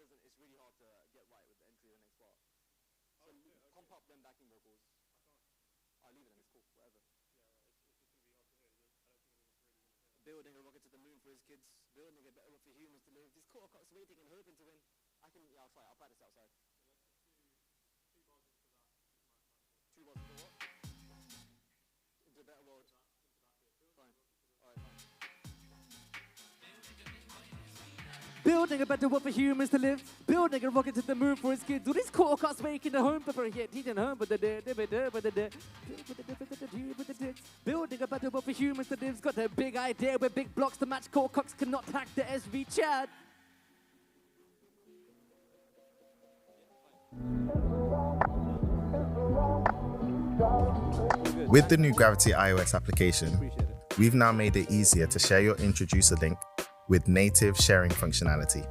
doesn't. It's really hard to get right with the entry of the next part. So comp up them backing vocals. I'll leave it then. It's cool. Whatever. Building a rocket to the moon for his kids. Building a better world for humans to live. These quarter cocks waiting and hoping to win. I'll try. I'll practice outside. 2 bars into what? Into a better world. Fine. Alright, fine. Building a better world for humans to live. Building a rocket to the moon for his kids. Do these quarter cocks making the home for yet? Teaching home, but building a better world for humans to live. Got a big idea with big blocks to match quarter cocks cannot hack the SV chat. With the new Gravity iOS application, we've now made it easier to share your introducer link with native sharing functionality.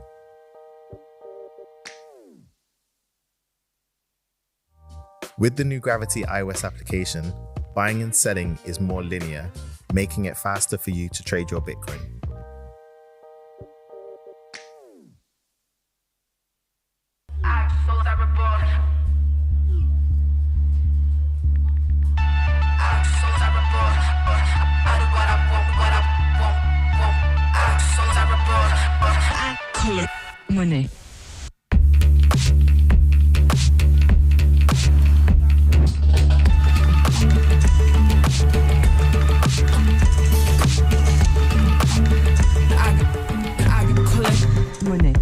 With the new Gravity iOS application, buying and selling is more linear, making it faster for you to trade your Bitcoin. Money. I collect money.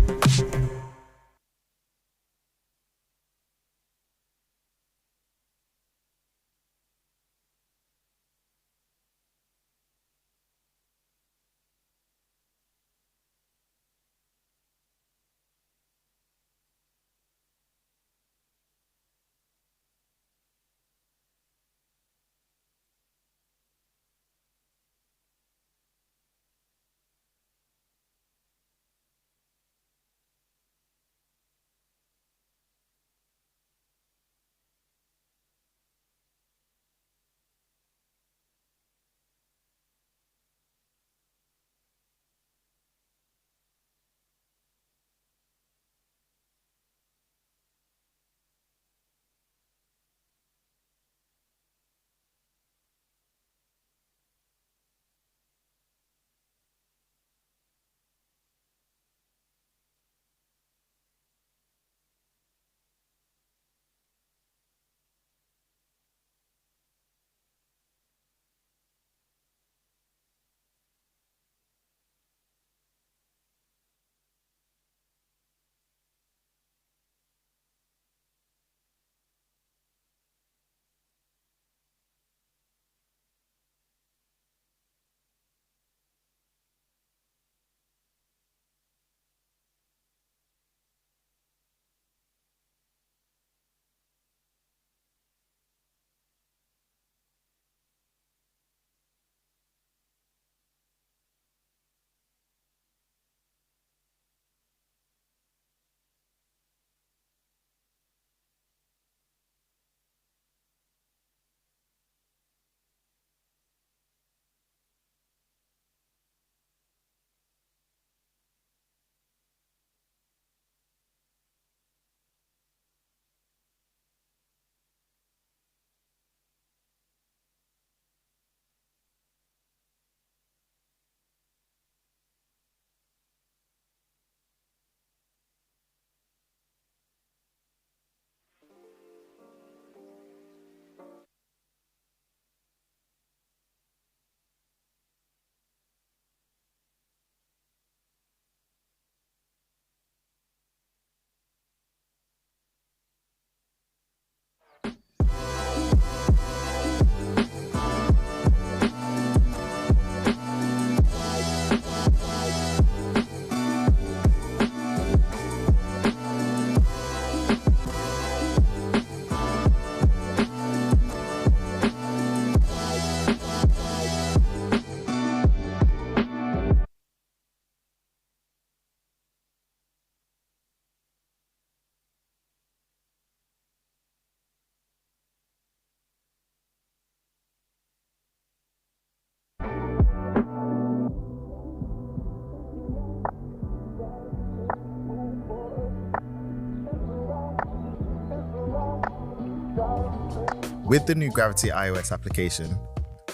With the new Gravity iOS application,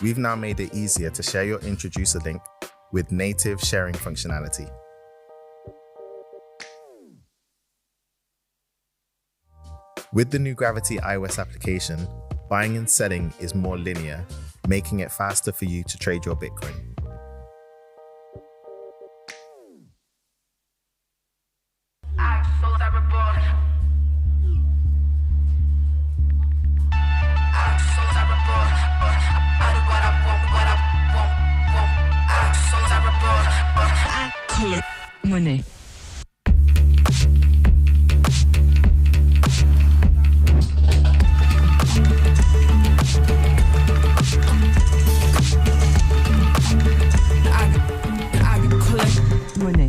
we've now made it easier to share your introducer link with native sharing functionality. With the new Gravity iOS application, buying and selling is more linear, making it faster for you to trade your Bitcoin. Money. I collect money.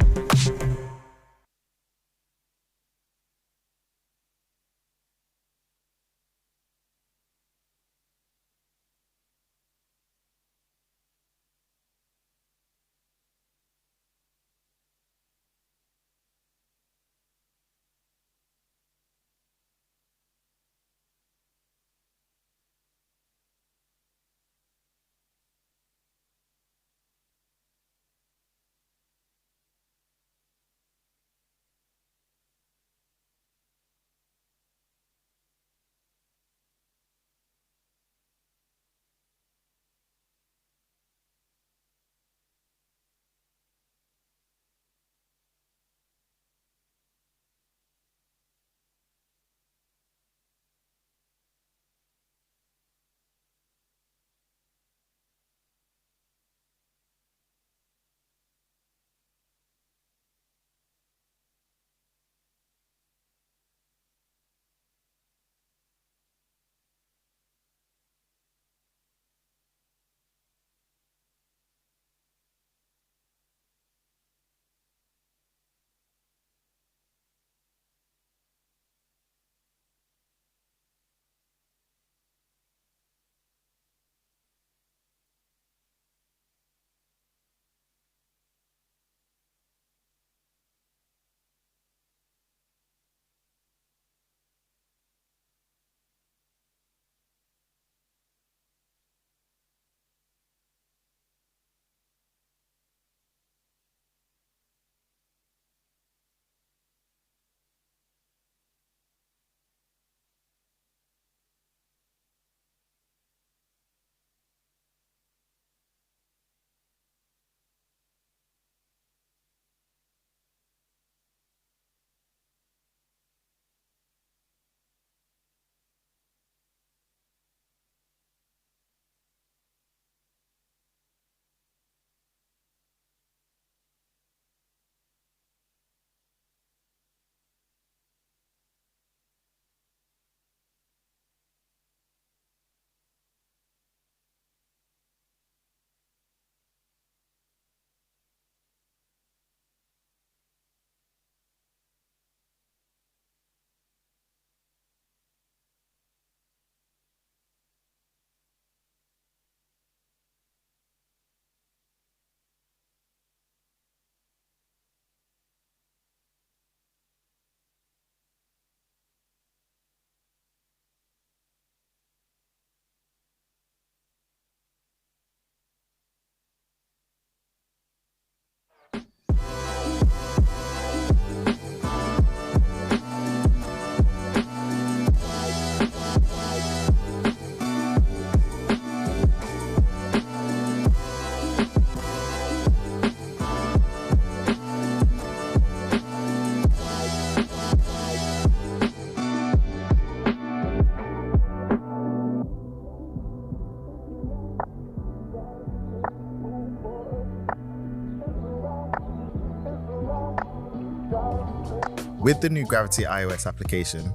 With the new Gravity iOS application,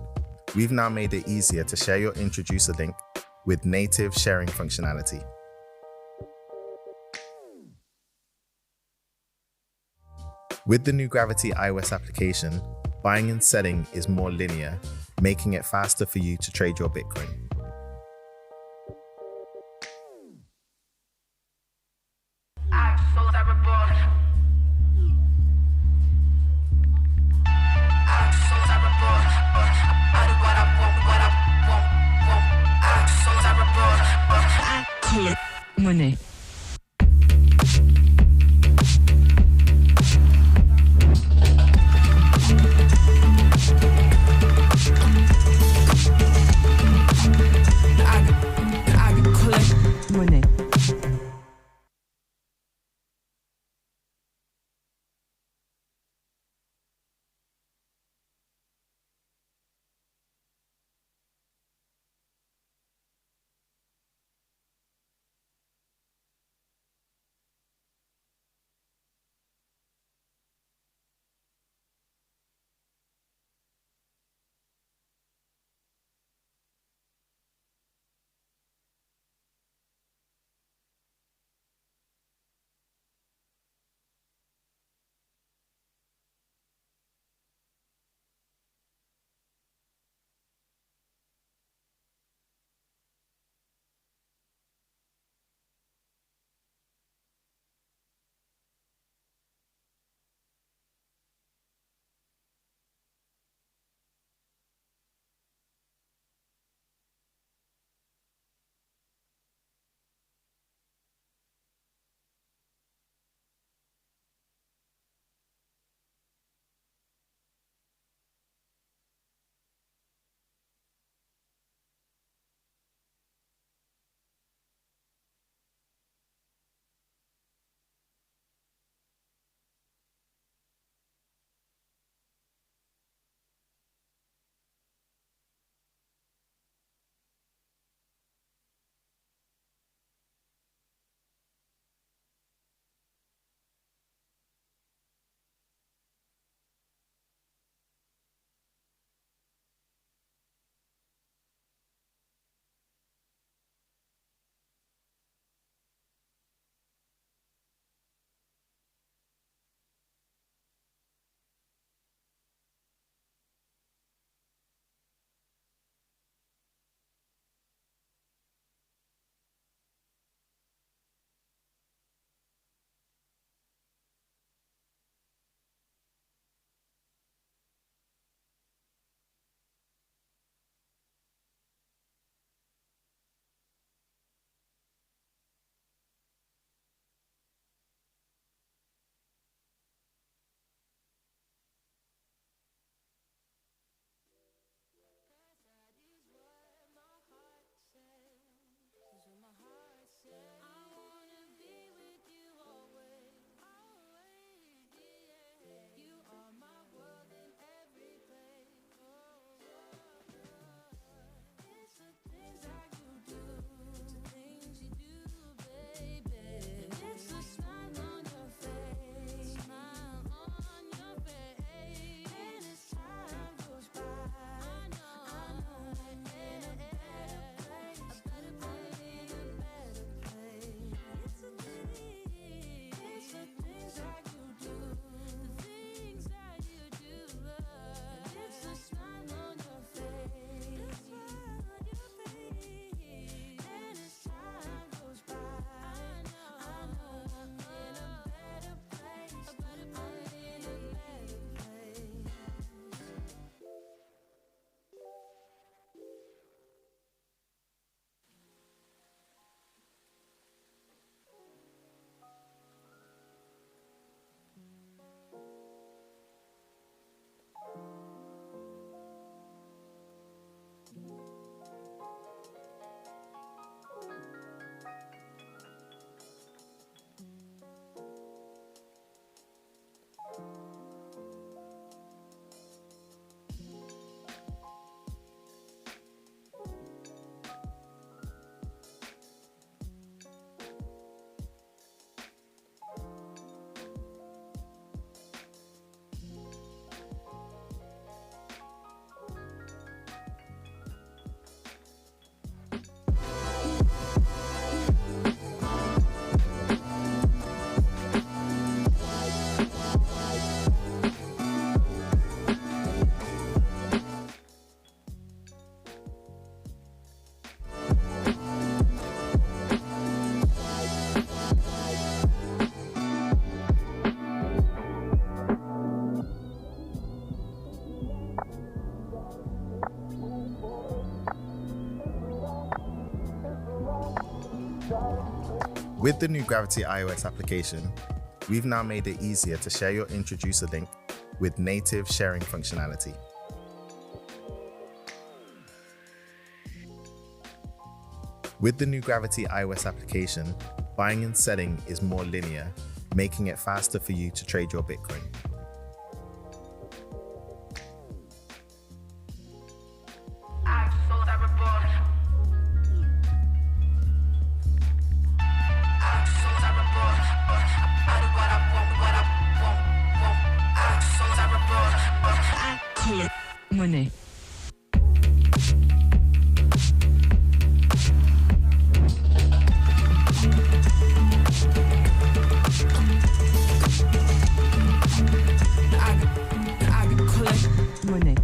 we've now made it easier to share your introducer link with native sharing functionality. With the new Gravity iOS application, buying and selling is more linear, making it faster for you to trade your Bitcoin. So Monnaie. I collect monnaie. With the new Gravity iOS application, we've now made it easier to share your introducer link with native sharing functionality. With the new Gravity iOS application, buying and selling is more linear, making it faster for you to trade your Bitcoin. Money. I collect money.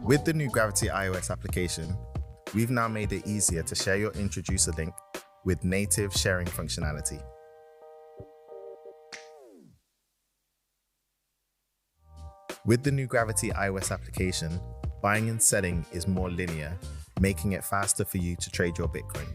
With the new Gravity iOS application, we've now made it easier to share your introducer link with native sharing functionality. With the new Gravity iOS application, buying and selling is more linear, making it faster for you to trade your Bitcoin.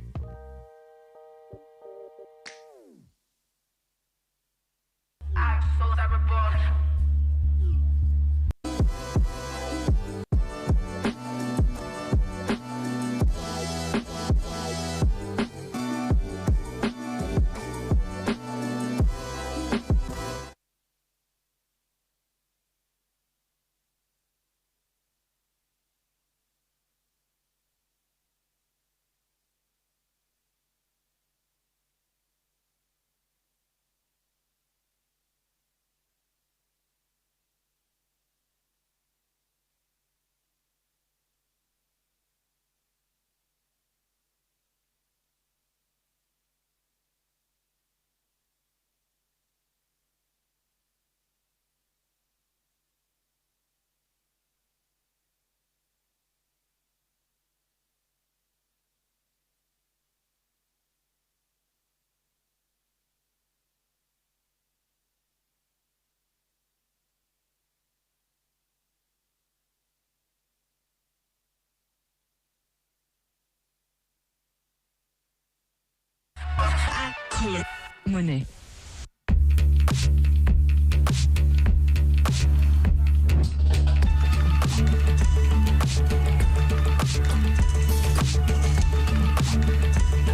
Money.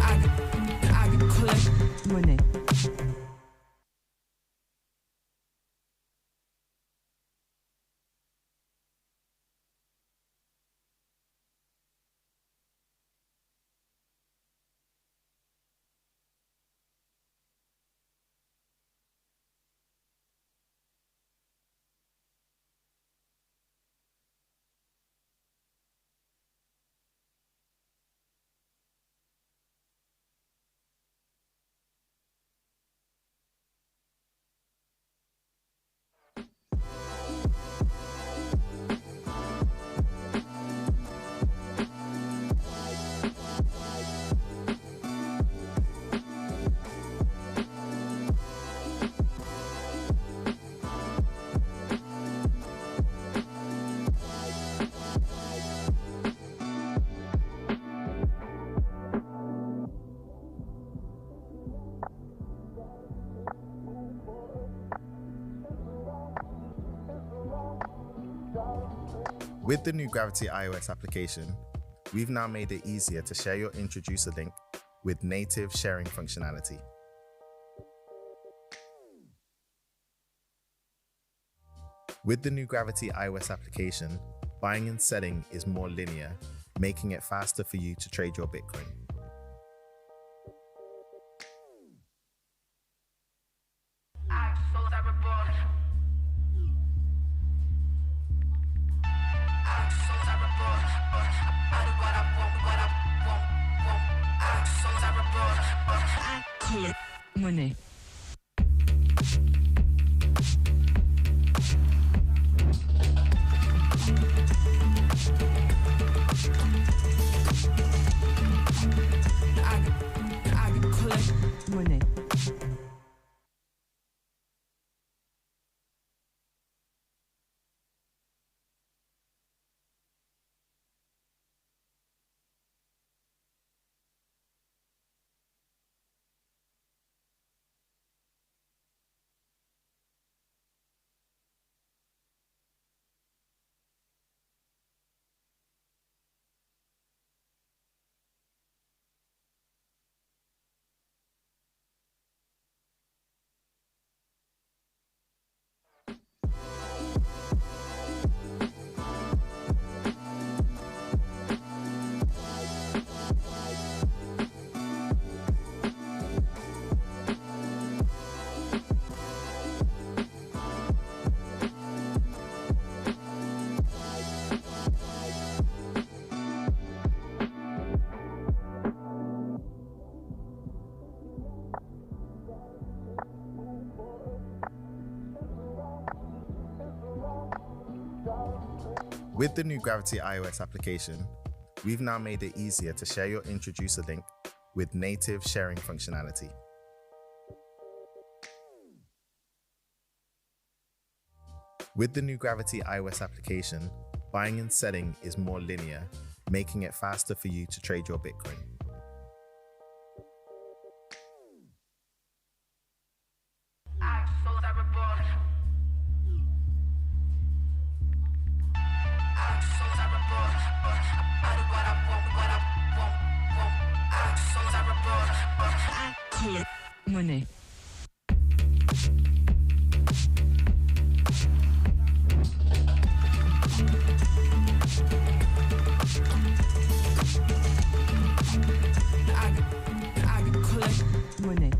I collect money. With the new Gravity iOS application, we've now made it easier to share your introducer link with native sharing functionality. With the new Gravity iOS application, buying and selling is more linear, making it faster for you to trade your Bitcoin. Collect money. I collect money. With the new Gravity iOS application, we've now made it easier to share your introducer link with native sharing functionality. With the new Gravity iOS application, buying and selling is more linear, making it faster for you to trade your Bitcoin. Collect money. I collect money.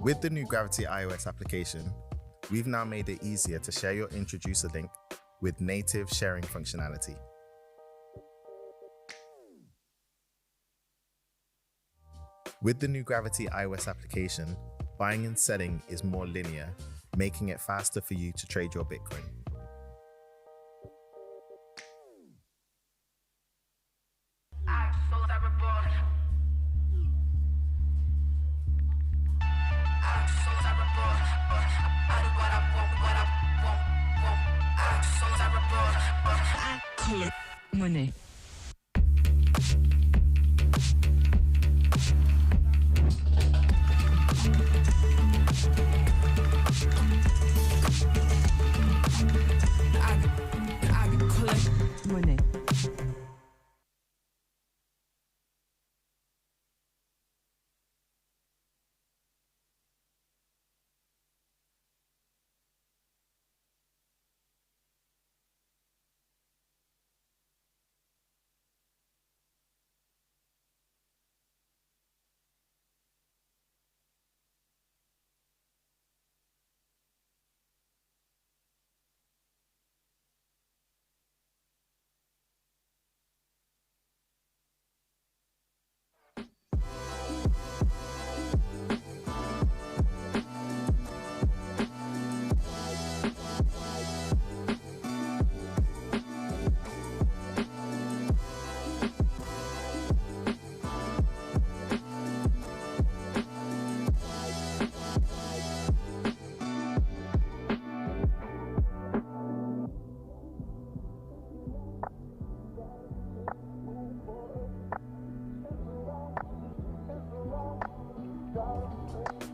With the new Gravity iOS application, we've now made it easier to share your introducer link with native sharing functionality. With the new Gravity iOS application, buying and selling is more linear, making it faster for you to trade your Bitcoin. Collect money. I collect money.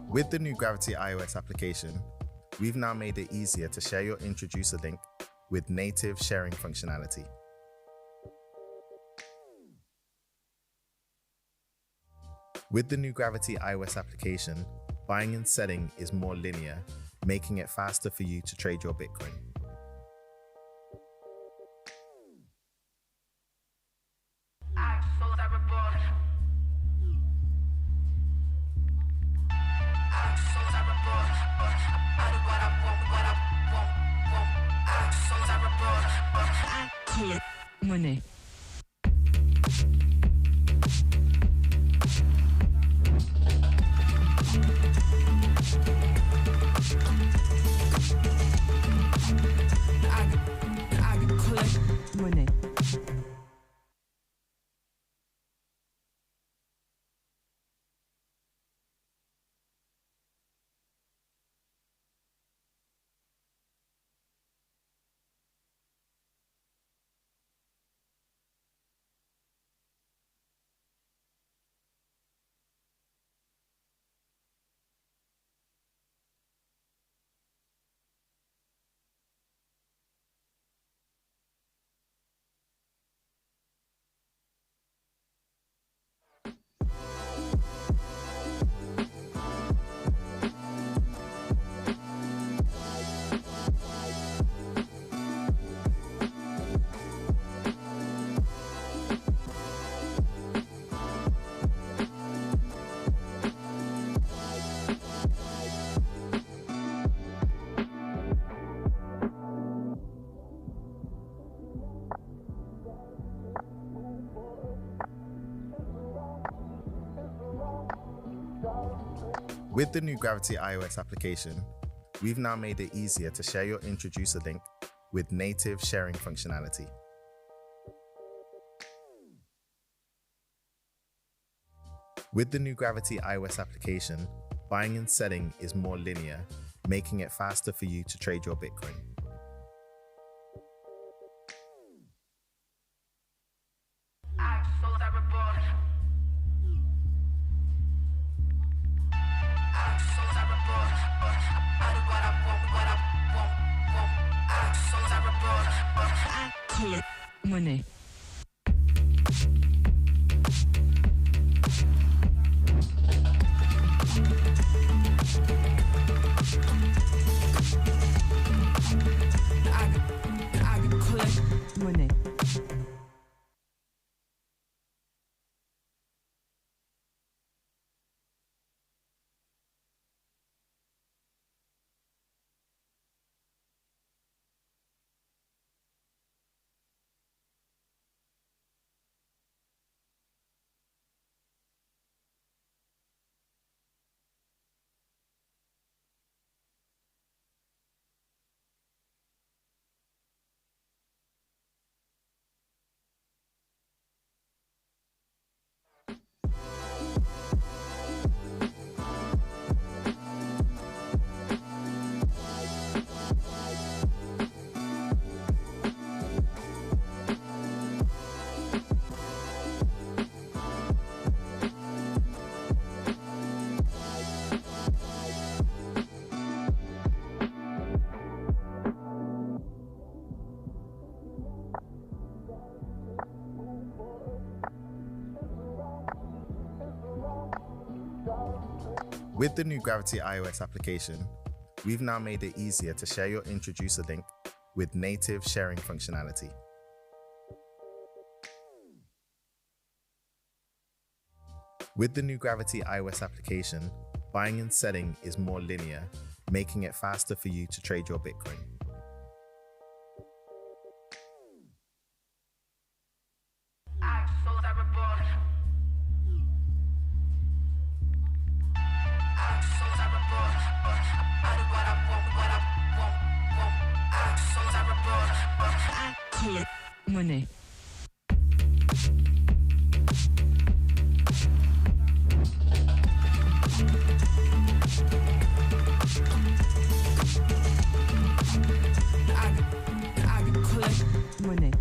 With the new Gravity iOS application, we've now made it easier to share your introducer link with native sharing functionality. With the new Gravity iOS application, buying and selling is more linear, making it faster for you to trade your Bitcoin. Collect money. I collect money. With the new Gravity iOS application, we've now made it easier to share your introducer link with native sharing functionality. With the new Gravity iOS application, buying and selling is more linear, making it faster for you to trade your Bitcoin. Money. I collect money. With the new Gravity iOS application, we've now made it easier to share your introducer link with native sharing functionality. With the new Gravity iOS application, buying and selling is more linear, making it faster for you to trade your Bitcoin. Collect money. I collect money.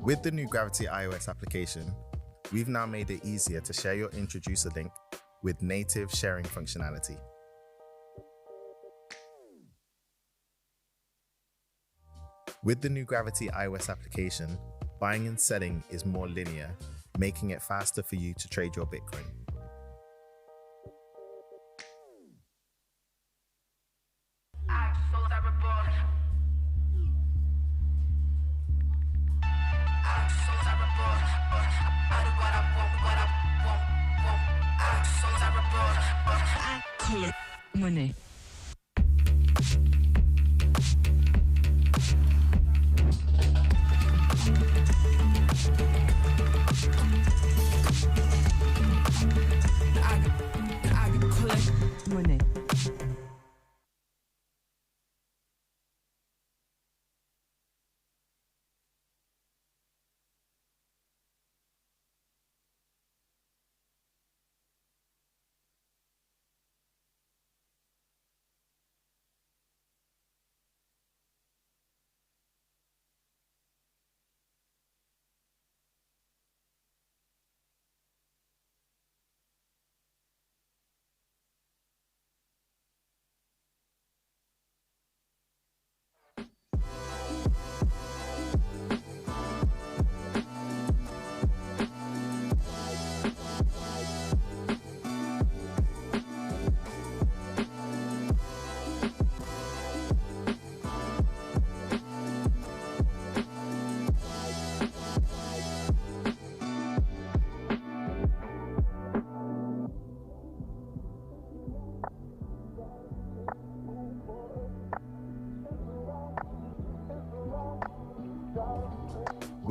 With the new Gravity iOS application, we've now made it easier to share your introducer link with native sharing functionality. With the new Gravity iOS application, buying and selling is more linear, making it faster for you to trade your Bitcoin. Collect money. I collect money.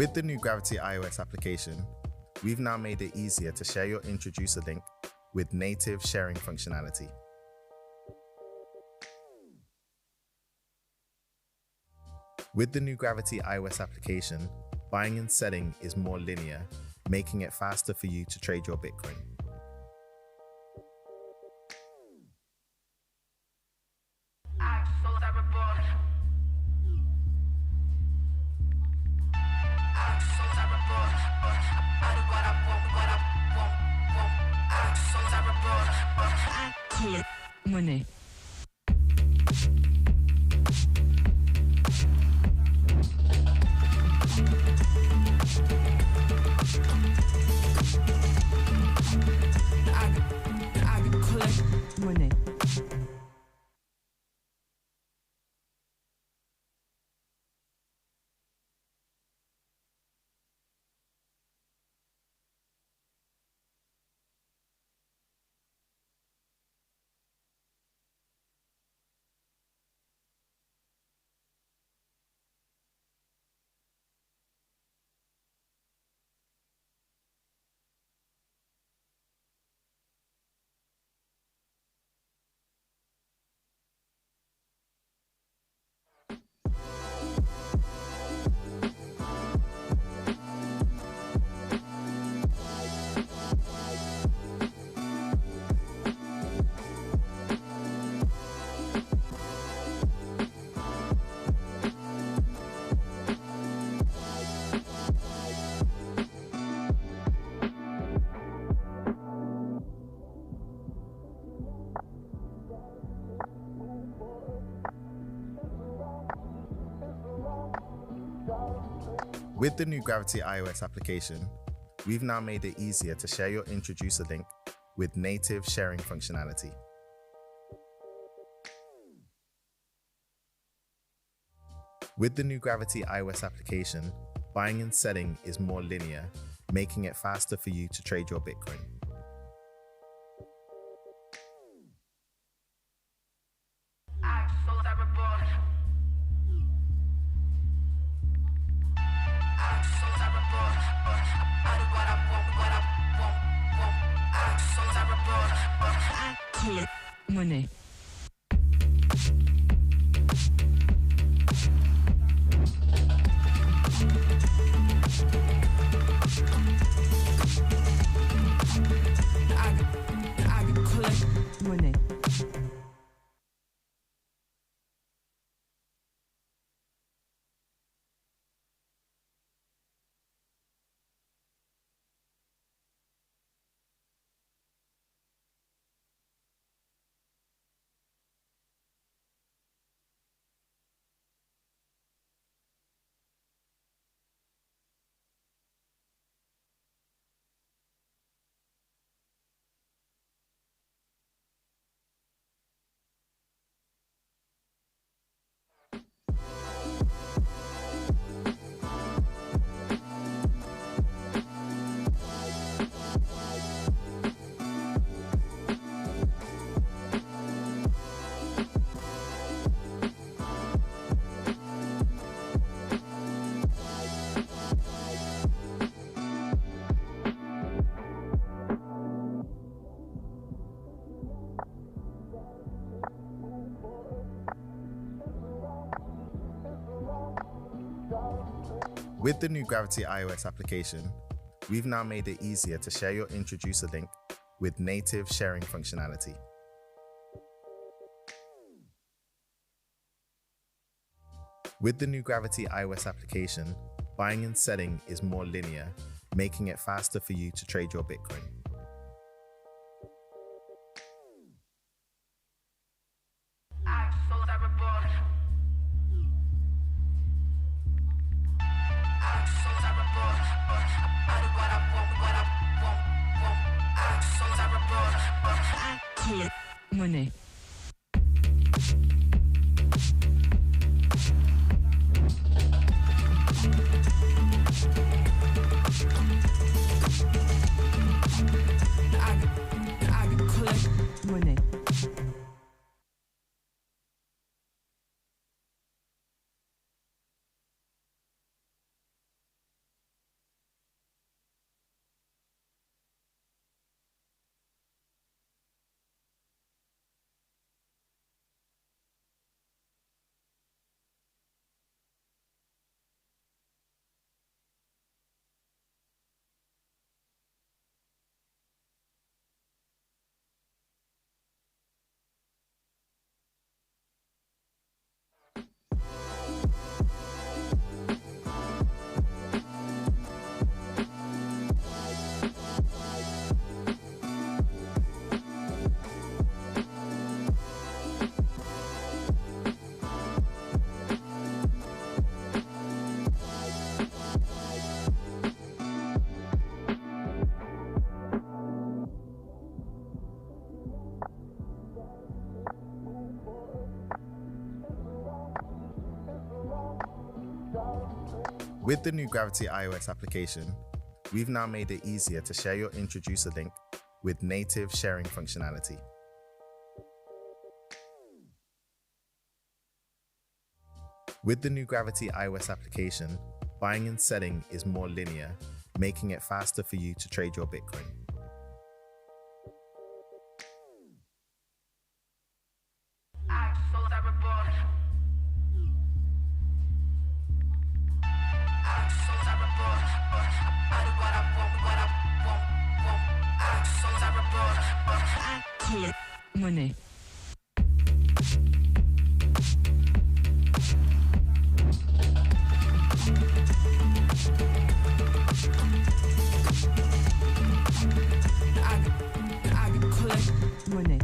With the new Gravity iOS application, we've now made it easier to share your introducer link with native sharing functionality. With the new Gravity iOS application, buying and selling is more linear, making it faster for you to trade your Bitcoin. Money. I collect money. With the new Gravity iOS application, we've now made it easier to share your introducer link with native sharing functionality. With the new Gravity iOS application, buying and selling is more linear, making it faster for you to trade your Bitcoin. Money. I collect money. With the new Gravity iOS application, we've now made it easier to share your introducer link with native sharing functionality. With the new Gravity iOS application, buying and selling is more linear, making it faster for you to trade your Bitcoin. Money. I collect money. With the new Gravity iOS application, we've now made it easier to share your introducer link with native sharing functionality. With the new Gravity iOS application, buying and selling is more linear, making it faster for you to trade your Bitcoin. Money. I collect money.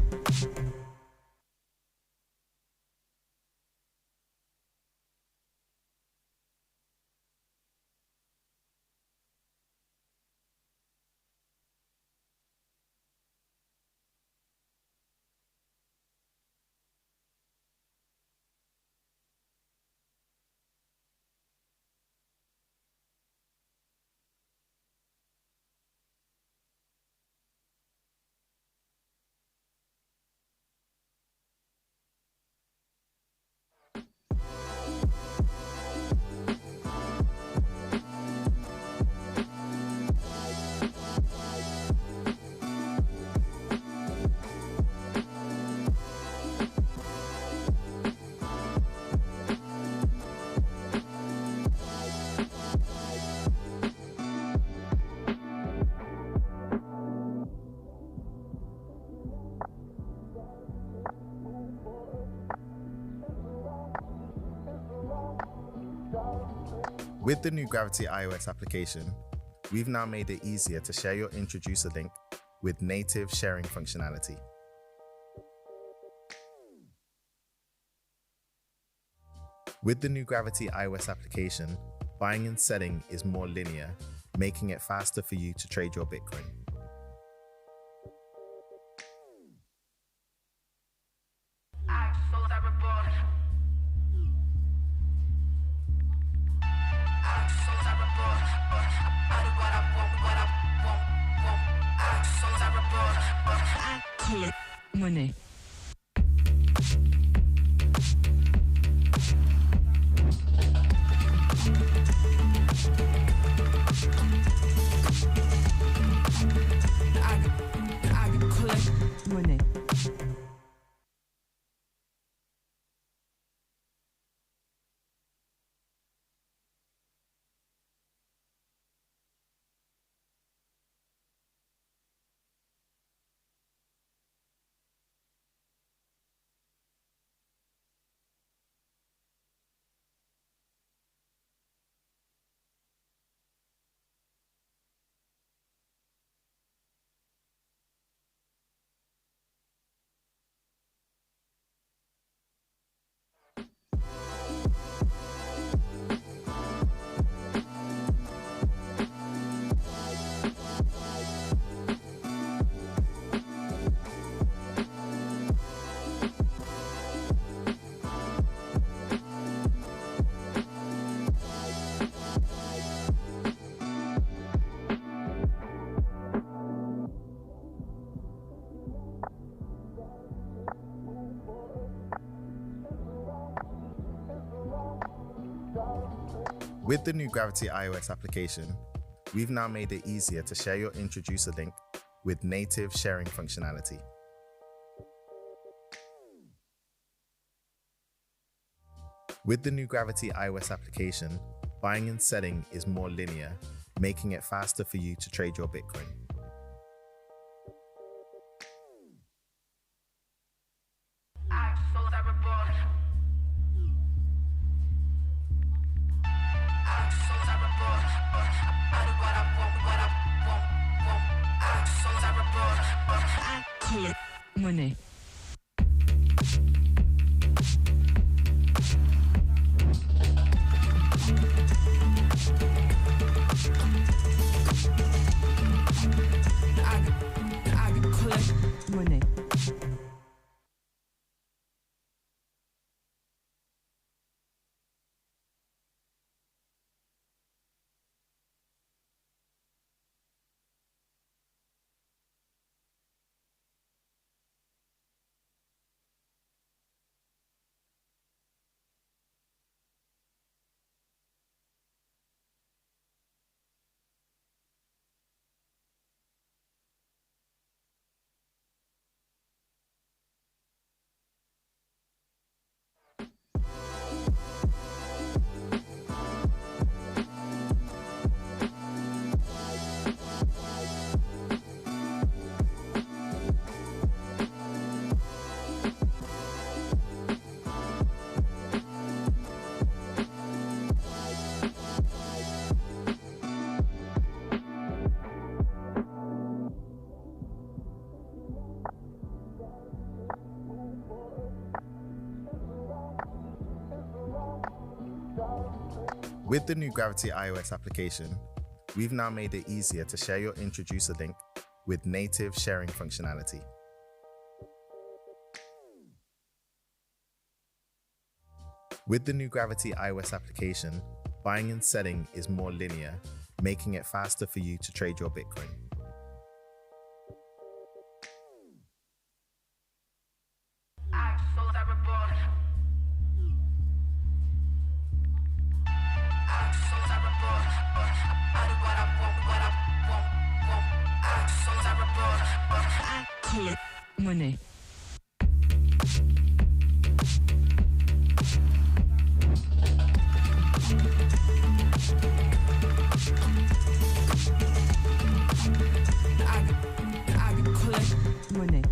With the new Gravity iOS application, we've now made it easier to share your introducer link with native sharing functionality. With the new Gravity iOS application, buying and selling is more linear, making it faster for you to trade your Bitcoin. Collect money. I collect money. With the new Gravity iOS application, we've now made it easier to share your introducer link with native sharing functionality. With the new Gravity iOS application, buying and selling is more linear, making it faster for you to trade your Bitcoin. Collect money. I collect money. With the new Gravity iOS application, we've now made it easier to share your introducer link with native sharing functionality. With the new Gravity iOS application, buying and selling is more linear, making it faster for you to trade your Bitcoin. Collect money. I collect money.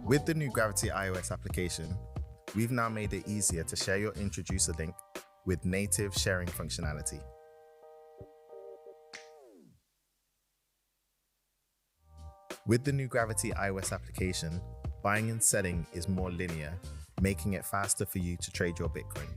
With the new Gravity iOS application, we've now made it easier to share your introducer link with native sharing functionality. With the new Gravity iOS application, buying and selling is more linear, making it faster for you to trade your Bitcoin.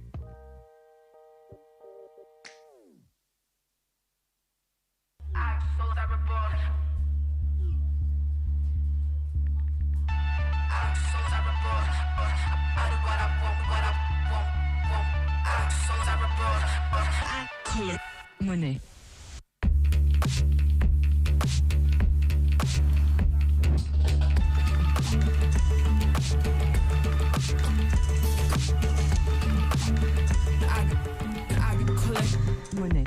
Collect money. I collect money.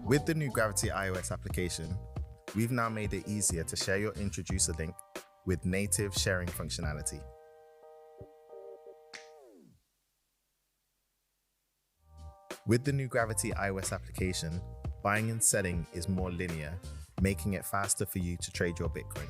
With the new Gravity iOS application, we've now made it easier to share your introducer link with native sharing functionality. With the new Gravity iOS application, buying and selling is more linear, making it faster for you to trade your Bitcoin.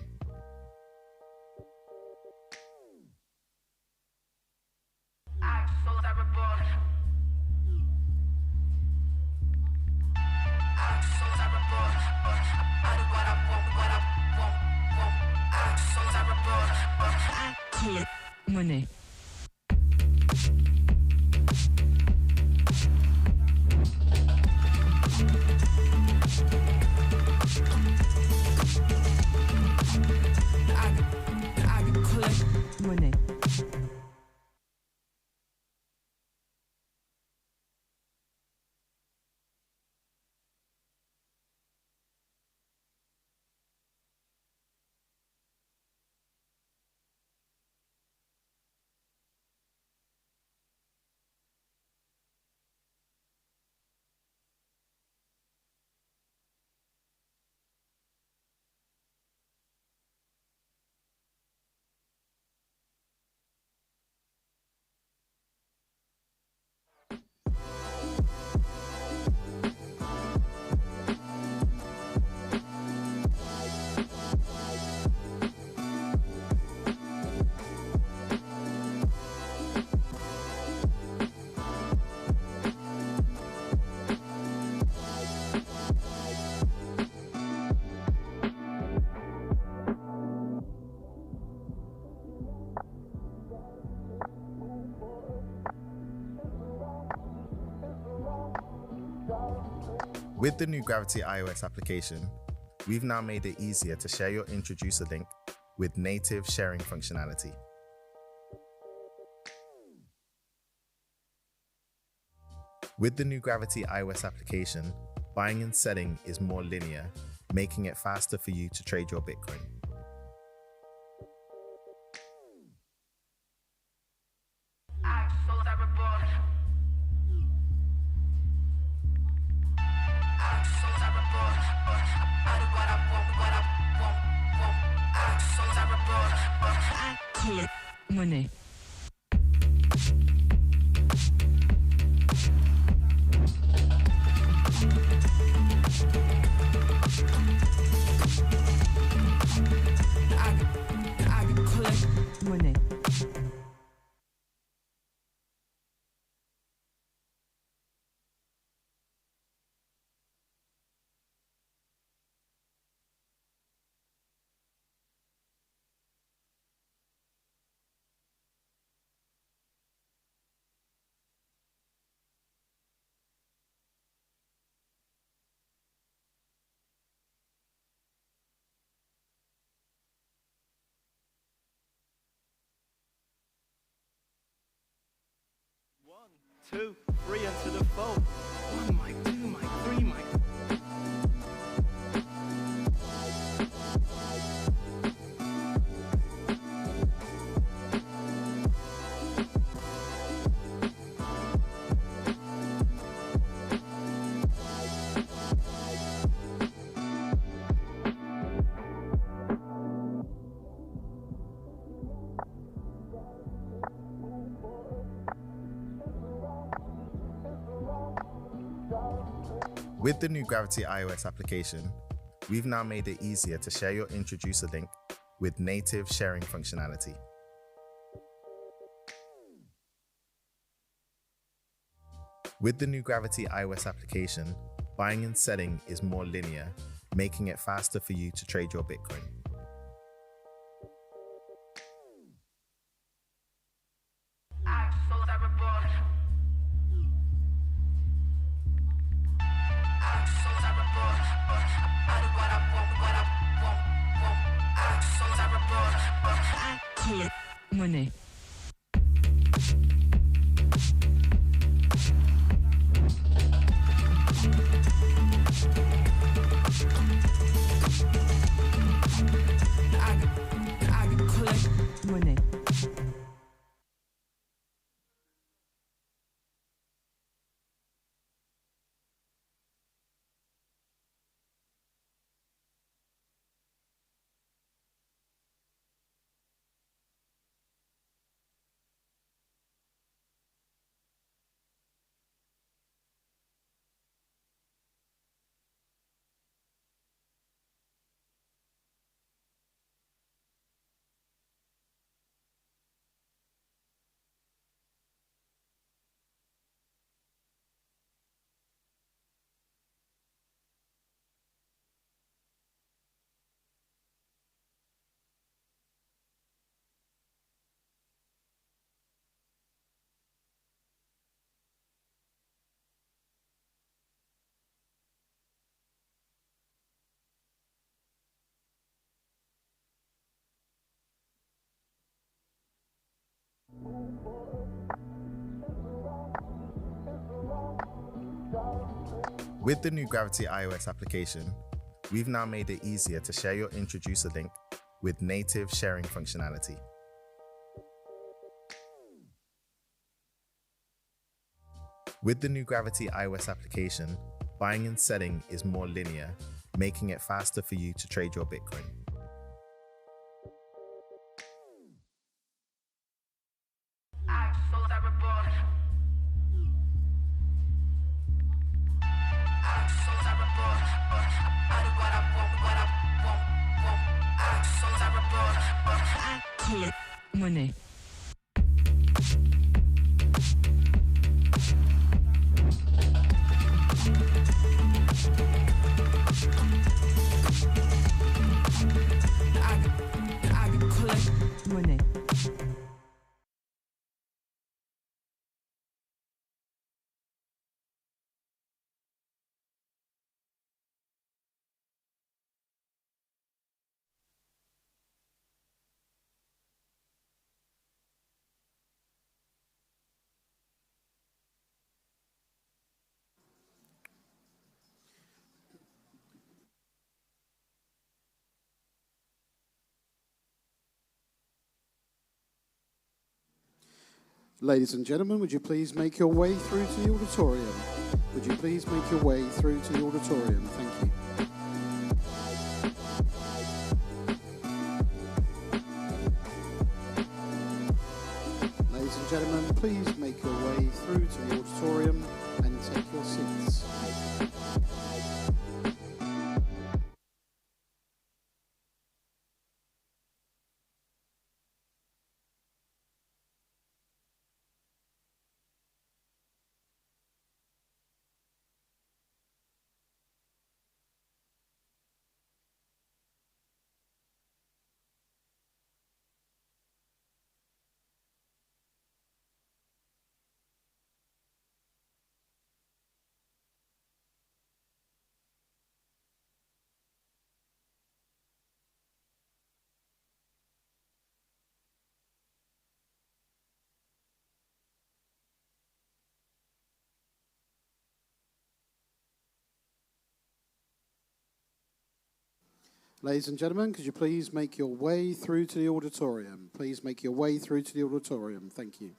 Collect money. I collect money. With the new Gravity iOS application, we've now made it easier to share your introducer link with native sharing functionality. With the new Gravity iOS application, buying and selling is more linear, making it faster for you to trade your Bitcoin. Collect money. I collect money. One, two, three, and to the phone. One mic, two mic, three mic. With the new Gravity iOS application, we've now made it easier to share your introducer link with native sharing functionality. With the new Gravity iOS application, buying and selling is more linear, making it faster for you to trade your Bitcoin. Collect money. I collect money. With the new Gravity iOS application, we've now made it easier to share your introducer link with native sharing functionality. With the new Gravity iOS application, buying and selling is more linear, making it faster for you to trade your Bitcoin. Collect money. I collect money. Ladies and gentlemen, would you please make your way through to the auditorium? Would you please make your way through to the auditorium? Thank you. Ladies and gentlemen, please make your way through to the auditorium and take your seats. Ladies and gentlemen, could you please make your way through to the auditorium? Please make your way through to the auditorium. Thank you.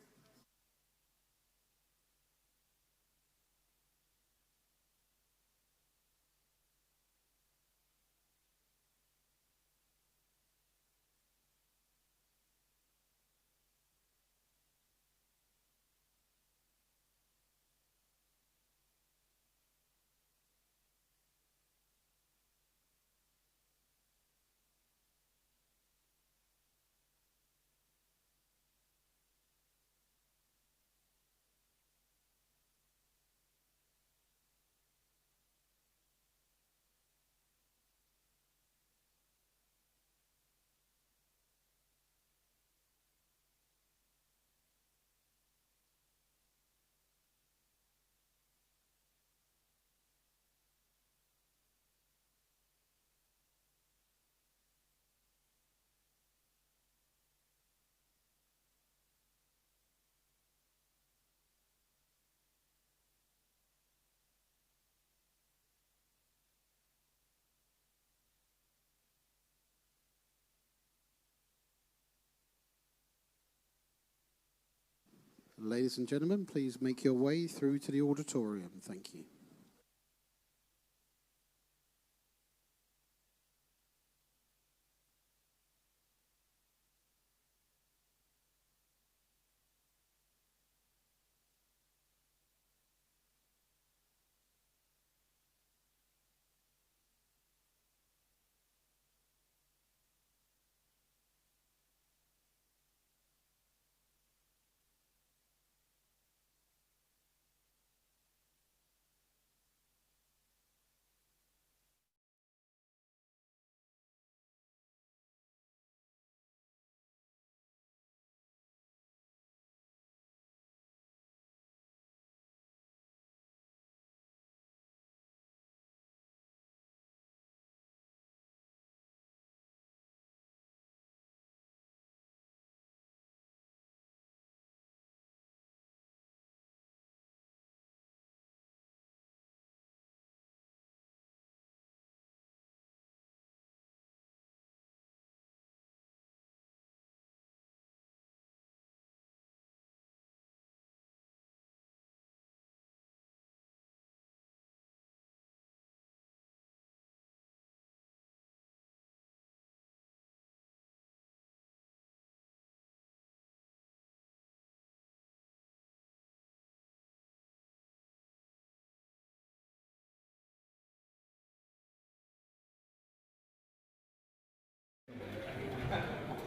Ladies and gentlemen, please make your way through to the auditorium. Thank you.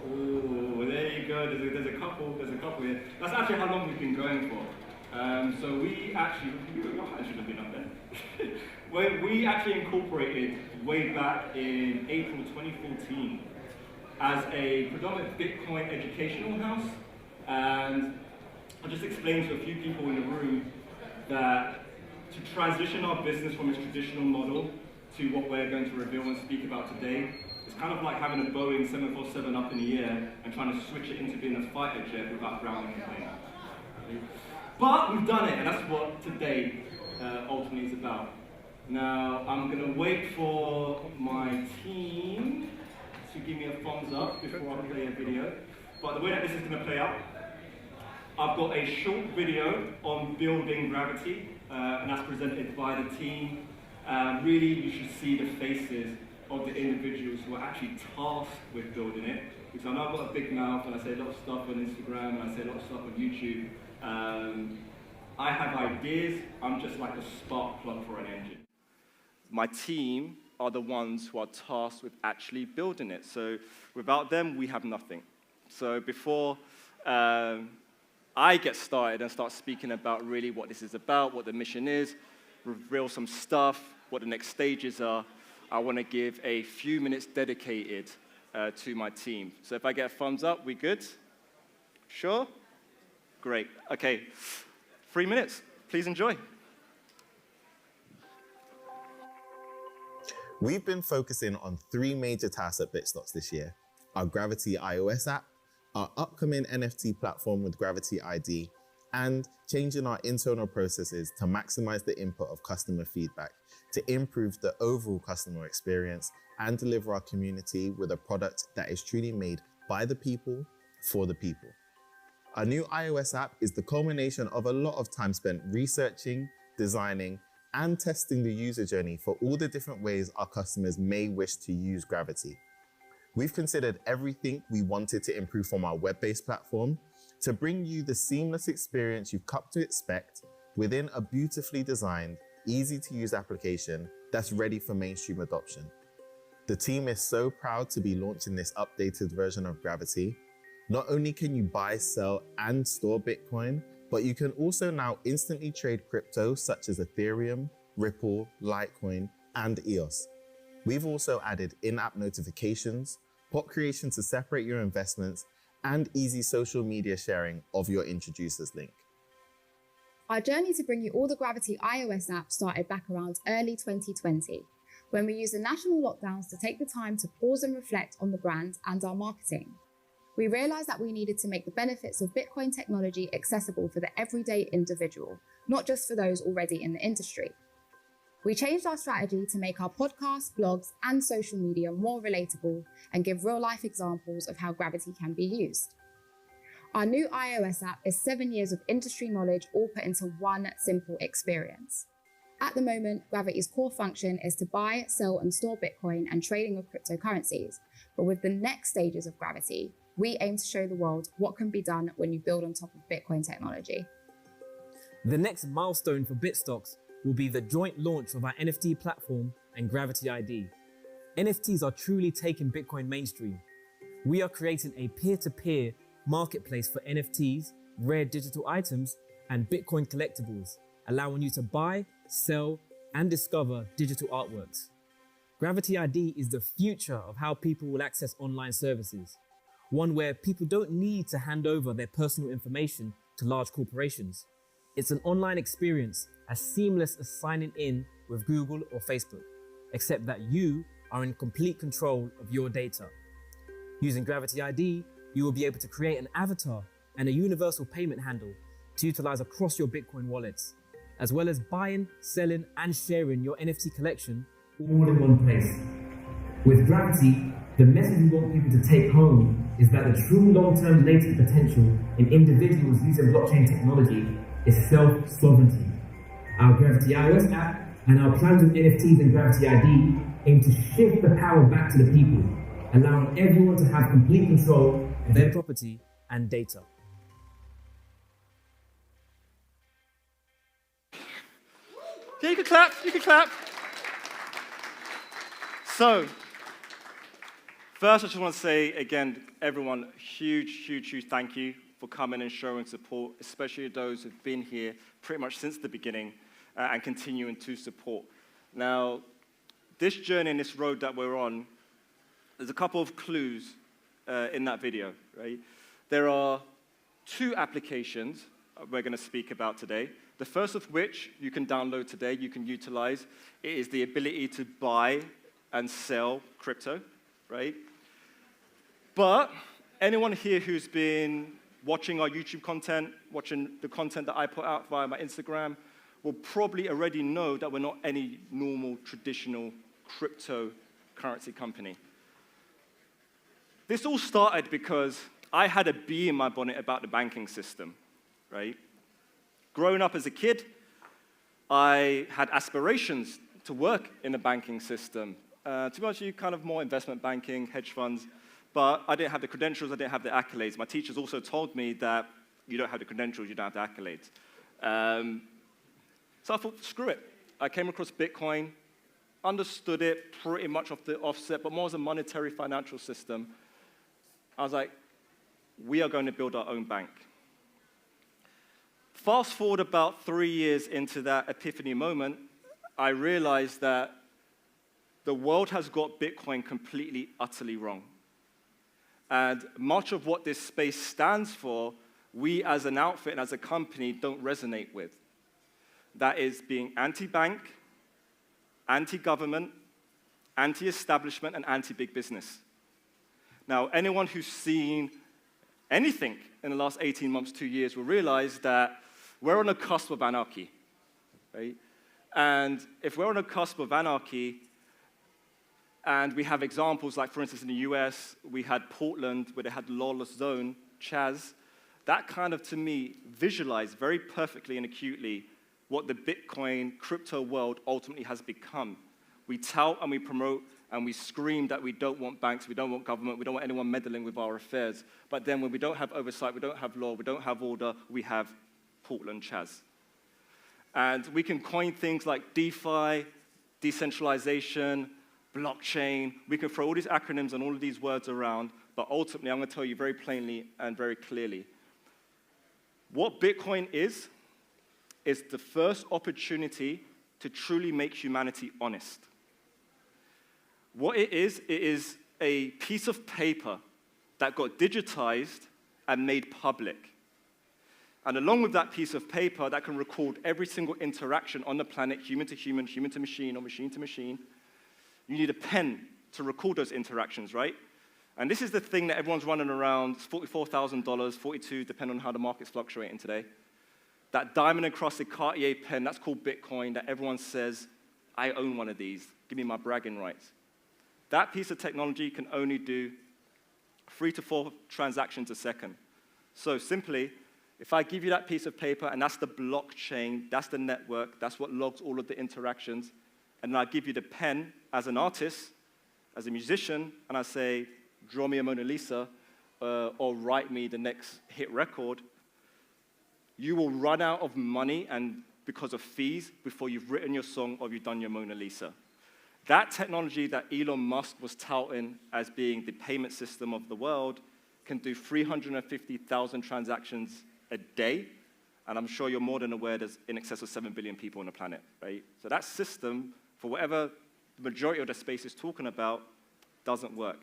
Oh, there you go. There's a couple here. That's actually how long we've been going for. So we actually, your hand should have been up there. We actually incorporated way back in April 2014 as a predominant Bitcoin educational house. And I'll just explain to a few people in the room that to transition our business from its traditional model to what we're going to reveal and speak about today, it's kind of like having a Boeing 747 up in the air and trying to switch it into being a fighter jet without grounding the plane. But we've done it, and that's what today ultimately is about. Now, I'm going to wait for my team to give me a thumbs up before I play a video. But the way that this is going to play out I've got a short video on building Gravity, and that's presented by the team. Really, you should see the faces of the individuals who are actually tasked with building it. Because I know I've got a big mouth and I say a lot of stuff on Instagram and I say a lot of stuff on YouTube. I have ideas, I'm just like a spark plug for an engine. My team are the ones who are tasked with actually building it. So without them, we have nothing. So before I get started and start speaking about really what this is about, what the mission is, reveal some stuff, what the next stages are, I want to give a few minutes dedicated to my team. So if I get a thumbs up, we good? Sure? Great. Okay, 3 minutes. Please enjoy. We've been focusing on 3 major tasks at Bitstocks this year: our Gravity iOS app, our upcoming NFT platform with Gravity ID, and changing our internal processes to maximize the input of customer feedback to improve the overall customer experience and deliver our community with a product that is truly made by the people for the people. Our new iOS app is the culmination of a lot of time spent researching, designing, and testing the user journey for all the different ways our customers may wish to use Gravity. We've considered everything we wanted to improve from our web-based platform to bring you the seamless experience you've come to expect within a beautifully designed, easy-to-use application that's ready for mainstream adoption. The team is so proud to be launching this updated version of Gravity. Not only can you buy, sell, and store Bitcoin, but you can also now instantly trade crypto such as Ethereum, Ripple, Litecoin, and EOS. We've also added in-app notifications, pot creation to separate your investments, and easy social media sharing of your introducers link. Our journey to bring you all the Gravity iOS apps started back around early 2020, when we used the national lockdowns to take the time to pause and reflect on the brand and our marketing. We realized that we needed to make the benefits of Bitcoin technology accessible for the everyday individual, not just for those already in the industry. We changed our strategy to make our podcasts, blogs, and social media more relatable and give real-life examples of how Gravity can be used. Our new iOS app is 7 years of industry knowledge all put into one simple experience. At the moment, Gravity's core function is to buy, sell, and store Bitcoin and trading of cryptocurrencies. But with the next stages of Gravity, we aim to show the world what can be done when you build on top of Bitcoin technology. The next milestone for Bitstocks will be the joint launch of our NFT platform and Gravity ID. NFTs are truly taking Bitcoin mainstream. We are creating a peer-to-peer marketplace for NFTs, rare digital items, and Bitcoin collectibles, allowing you to buy, sell, and discover digital artworks. Gravity ID is the future of how people will access online services, one where people don't need to hand over their personal information to large corporations. It's an online experience as seamless as signing in with Google or Facebook, except that you are in complete control of your data. Using Gravity ID, you will be able to create an avatar and a universal payment handle to utilize across your Bitcoin wallets, as well as buying, selling, and sharing your NFT collection all in one place. With Gravity, the message we want people to take home is that the true long-term latent potential in individuals using blockchain technology is self-sovereignty. Our Gravity iOS app and our plans with NFTs and Gravity ID aim to shift the power back to the people, allowing everyone to have complete control of their property and data. Yeah, you can clap, you can clap. So, first I just want to say again, everyone, huge thank you for coming and showing support, especially those who've been here pretty much since the beginning and continuing to support. Now, this journey and this road that we're on, there's a couple of clues in that video, right? There are 2 applications we're going to speak about today. The first of which you can download today, you can utilize. It is the ability to buy and sell crypto, right? But anyone here who's been watching our YouTube content, watching the content that I put out via my Instagram, will probably already know that we're not any normal, traditional cryptocurrency company. This all started because I had a bee in my bonnet about the banking system. right? Growing up as a kid, I had aspirations to work in the banking system. To be honest with you, kind of more investment banking, hedge funds, but I didn't have the credentials, I didn't have the accolades. My teachers also told me that you don't have the credentials, you don't have the accolades. So I thought, screw it. I came across Bitcoin, understood it pretty much off the offset, but more as a monetary financial system. I was like, we are going to build our own bank. Fast forward about 3 years into that epiphany moment, I realized that the world has got Bitcoin completely, utterly wrong. And much of what this space stands for, we as an outfit and as a company don't resonate with. That is being anti-bank, anti-government, anti-establishment, and anti-big business. Now, anyone who's seen anything in the last 18 months, 2 years, will realize that we're on the cusp of anarchy, right? And if we're on the cusp of anarchy, and we have examples like, for instance, in the US, we had Portland, where they had lawless zone, Chaz, that kind of, to me, visualized very perfectly and acutely what the Bitcoin crypto world ultimately has become. We tout and we promote and we scream that we don't want banks, we don't want government, we don't want anyone meddling with our affairs. But then when we don't have oversight, we don't have law, we don't have order, we have Portland Chaz. And we can coin things like DeFi, decentralization, blockchain. We can throw all these acronyms and all of these words around, but ultimately I'm going to tell you very plainly and very clearly. What Bitcoin is the first opportunity to truly make humanity honest. What it is a piece of paper that got digitized and made public. And along with that piece of paper that can record every single interaction on the planet, human to human, human to machine, or machine to machine, you need a pen to record those interactions, right? And this is the thing that everyone's running around, it's $44,000, $42,000, depending on how the market's fluctuating today. That diamond-encrusted Cartier pen, that's called Bitcoin, that everyone says, I own one of these, give me my bragging rights. That piece of technology can only do 3 to 4 transactions a second. So simply, if I give you that piece of paper, and that's the blockchain, that's the network, that's what logs all of the interactions, and then I give you the pen as an artist, as a musician, and I say, draw me a Mona Lisa, or write me the next hit record, you will run out of money and because of fees before you've written your song or you've done your Mona Lisa. That technology that Elon Musk was touting as being the payment system of the world can do 350,000 transactions a day, and I'm sure you're more than aware there's in excess of 7 billion people on the planet, right? So that system, for whatever the majority of the space is talking about, doesn't work.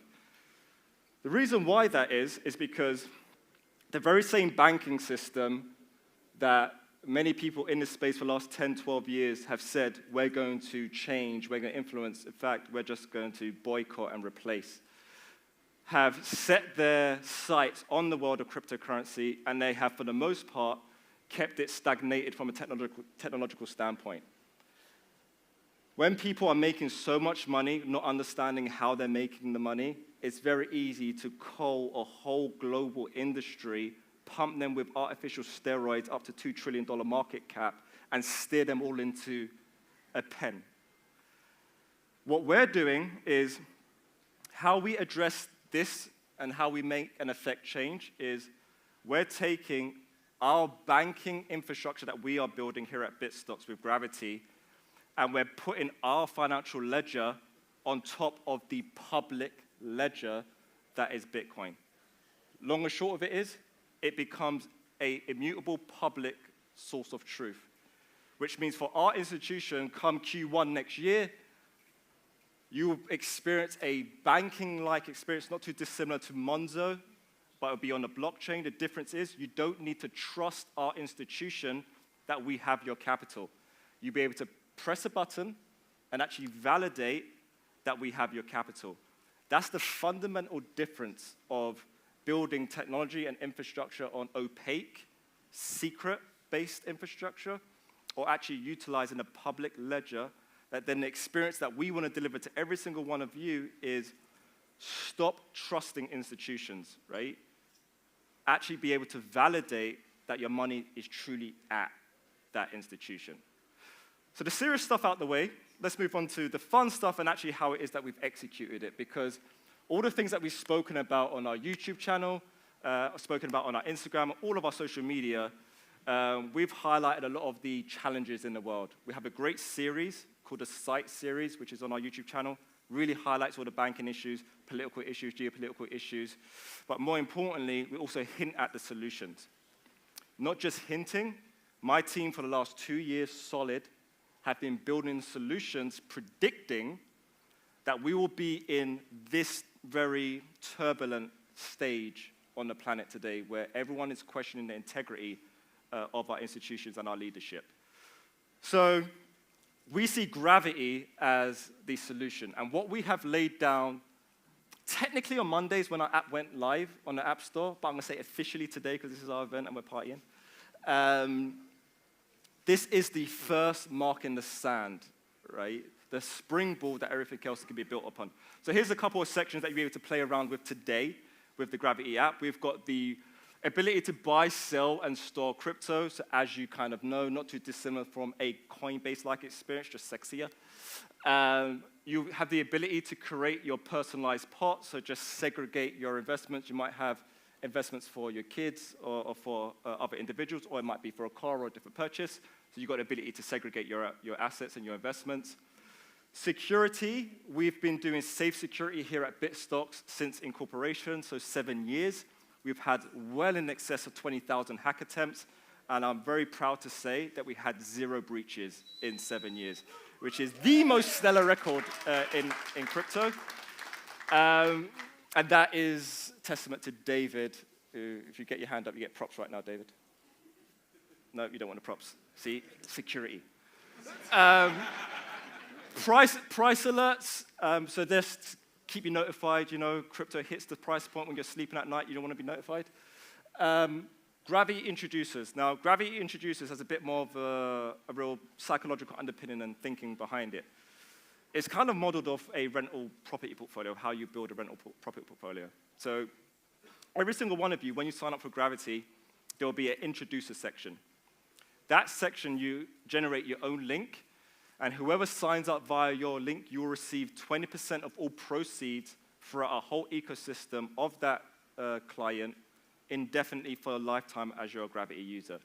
The reason why that is because the very same banking system that many people in this space for the last 10, 12 years have said, we're going to change, we're going to influence, in fact, we're just going to boycott and replace, have set their sights on the world of cryptocurrency, and they have, for the most part, kept it stagnated from a technological standpoint. When people are making so much money, not understanding how they're making the money, it's very easy to cull a whole global industry, pump them with artificial steroids up to $2 trillion market cap, and steer them all into a pen. What we're doing is how we address this and how we make and affect change is we're taking our banking infrastructure that we are building here at BitStocks with Gravity, and we're putting our financial ledger on top of the public ledger that is Bitcoin. Long and short of it is, it becomes an immutable public source of truth, which means for our institution, come Q1 next year, you will experience a banking-like experience, not too dissimilar to Monzo, but it'll be on the blockchain. The difference is you don't need to trust our institution that we have your capital. You'll be able to press a button and actually validate that we have your capital. That's the fundamental difference of building technology and infrastructure on opaque, secret-based infrastructure, or actually utilizing a public ledger that then the experience that we want to deliver to every single one of you is stop trusting institutions, right? Actually be able to validate that your money is truly at that institution. So the serious stuff out the way, let's move on to the fun stuff and actually how it is that we've executed it, because all the things that we've spoken about on our YouTube channel, spoken about on our Instagram, all of our social media, we've highlighted a lot of the challenges in the world. We have a great series called the Site series, which is on our YouTube channel, really highlights all the banking issues, political issues, geopolitical issues, but more importantly, we also hint at the solutions. Not just hinting, my team for the last 2 years solid have been building solutions predicting that we will be in this very turbulent stage on the planet today where everyone is questioning the integrity of our institutions and our leadership. So we see gravity as the solution. And what we have laid down, technically on Mondays when our app went live on the App Store, but I'm going to say officially today because this is our event and we're partying. This is the first mark in the sand, right? The springboard that everything else can be built upon. So here's a couple of sections that you'll be able to play around with today with the Gravity app. We've got the ability to buy, sell, and store crypto. So as you kind of know, not too dissimilar from a Coinbase-like experience, just sexier. You have the ability to create your personalized pot, so just segregate your investments. You might have investments for your kids or for other individuals, or it might be for a car or a different purchase. So you've got the ability to segregate your assets and your investments. Security, we've been doing safe security here at BitStocks since incorporation, so 7 years. We've had well in excess of 20,000 hack attempts, and I'm very proud to say that we had 0 breaches in 7 years, which is the most stellar record in crypto. And that is testament to David, who, if you get your hand up, you get props right now, David. No, you don't want the props. See, security. Price alerts, so this keep you notified, you know, crypto hits the price point when you're sleeping at night, you don't want to be notified. Gravity introducers. Now, Gravity introducers has a bit more of a real psychological underpinning and thinking behind it. It's kind of modeled off a rental property portfolio, how you build a rental property portfolio. So every single one of you, when you sign up for Gravity, there will be an introducer section. That section, you generate your own link, and whoever signs up via your link, you will receive 20% of all proceeds throughout our whole ecosystem of that client indefinitely for a lifetime as your Gravity user.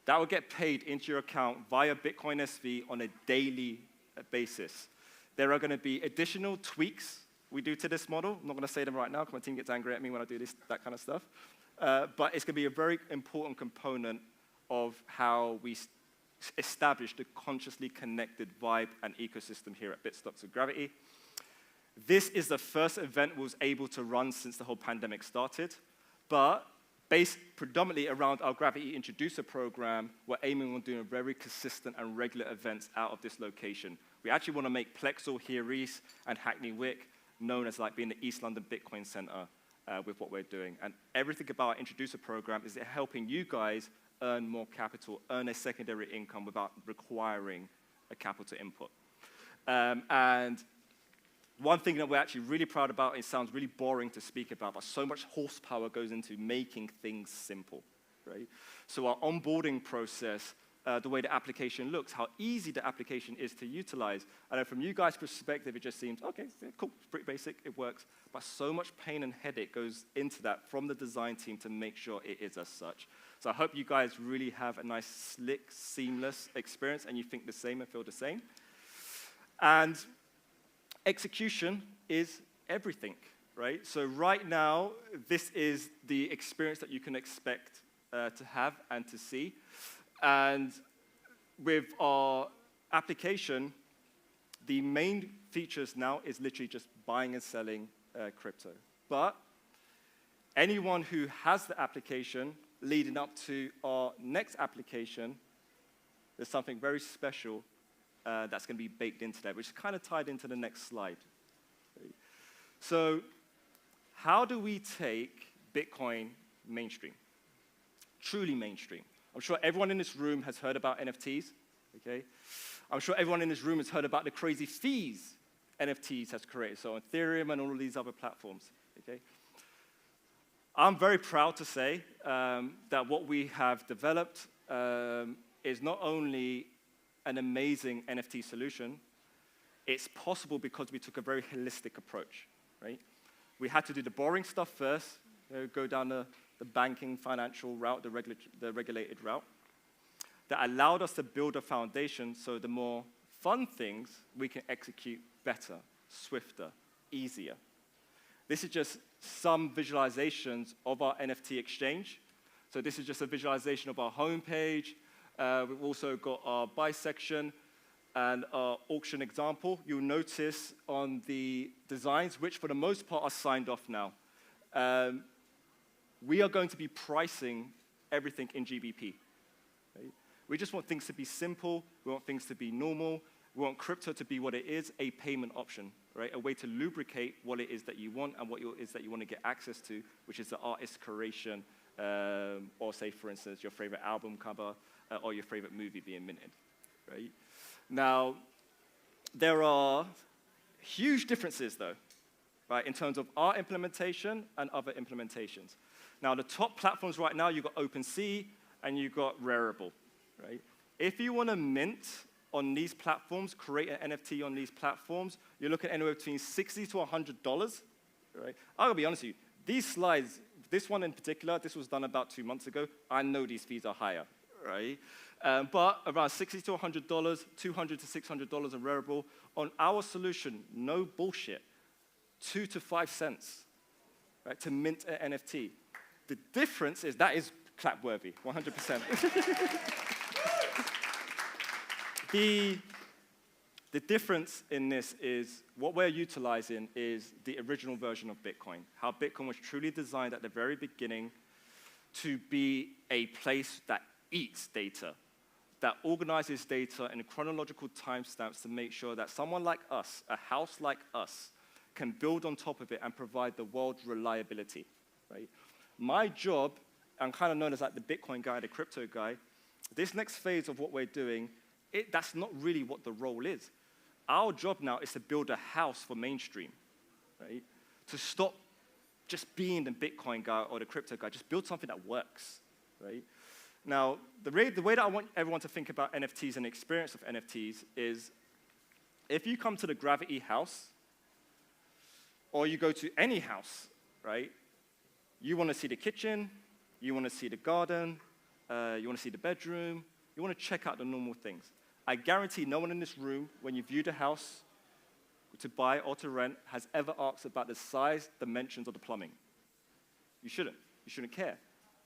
That will get paid into your account via Bitcoin SV on a daily basis. There are going to be additional tweaks we do to this model. I'm not going to say them right now because my team gets angry at me when I do that kind of stuff. But it's going to be a very important component of how we establish the consciously connected vibe and ecosystem here at BitStocks with Gravity. This is the first event we was able to run since the whole pandemic started, but based predominantly around our Gravity Introducer program, we're aiming on doing very consistent and regular events out of this location. We actually want to make Plexel here East and Hackney Wick known as like being the East London Bitcoin Center with what we're doing. And everything about our Introducer program is helping you guys earn more capital, earn a secondary income without requiring a capital input. And one thing that we're actually really proud about, it sounds really boring to speak about, but so much horsepower goes into making things simple, right? So our onboarding process, the way the application looks, how easy the application is to utilize. I know from you guys' perspective, it just seems, okay, cool, it's pretty basic, it works. But so much pain and headache goes into that from the design team to make sure it is as such. So I hope you guys really have a nice, slick, seamless experience and you think the same and feel the same. And execution is everything, right? So right now, this is the experience that you can expect to have and to see. And with our application, the main features now is literally just buying and selling crypto. But anyone who has the application leading up to our next application, there's something very special that's going to be baked into that, which is kind of tied into the next slide. So how do we take Bitcoin mainstream? Truly mainstream. I'm sure everyone in this room has heard about NFTs, okay? I'm sure everyone in this room has heard about the crazy fees NFTs has created, so Ethereum and all of these other platforms, okay? I'm very proud to say that what we have developed is not only an amazing NFT solution, it's possible because we took a very holistic approach, right? We had to do the boring stuff first, go down the banking, financial route, the regulated route. That allowed us to build a foundation so the more fun things we can execute better, swifter, easier. This is just some visualizations of our NFT exchange. So this is just a visualization of our homepage. We've also got our buy section and our auction example. You'll notice on the designs, which for the most part are signed off now, we are going to be pricing everything in GBP. Right? We just want things to be simple. We want things to be normal. We want crypto to be what it is, a payment option, right? A way to lubricate what it is that you want and what it is that you want to get access to, which is the artist creation, or say, for instance, your favorite album cover or your favorite movie being minted, right? Now, there are huge differences, though, right, in terms of our implementation and other implementations. Now, the top platforms right now, you've got OpenSea and you've got Rarible, right? If you want to mint on these platforms, create an NFT on these platforms, you're looking at anywhere between $60 to $100, right? I'll be honest with you, these slides, this one in particular, this was done about 2 months ago. I know these fees are higher, right? But around $60 to $100, $200 to $600 of Rarible. On our solution, no bullshit, 2 to 5 cents, right, to mint an NFT. The difference is that is clap-worthy, 100%. The difference in this is what we're utilizing is the original version of Bitcoin, how Bitcoin was truly designed at the very beginning to be a place that eats data, that organizes data in chronological timestamps to make sure that someone like us, a house like us, can build on top of it and provide the world reliability, right? My job, I'm kind of known as like the Bitcoin guy, the crypto guy. This next phase of what we're doing, that's not really what the role is. Our job now is to build a house for mainstream, right? To stop just being the Bitcoin guy or the crypto guy, just build something that works, right? Now, the way that I want everyone to think about NFTs and the experience of NFTs is if you come to the Gravity house or you go to any house, right? You want to see the kitchen, you want to see the garden, you want to see the bedroom, you want to check out the normal things. I guarantee no one in this room, when you viewed a house to buy or to rent, has ever asked about the size, dimensions, or the plumbing. You shouldn't. You shouldn't care,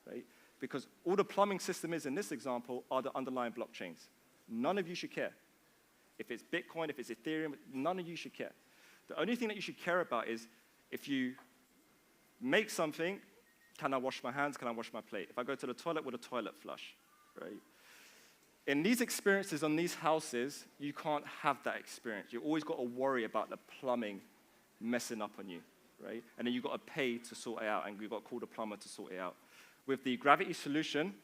right? Because all the plumbing system is in this example are the underlying blockchains. None of you should care. If it's Bitcoin, if it's Ethereum, none of you should care. The only thing that you should care about is if you make something, can I wash my hands, can I wash my plate? If I go to the toilet, with a toilet flush, right? In these experiences on these houses, you can't have that experience. You've always got to worry about the plumbing messing up on you, right? And then you've got to pay to sort it out, and you've got to call the plumber to sort it out. With the Gravity solution,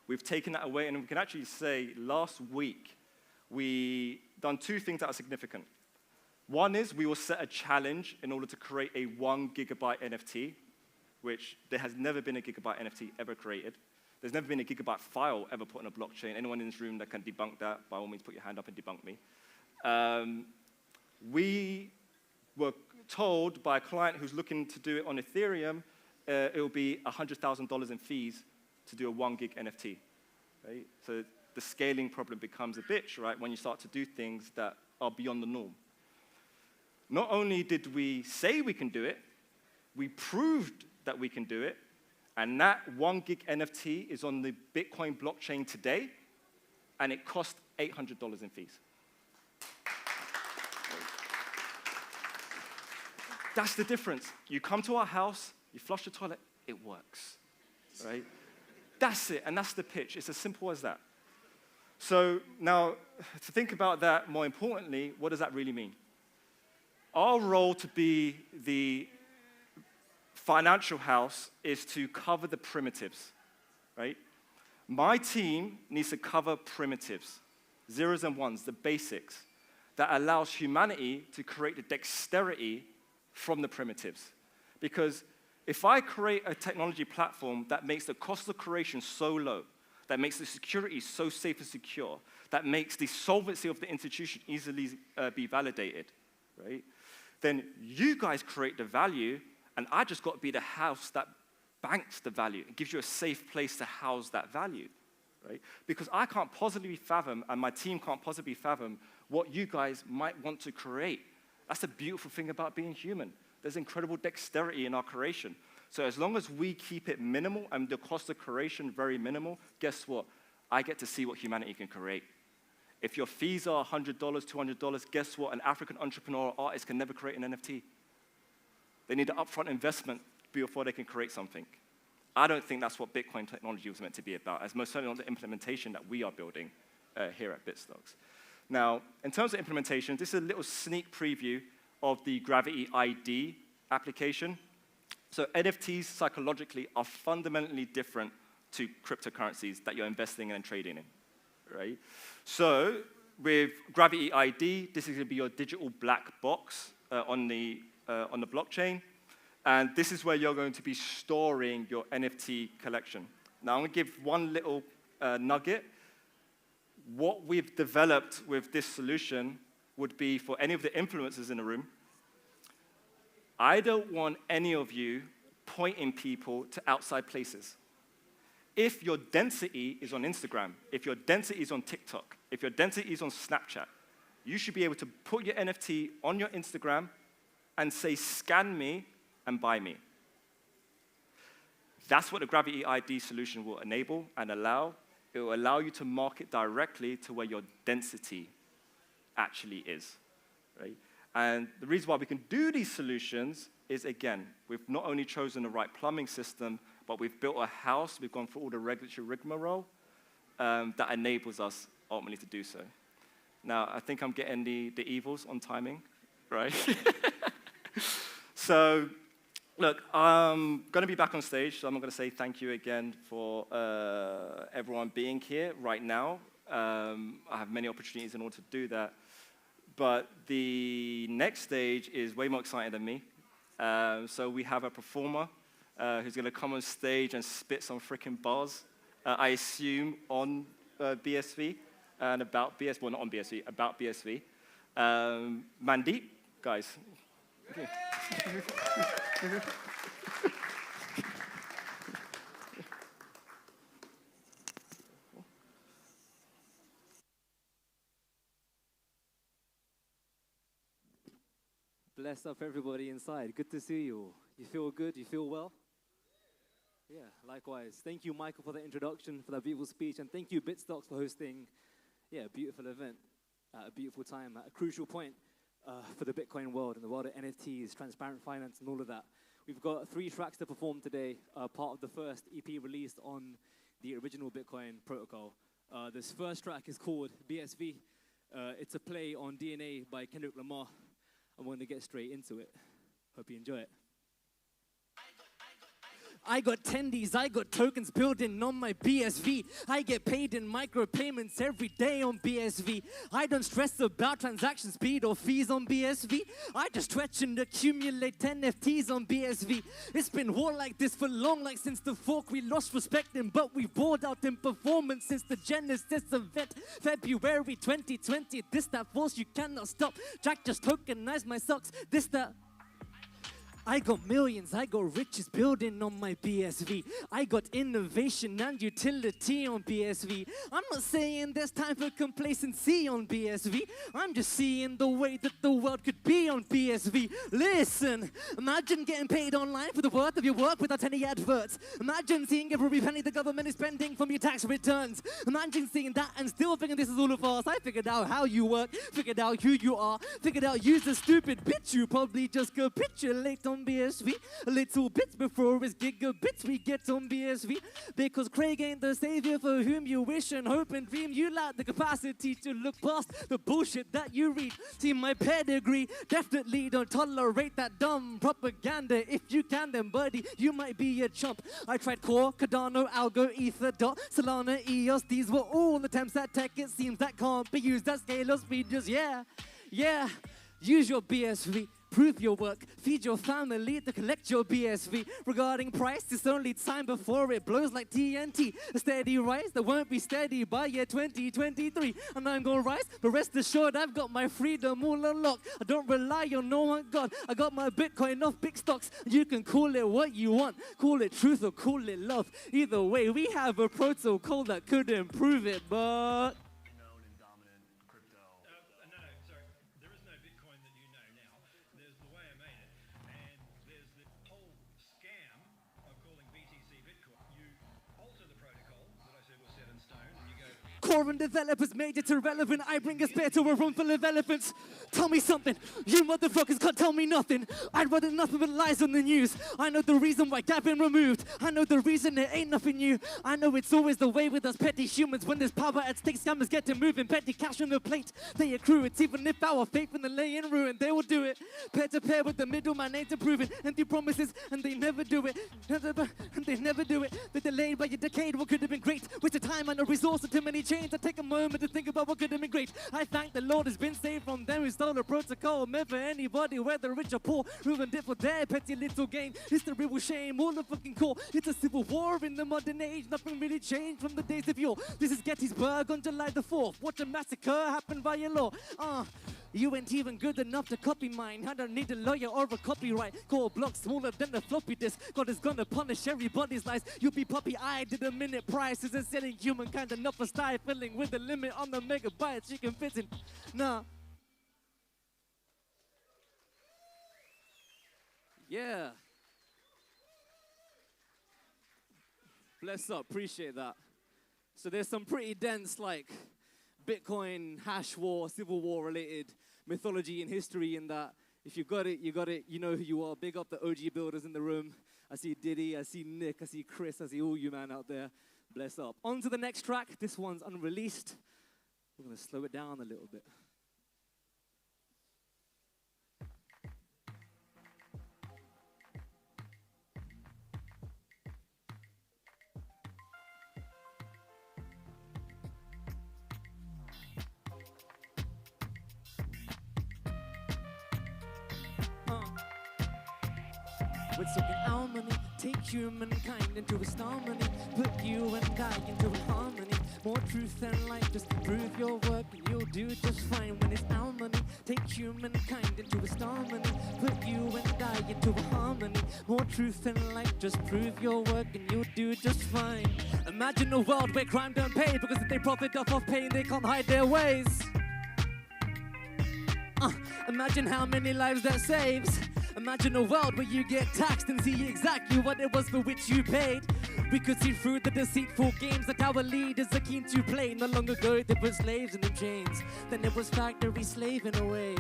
we've taken that away, and we can actually say last week, we done 2 things that are significant. One is we will set a challenge in order to create a 1 gigabyte NFT, which there has never been a gigabyte NFT ever created. There's never been a gigabyte file ever put on a blockchain. Anyone in this room that can debunk that, by all means, put your hand up and debunk me. We were told by a client who's looking to do it on Ethereum, it will be $100,000 in fees to do a 1 gig NFT, right? So the scaling problem becomes a bitch, right, when you start to do things that are beyond the norm. Not only did we say we can do it, we proved that we can do it, and that 1 gig NFT is on the Bitcoin blockchain today, and it cost $800 in fees. That's the difference. You come to our house, you flush the toilet, it works, right? That's it, and that's the pitch. It's as simple as that. So now, to think about that more importantly, what does that really mean? Our role to be the financial house is to cover the primitives, right? My team needs to cover primitives, zeros and ones, the basics, that allows humanity to create the dexterity from the primitives. Because If I create a technology platform that makes the cost of creation so low, that makes the security so safe and secure, that makes the solvency of the institution easily be validated, right? Then you guys create the value, and I just got to be the house that banks the value. It gives you a safe place to house that value, right? Because I can't possibly fathom, and my team can't possibly fathom, what you guys might want to create. That's the beautiful thing about being human. There's incredible dexterity in our creation. So as long as we keep it minimal and the cost of creation very minimal, guess what? I get to see what humanity can create. If your fees are $100, $200, guess what? An African entrepreneur or artist can never create an NFT. They need an upfront investment before they can create something. I don't think that's what Bitcoin technology was meant to be about, as most certainly not the implementation that we are building here at BitStocks. Now, in terms of implementation, this is a little sneak preview of the Gravity ID application. So NFTs psychologically are fundamentally different to cryptocurrencies that you're investing in and trading in, right? So with Gravity ID, this is going to be your digital black box on the blockchain. And this is where you're going to be storing your NFT collection. Now, I'm going to give one little nugget. What we've developed with this solution would be for any of the influencers in the room. I don't want any of you pointing people to outside places. If your density is on Instagram, if your density is on TikTok, if your density is on Snapchat, you should be able to put your NFT on your Instagram and say, scan me and buy me. That's what the Gravity ID solution will enable and allow. It will allow you to market directly to where your density actually is, right? And the reason why we can do these solutions is, again, we've not only chosen the right plumbing system, but we've built a house, we've gone through all the regulatory rigmarole that enables us ultimately to do so. Now, I think I'm getting the evils on timing, right? So, look, I'm going to be back on stage, so I'm going to say thank you again for everyone being here right now. I have many opportunities in order to do that. But the next stage is way more exciting than me. So we have a performer who's going to come on stage and spit some freaking bars, I assume, on BSV and about BSV. Well, not on BSV, about BSV. Mandeep, guys. Okay. Bless up everybody inside. Good to see you. You feel good? You feel well? Yeah, likewise. Thank you, Michael, for the introduction, for that beautiful speech, and thank you, BitStocks, for hosting a beautiful event at a beautiful time, at a crucial point for the Bitcoin world and the world of NFTs, transparent finance, and all of that. We've got 3 tracks to perform today, part of the first EP released on the original Bitcoin protocol. This first track is called BSV. It's a play on DNA by Kendrick Lamar. I'm going to get straight into it. Hope you enjoy it. I got tendies, I got tokens building on my BSV. I get paid in micropayments every day on BSV. I don't stress about transaction speed or fees on BSV. I just stretch and accumulate NFTs on BSV. It's been war like this for long, like since the fork we lost respect in, but we've bored out in performance since the Genesis event. February 2020, this that force you cannot stop. Jack just tokenized my socks, this that. I got millions, I got riches building on my BSV. I got innovation and utility on BSV. I'm not saying there's time for complacency on BSV. I'm just seeing the way that the world could be on BSV. Listen, imagine getting paid online for the worth of your work without any adverts. Imagine seeing every penny the government is spending from your tax returns. Imagine seeing that and still thinking this is all of us. I figured out how you work, figured out who you are, figured out you're the stupid bitch. You probably just capitulate on BSV. A little bit before it's gigabits we get on BSV. Because Craig ain't the savior for whom you wish and hope and dream. You lack the capacity to look past the bullshit that you read. See my pedigree, definitely don't tolerate that dumb propaganda. If you can then buddy, you might be a chump. I tried Core, Cardano, Algo, Ether, Dot, Solana, EOS. These were all attempts at tech. It seems that can't be used at scale or speed. Just yeah. Use your BSV. prove your work, feed your family to collect your BSV. Regarding price, it's only time before it blows like TNT. A steady rise that won't be steady by year 2023. And I'm gonna rise, but rest assured I've got my freedom all unlocked. I don't rely on no one God. I got my Bitcoin off big stocks. You can call it what you want, call it truth or call it love. Either way, we have a protocol that could improve it, but known and dominant crypto. No, sorry. There is no Bitcoin that you know now. There's the way I made it, and there's the whole scam of calling BTC Bitcoin. You alter the protocol that I said was set in stone, and you go. core and developers made it irrelevant. I bring us back to a room full of elephants. Tell me something. You motherfuckers can't tell me nothing. I'd rather nothing but lies on the news. I know the reason why Gap been removed. I know the reason it ain't nothing new. I know it's always the way with us petty humans. When there's power at stake, scammers get to moving. Petty cash on the plate, they accrue. It's even if our faith in the lay in ruin, they will do it. Pair to pair with the middleman ain't improving. Empty promises, and they never do it. And they never do it. They're delayed by a decade. What could have been great? Waste of time and a resource and too many chains. I take a moment to think about what could have been great. I thank the Lord has been saved from them who stole the protocol. Meant for anybody, whether rich or poor, ruined it for their petty little gain. History will shame all the fucking core. It's a civil war in the modern age. Nothing really changed from the days of yore. This is Gettysburg on July the 4th. Watch a massacre happen via law. You ain't even good enough to copy mine. I don't need a lawyer or a copyright. Core block smaller than a floppy disk. God is gonna punish everybody's lies. You be puppy-eyed at a minute price. Isn't selling humankind enough for stifling with a limit on the megabytes you can fit in. Nah. Yeah. Bless up, appreciate that. So there's some pretty dense like Bitcoin, hash war, civil war related mythology and history in that. If you got it, you got it. You know who you are. Big up the OG builders in the room. I see Diddy, I see Nick, I see Chris, I see all you man out there. Bless up. On to the next track. This one's unreleased. We're going to slow it down a little bit. We're talking our money, take humankind into a star money, put you and I into a harmony. More truth and light, just prove your work and you'll do just fine. When it's our money, take humankind into a star money, put you and I into a harmony. More truth and light, just prove your work and you'll do just fine. Imagine a world where crime don't pay, because if they profit off of pain, they can't hide their ways. Imagine how many lives that saves. Imagine a world where you get taxed and see exactly what it was for which you paid. We could see through the deceitful games that our leaders are keen to play. Not long ago they put slaves in the chains, then it was factory slaving away.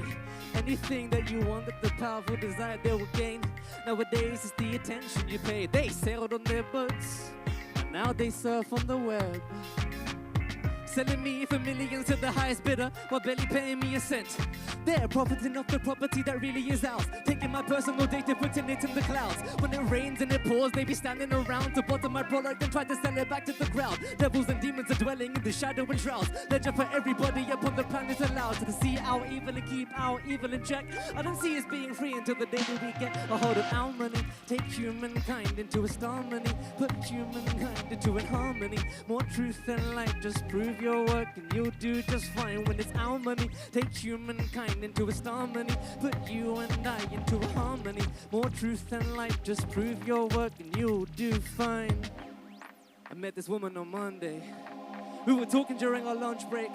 Anything that you want that the powerful desire they will gain. Nowadays it's the attention you pay. They sailed on their boats, and now they surf on the web. Selling me for millions to the highest bidder, while barely paying me a cent. They're profiting off the property that really is ours, taking my personal data, putting it in the clouds. When it rains and it pours, they be standing around to bottom my product and try to sell it back to the crowd. Devils and demons are dwelling in the shadow and shrouds. Ledger for everybody upon the planet allowed to see our evil and keep our evil in check. I don't see us being free until the day that we get a hold of our money. Take humankind into a star money, put humankind into a harmony. More truth and light, just prove your work and you'll do just fine. When it's our money, take humankind into a star money, put you and I into a harmony. More truth and light, just prove your work and you'll do fine. I met this woman on Monday. We were talking during our lunch break.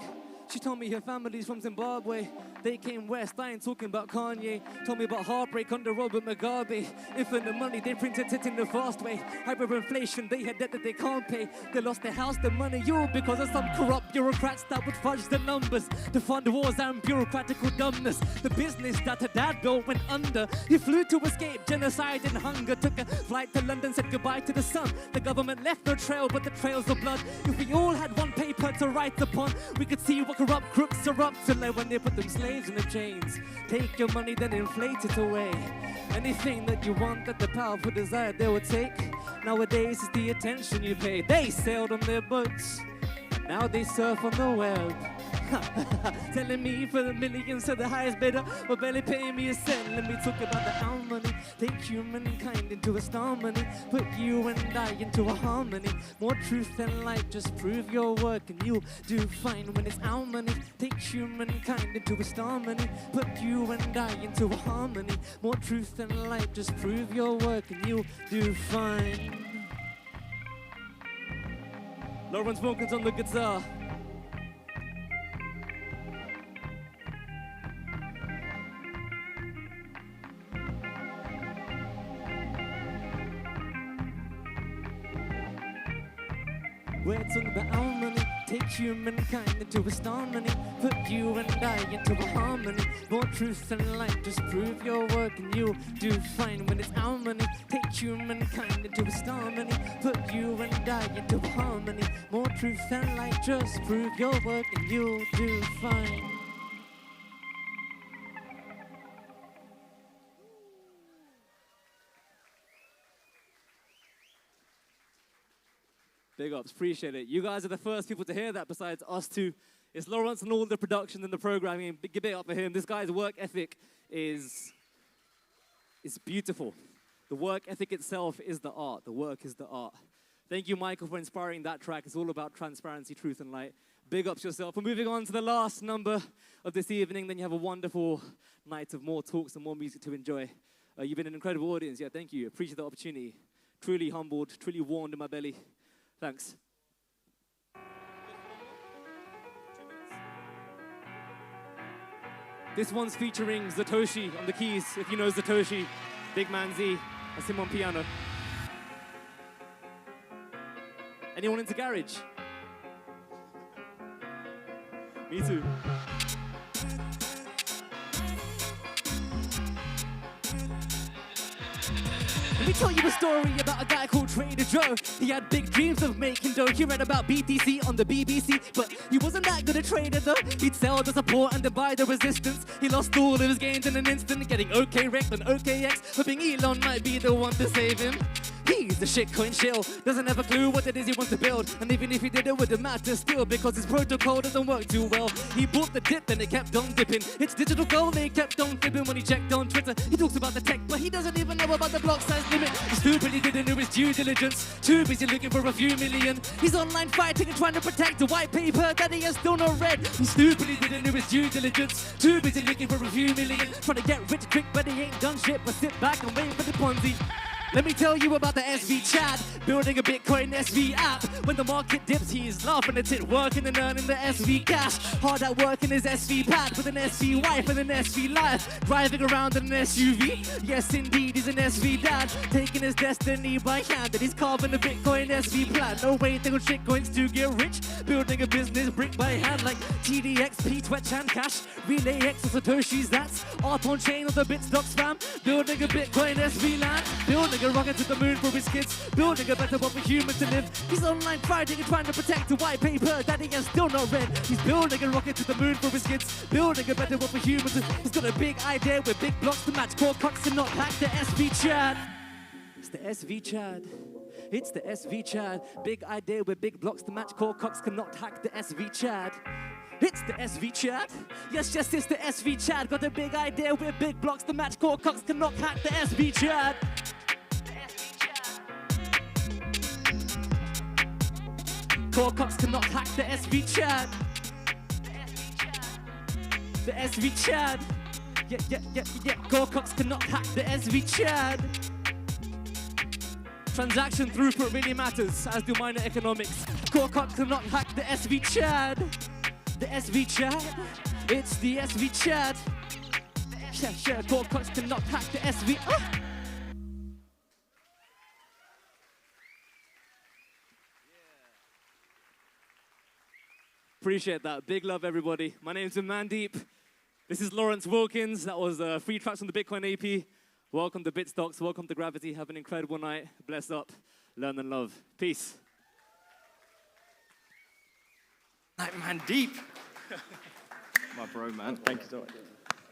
She told me her family's from Zimbabwe. They came west, I ain't talking about Kanye. Told me about heartbreak under Robert Mugabe. Infinite money, they printed it in the fast way. Hyperinflation, they had debt that they can't pay. They lost their house, their money, all because of some corrupt bureaucrats that would fudge the numbers to fund wars and bureaucratical dumbness. The business that her dad built went under. He flew to escape genocide and hunger. Took a flight to London, said goodbye to the sun. The government left no trail but the trails of blood. If we all had one paper to write upon, we could see what corrupt crooks are up to, like when they put them slaves in the chains. Take your money, then inflate it away. Anything that you want that the powerful desire they will take. Nowadays it's the attention you pay. They sailed on their boats, now they surf on the web. Telling me for the millions to the highest bidder, but barely paying me a cent. Let me talk about the our money. Take humankind into a star money. Put you and I into a harmony. More truth than light, just prove your work and you'll do fine when it's our money. Take humankind into a star money. Put you and I into a harmony. More truth than light, just prove your work and you'll do fine. Lawrence Wilkins on the guitar. We're talking about our money. Take humankind into a star money. Put you and I into a harmony. More truth and light, just prove your work and you'll do fine when it's our money. Take humankind into a star money. Put you and I into a harmony. More truth and light, just prove your work and you'll do fine. Big ups, appreciate it. You guys are the first people to hear that besides us two. It's Lawrence and all the production and the programming. Big it up for him. This guy's work ethic is beautiful. The work ethic itself is the art. The work is the art. Thank you, Michael, for inspiring that track. It's all about transparency, truth, and light. Big ups yourself. We're moving on to the last number of this evening. Then you have a wonderful night of more talks and more music to enjoy. You've been an incredible audience. Yeah, thank you. Appreciate the opportunity. Truly humbled, truly warmed in my belly. Thanks. This one's featuring Zatoshi on the keys, if you know Zatoshi. Big Man Z, that's him on piano. Anyone into garage? Me too. Let me tell you a story about a guy called Trader Joe. He had big dreams of making dough. He read about BTC on the BBC, but he wasn't that good a trader though. He'd sell the support and then buy the resistance. He lost all of his gains in an instant, getting OK wrecked on OKX, hoping Elon might be the one to save him. He's the shitcoin shill, doesn't have a clue what it is he wants to build. And even if he did, it wouldn't matter still, because his protocol doesn't work too well. He bought the dip and it kept on dipping. It's digital gold, they kept on flipping. When he checked on Twitter, he talks about the tech, but he doesn't even know about the block size limit. He stupidly didn't do his due diligence, too busy looking for a few million. He's online fighting and trying to protect the white paper that he has still not read. He stupidly didn't do his due diligence, too busy looking for a few million. Trying to get rich quick, but he ain't done shit but sit back and wait for the Ponzi. Let me tell you about the SV Chad, building a Bitcoin SV app. When the market dips, he's laughing at it, working and earning the SV cash. Hard at work in his SV pad, with an SV wife and an SV life. Driving around in an SUV, yes indeed, he's an SV dad. Taking his destiny by hand, and he's carving a Bitcoin SV plan. No waiting on shitcoins to get rich, building a business brick by hand. Like TDX, P-Twetch and Cash, Relay X or Satoshi's, that's art on chain of the BitStocks fam. Building a Bitcoin SV land, building a rocket to the moon for his kids, building a better world for humans to live. He's online fighting and trying to protect the white paper that he has still not read. He's building a rocket to the moon for his kids, building a better world for humans. He's got a big idea with big blocks to match core cocks and not hack the SV Chad. It's the SV Chad. It's the SV Chad. Big idea with big blocks to match core cocks cannot hack the SV Chad. It's the SV Chad. Yes, yes, it's the SV Chad. Got a big idea with big blocks to match core cocks cannot hack the SV Chad. Core cocks cannot hack the SV Chad. The SV Chad. Yeah. Core cocks cannot hack the SV Chad. Transaction throughput really matters, as do minor economics. Core cocks cannot hack the SV Chad. The SV Chad. It's the SV Chad. Yeah. Core cocks cannot hack the SV. Appreciate that. Big love, everybody. My name's Mandeep. This is Lawrence Wilkins. That was 3 tracks from the Bitcoin AP. Welcome to BitStocks. Welcome to Gravity. Have an incredible night. Bless up. Learn and love. Peace. Night, Mandeep. My bro, man. Thank you so much.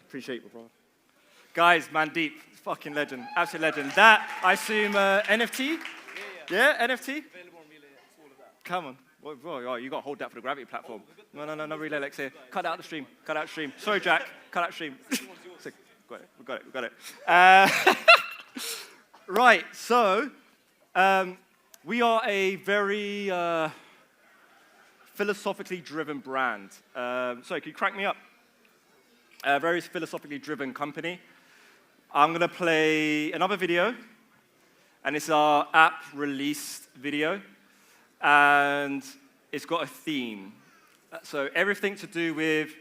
Appreciate you, bro. Guys, Mandeep, fucking legend. Absolute legend. That, I assume, NFT? Yeah, NFT? Available on Relay, all of that. Come on. Well, you got to hold that for the Gravity platform. No relay legs here. Cut out the stream. Cut out the stream. Sorry, Jack. Cut out the stream. We got it. Right, so we are a very philosophically driven brand. Sorry, can you crank me up? A very philosophically driven company. I'm going to play another video, and it's our app release video, and it's got a theme. So everything to do with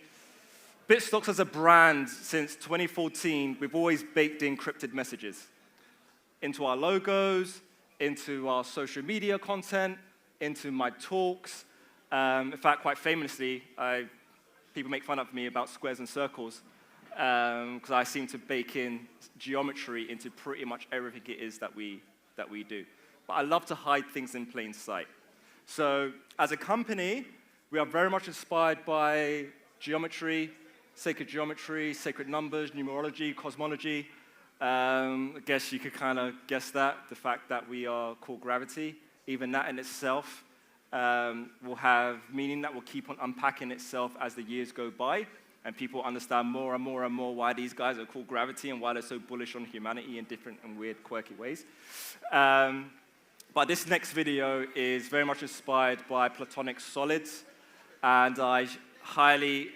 BitStocks as a brand since 2014, we've always baked in encrypted messages into our logos, into our social media content, into my talks. In fact, quite famously, people make fun of me about squares and circles because I seem to bake in geometry into pretty much everything it is that we do. But I love to hide things in plain sight. So as a company, we are very much inspired by geometry, sacred numbers, numerology, cosmology. I guess you could kind of guess that, the fact that we are called Gravity. Even that in itself will have meaning that will keep on unpacking itself as the years go by, and people understand more and more and more why these guys are called Gravity and why they're so bullish on humanity in different and weird, quirky ways. But this next video is very much inspired by Platonic solids, and I'm actually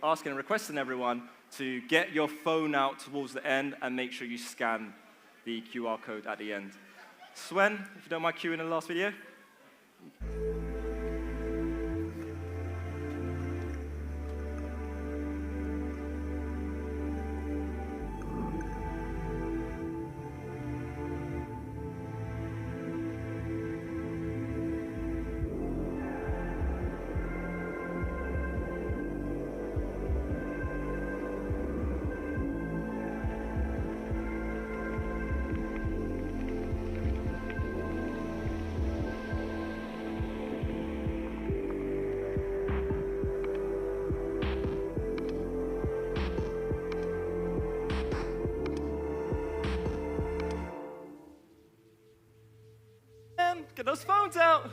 asking and requesting everyone to get your phone out towards the end and make sure you scan the QR code at the end. Sven, if you don't mind cueing in the last video. Get those phones out.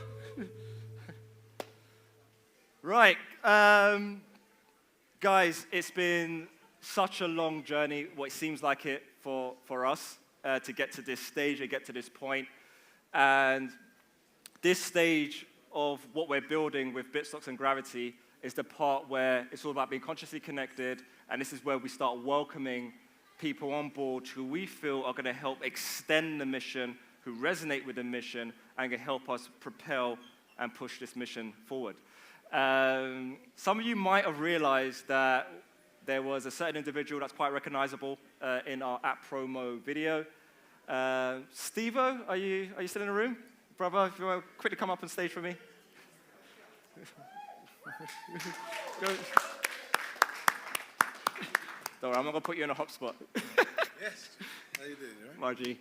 Right, guys, it's been such a long journey, what it seems like it for us, to get to this stage and get to this point. And this stage of what we're building with BitStocks and Gravity is the part where it's all about being consciously connected, and this is where we start welcoming people on board who we feel are going to help extend the mission, who resonate with the mission, and can help us propel and push this mission forward. Some of you might have realized that there was a certain individual that's quite recognizable in our app promo video. Steve-O, are you still in the room? Brother, if you want to quickly come up on stage for me. Don't worry, I'm not going to put you in a hot spot. Yes. How you doing, right? Margie.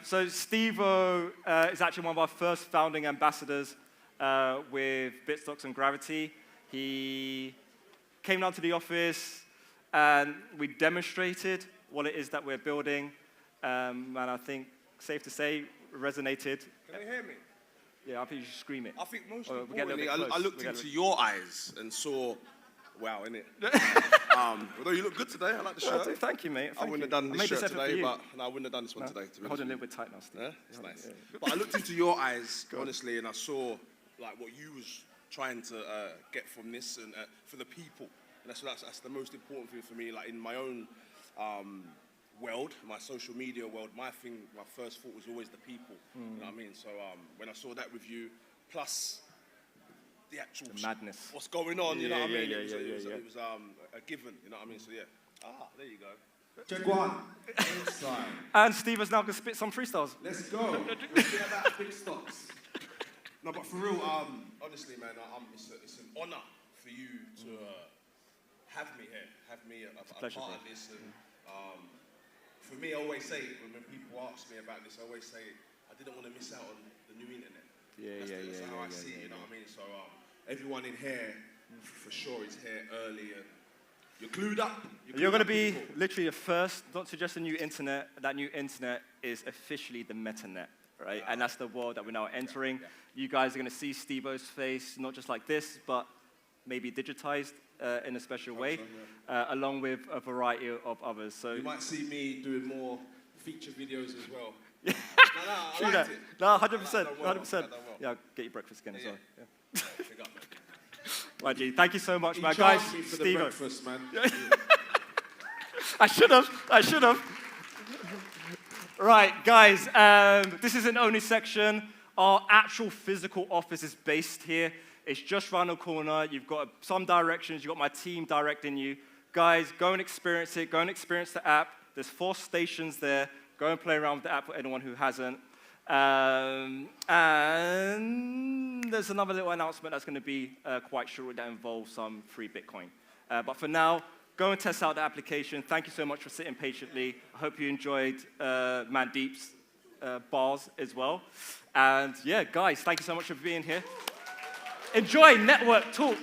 So Steve-O is actually one of our first founding ambassadors with BitStocks and Gravity. He came down to the office and we demonstrated what it is that we're building. And I think, safe to say, resonated. Can you hear me? Yeah, I think you should scream it. I think most importantly, I looked into your eyes and saw, wow, innit? Although you look good today, I like the shirt. Thank you, mate. I wouldn't have done this shirt today, but no, I wouldn't have done this one today. To be Hold it a little bit tight now, Steve. Yeah? It's nice. Yeah. But I looked into your eyes, honestly, and I saw like what you was trying to get from this and for the people. And that's the most important thing for me. Like in my own world, my social media world, my first thought was always the people. You know what I mean? So when I saw that with you, plus the actual madness, what's going on, you know what I mean? It was a given, you know what I mean? So yeah. There you go. Check one. And Steve is now going to spit some freestyles. Let's go. Let's get about BitStocks. No, but for real, honestly, man, it's an honor for you to have me here, have me a part of this. And for me, I always say, when people ask me about this, I always say, I didn't want to miss out on the new internet. That's how I see it, you know what I mean? So everyone in here, for sure, is here early. And you're clued up. You're going to be literally the first, not to just the new internet, that new internet is officially the metanet. right? And that's the world that we're now entering. You guys are going to see Steve-O's face, not just like this, but maybe digitized in a special way, along with a variety of others. So you might see me doing more feature videos as well. I liked it. No, 100%, 100%. Yeah, I'll get you breakfast again as well. Yeah. Right, G, thank you so much, man. Guys, Steve. I should have. Right, guys, this is an only section. Our actual physical office is based here. It's just around the corner. You've got some directions. You've got my team directing you. Guys, go and experience it. Go and experience the app. There's 4 stations there. Go and play around with the app for anyone who hasn't. And there's another little announcement that's going to be quite short that involves some free Bitcoin. But for now, go and test out the application. Thank you so much for sitting patiently. I hope you enjoyed Mandeep's bars as well. And yeah, guys, thank you so much for being here. Enjoy Network Talk.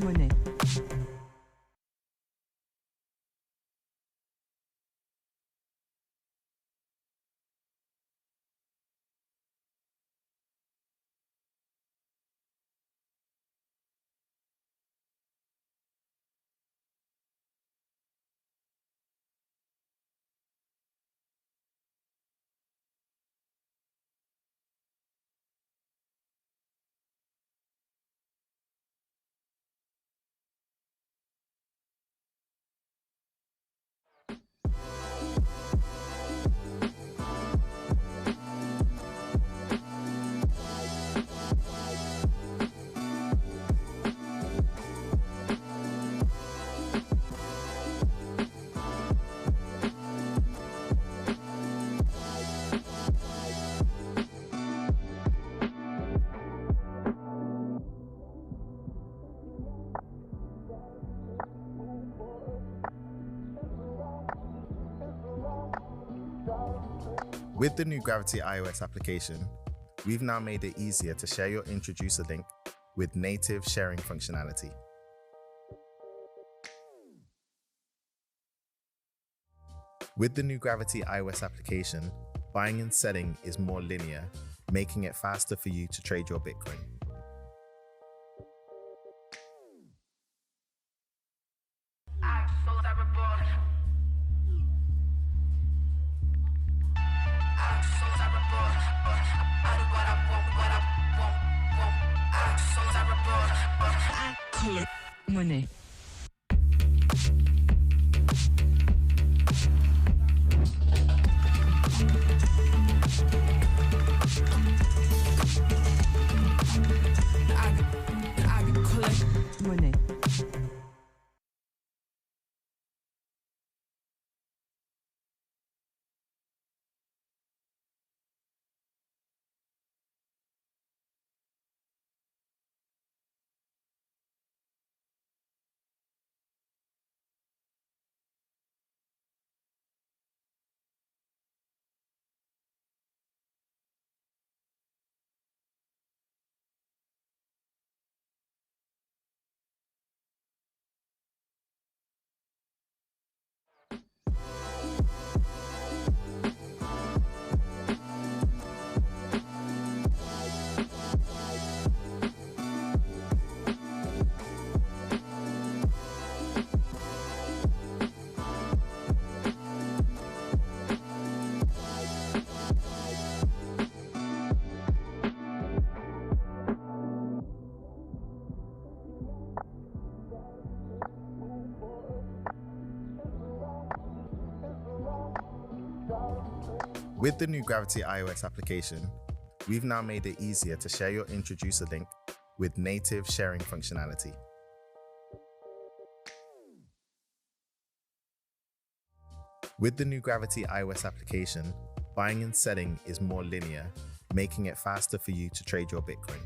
Monnaie. With the new Gravity iOS application, we've now made it easier to share your introducer link with native sharing functionality. With the new Gravity iOS application, buying and selling is more linear, making it faster for you to trade your Bitcoin. Monnaie. Monnaie. With the new Gravity iOS application, we've now made it easier to share your introducer link with native sharing functionality. With the new Gravity iOS application, buying and selling is more linear, making it faster for you to trade your Bitcoin.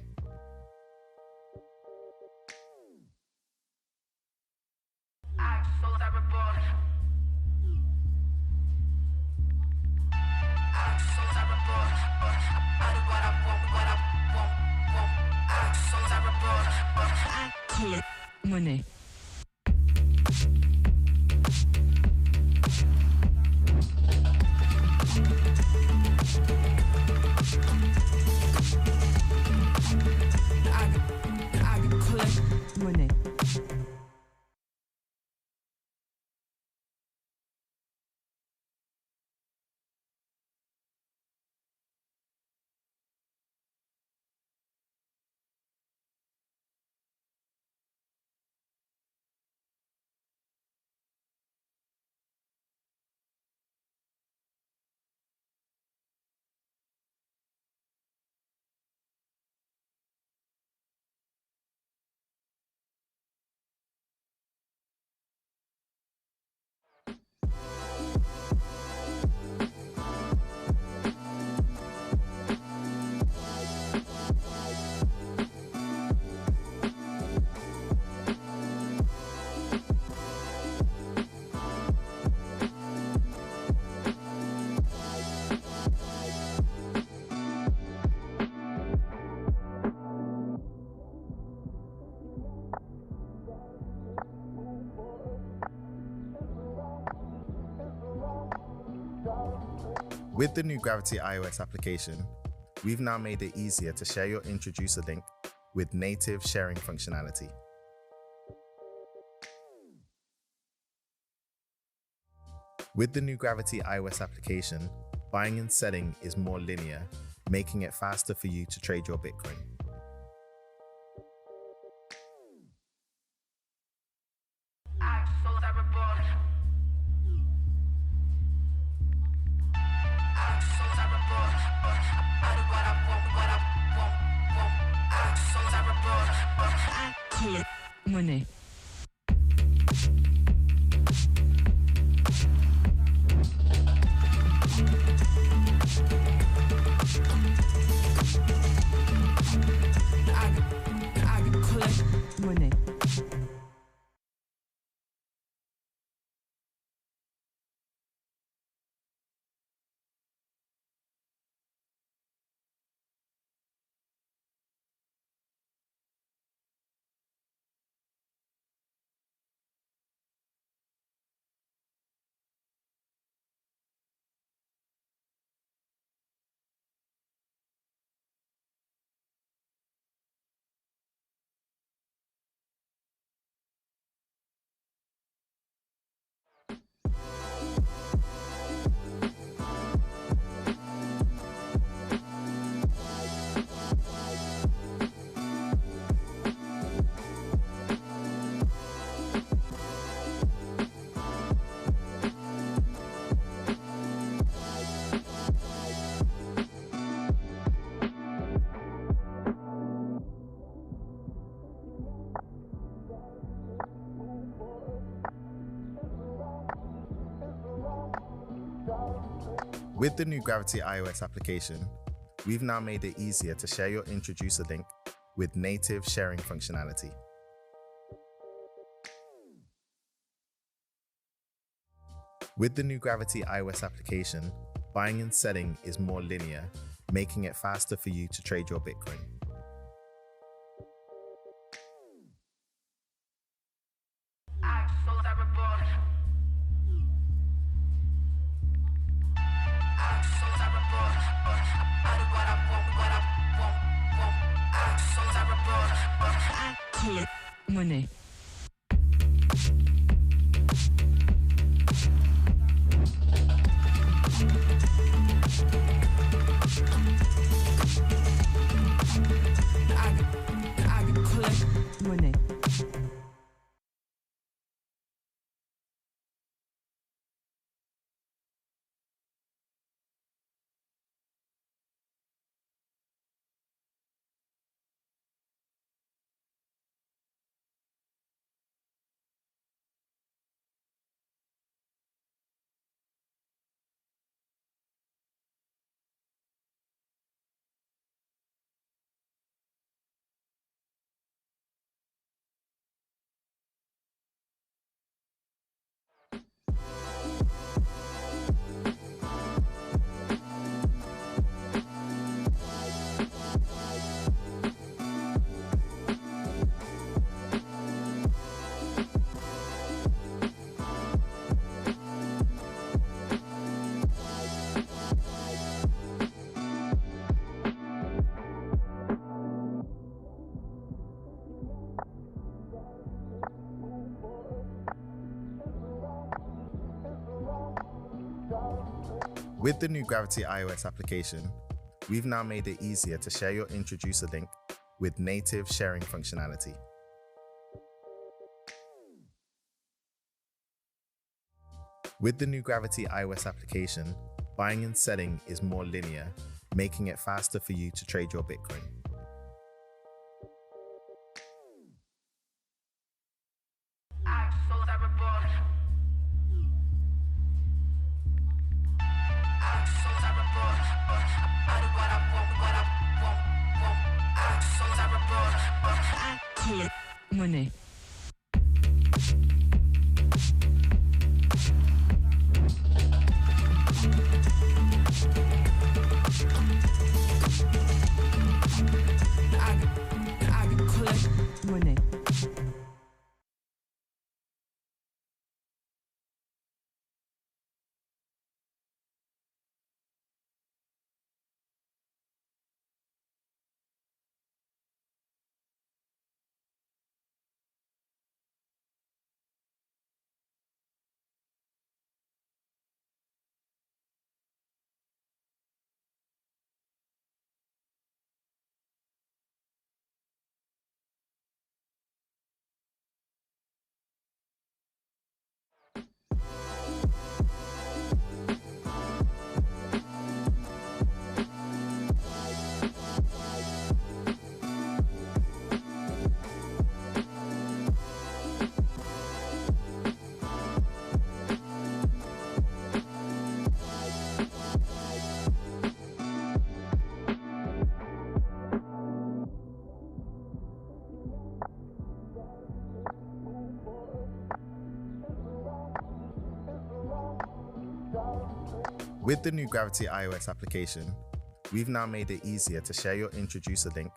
Monnaie. Monnaie. With the new Gravity iOS application, we've now made it easier to share your introducer link with native sharing functionality. With the new Gravity iOS application, buying and selling is more linear, making it faster for you to trade your Bitcoin. Money. Money. With the new Gravity iOS application, we've now made it easier to share your introducer link with native sharing functionality. With the new Gravity iOS application, buying and selling is more linear, making it faster for you to trade your Bitcoin. Money. Money. With the new Gravity iOS application, we've now made it easier to share your introducer link with native sharing functionality. With the new Gravity iOS application, buying and selling is more linear, making it faster for you to trade your Bitcoin. Money. Money. With the new Gravity iOS application, we've now made it easier to share your introducer link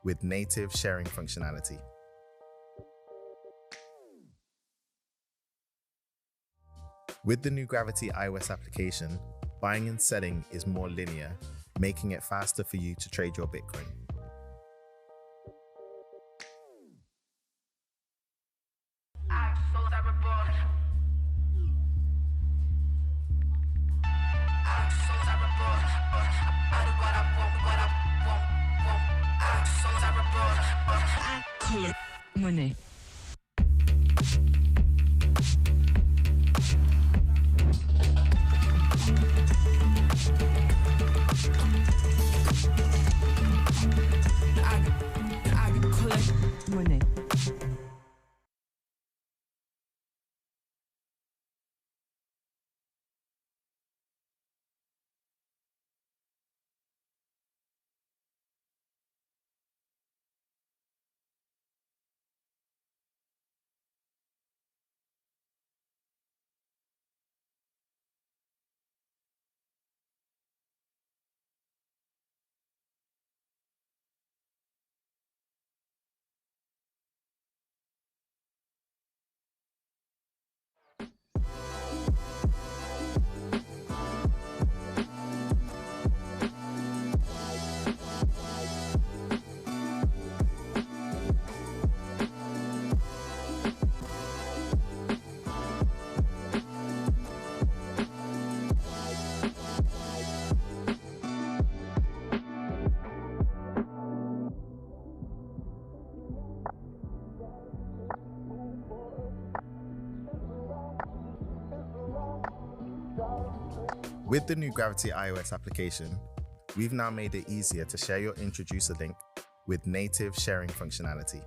with native sharing functionality. With the new Gravity iOS application, buying and selling is more linear, making it faster for you to trade your Bitcoin. Money. Money. With the new Gravity iOS application, we've now made it easier to share your introducer link with native sharing functionality.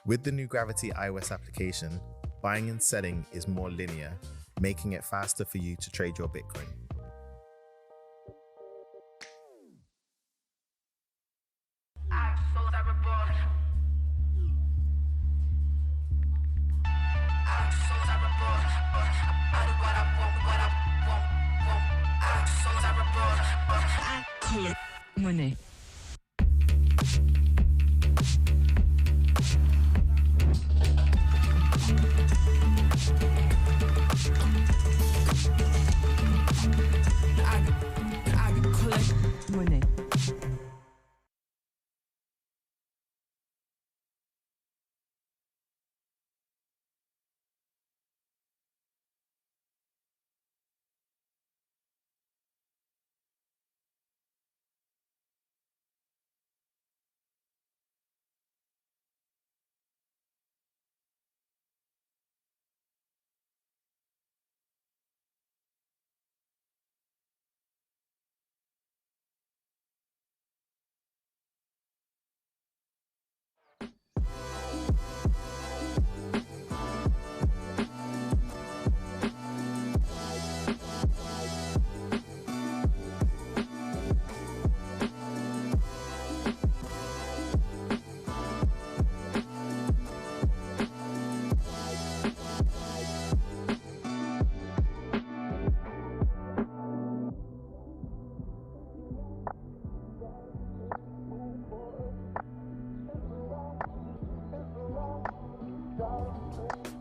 With the new Gravity iOS application, buying and selling is more linear, making it faster for you to trade your Bitcoin. Money. Money.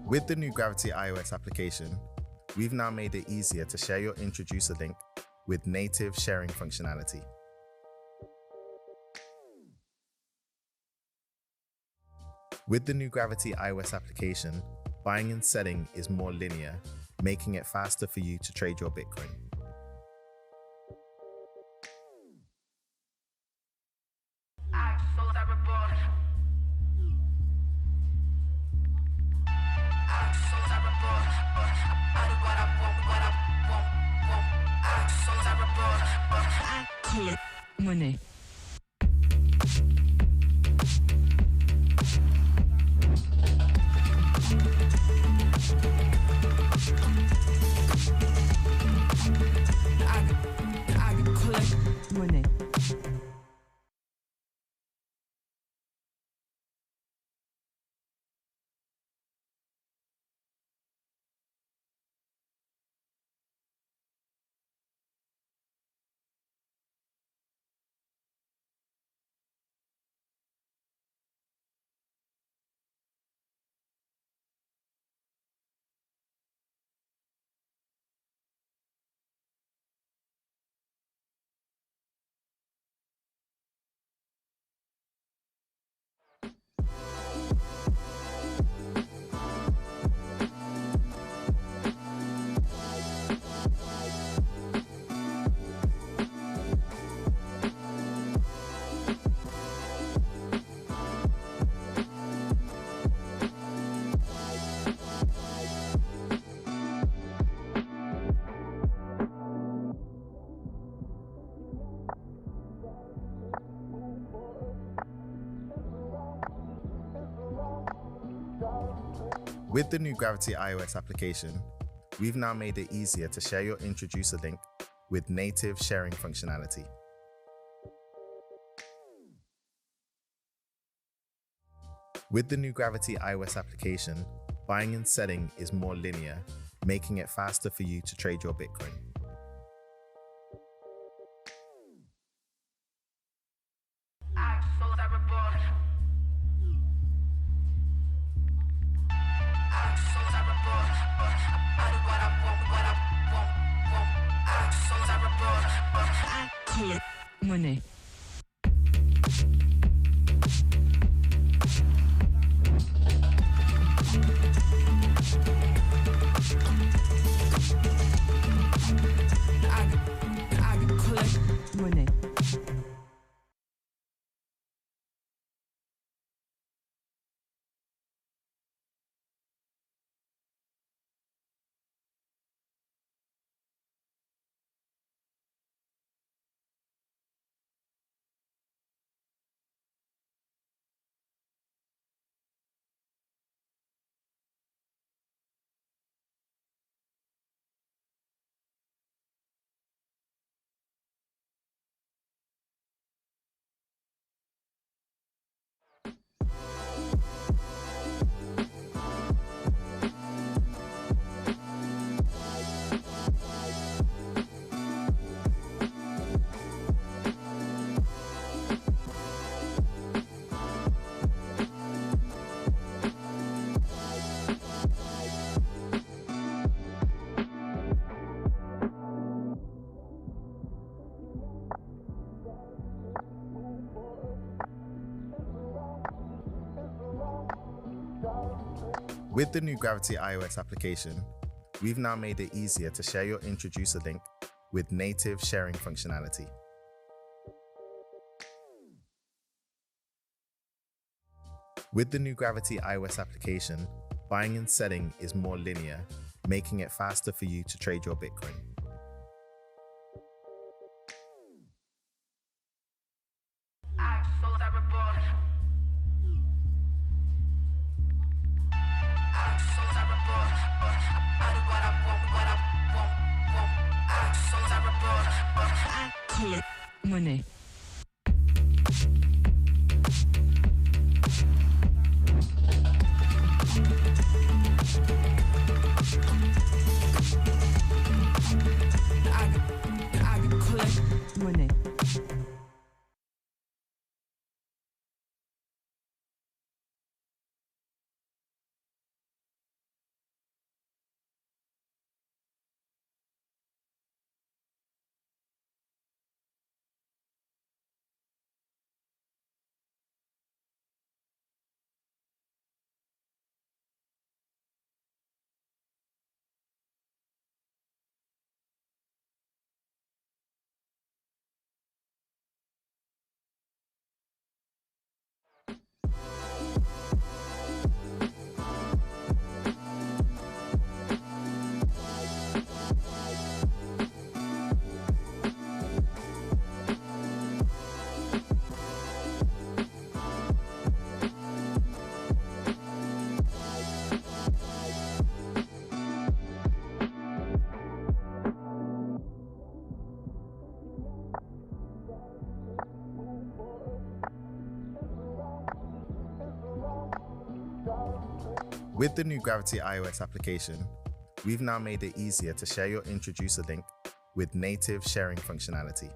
With the new Gravity iOS application, we've now made it easier to share your introducer link with native sharing functionality. With the new Gravity iOS application, buying and selling is more linear, making it faster for you to trade your Bitcoin. Money. Money. With the new Gravity iOS application, we've now made it easier to share your introducer link with native sharing functionality. With the new Gravity iOS application, buying and selling is more linear, making it faster for you to trade your Bitcoin. Money. Money. With the new Gravity iOS application, we've now made it easier to share your introducer link with native sharing functionality. With the new Gravity iOS application, buying and selling is more linear, making it faster for you to trade your Bitcoin. Money. Money. With the new Gravity iOS application, we've now made it easier to share your introducer link with native sharing functionality.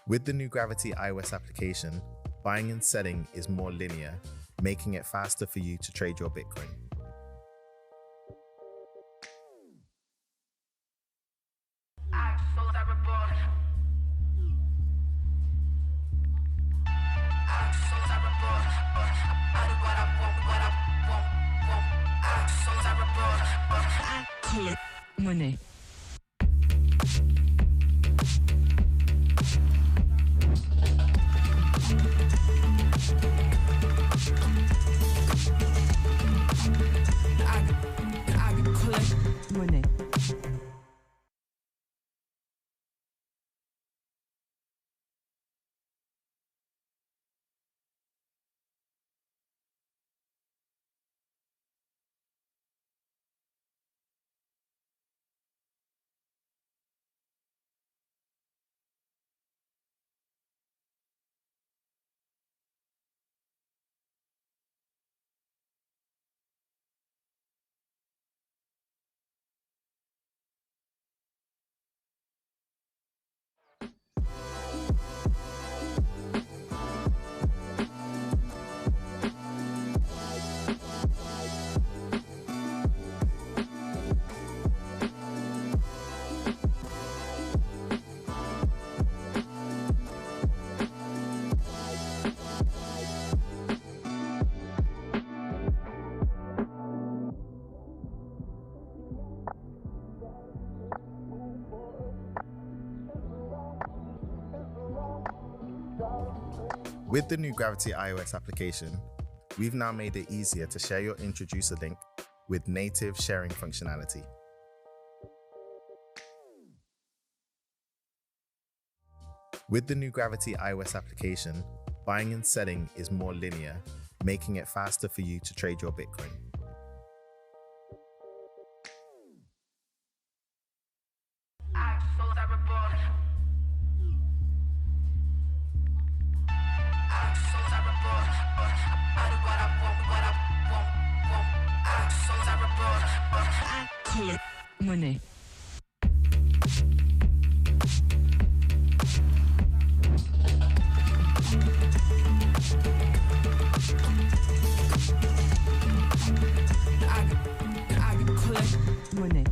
With the new Gravity iOS application, buying and selling is more linear, making it faster for you to trade your Bitcoin. Money. With the new Gravity iOS application, we've now made it easier to share your introducer link with native sharing functionality. With the new Gravity iOS application, buying and selling is more linear, making it faster for you to trade your Bitcoin. Money. Money.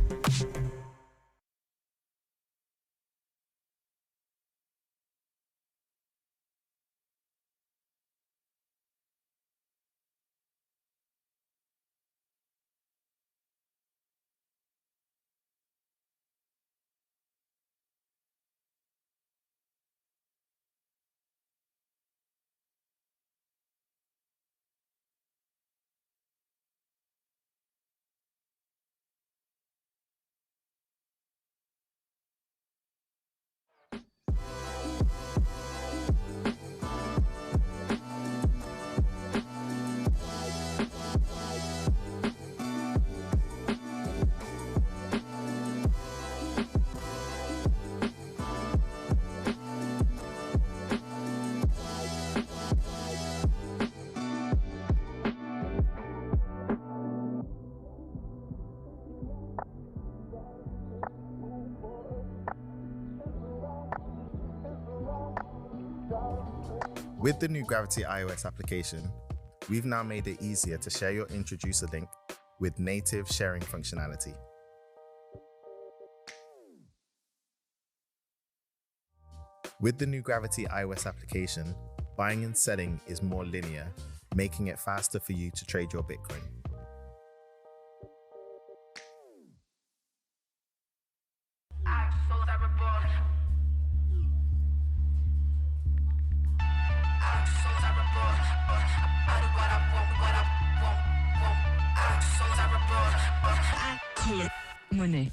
With the new Gravity iOS application, we've now made it easier to share your introducer link with native sharing functionality. With the new Gravity iOS application, buying and selling is more linear, making it faster for you to trade your Bitcoin. Money.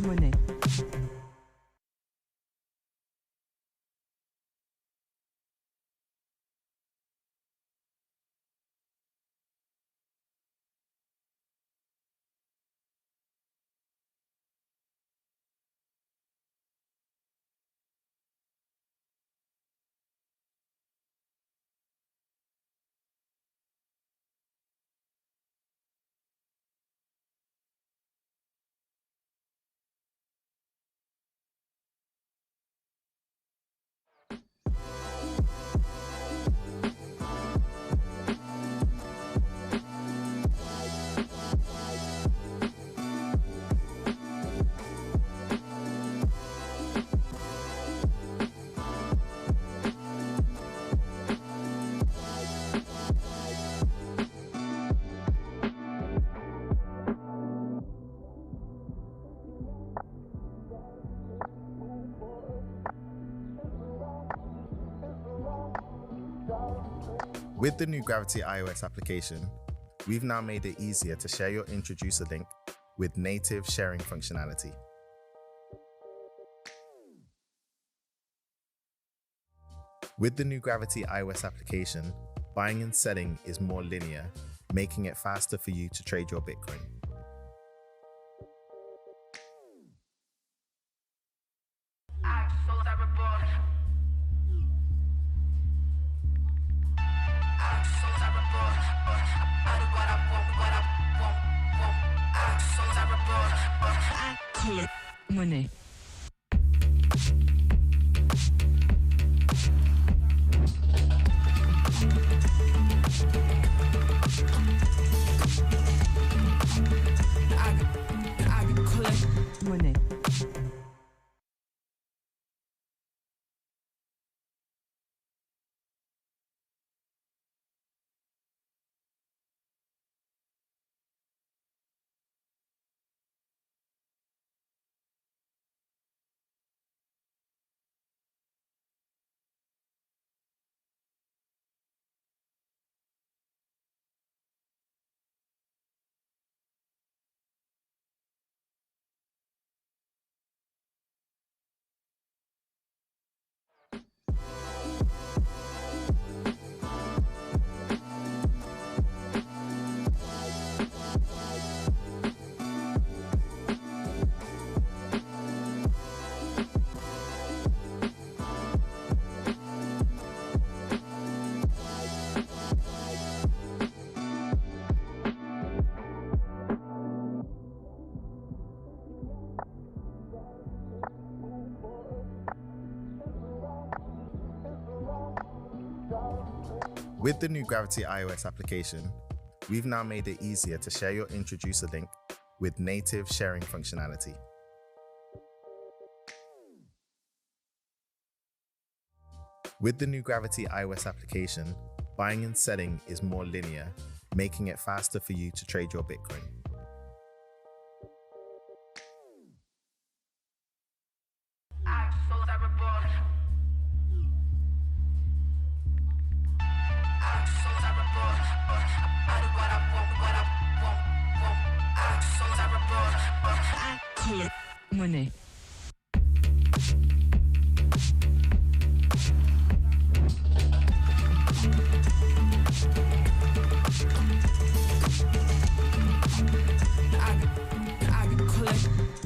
Money. With the new Gravity iOS application, we've now made it easier to share your introducer link with native sharing functionality. With the new Gravity iOS application, buying and selling is more linear, making it faster for you to trade your Bitcoin. Money. Money. With the new Gravity iOS application, we've now made it easier to share your introducer link with native sharing functionality. With the new Gravity iOS application, buying and selling is more linear, making it faster for you to trade your Bitcoin. Money.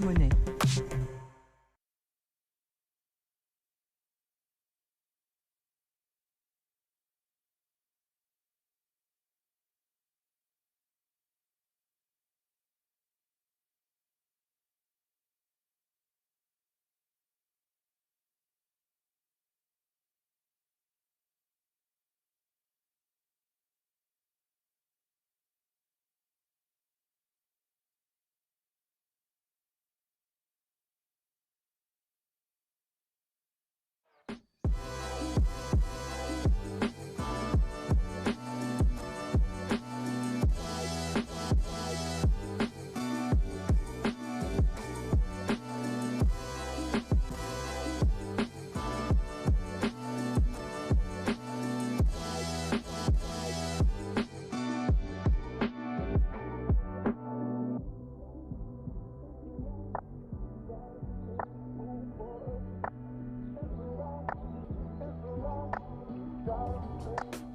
Money.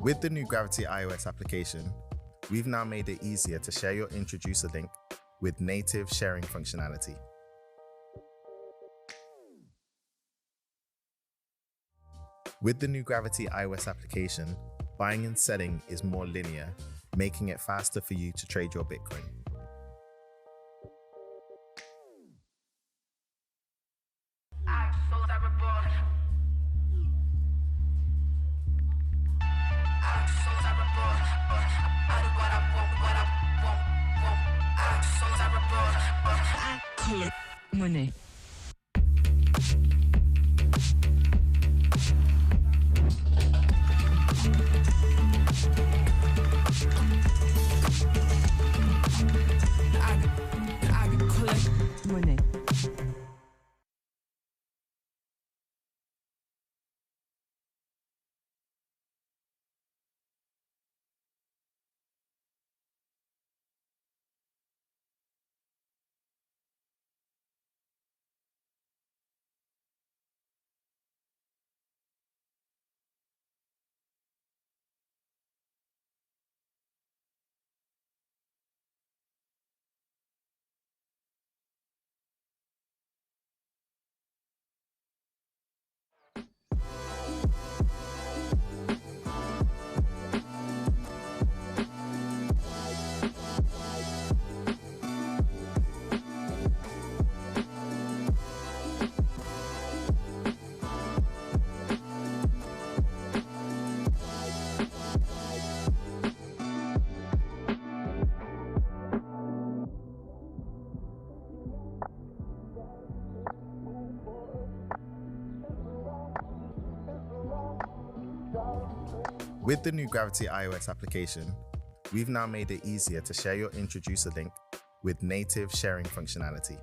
With the new Gravity iOS application, we've now made it easier to share your introducer link with native sharing functionality. With the new Gravity iOS application, buying and selling is more linear, making it faster for you to trade your Bitcoin. Money. Money. With the new Gravity iOS application, we've now made it easier to share your introducer link with native sharing functionality.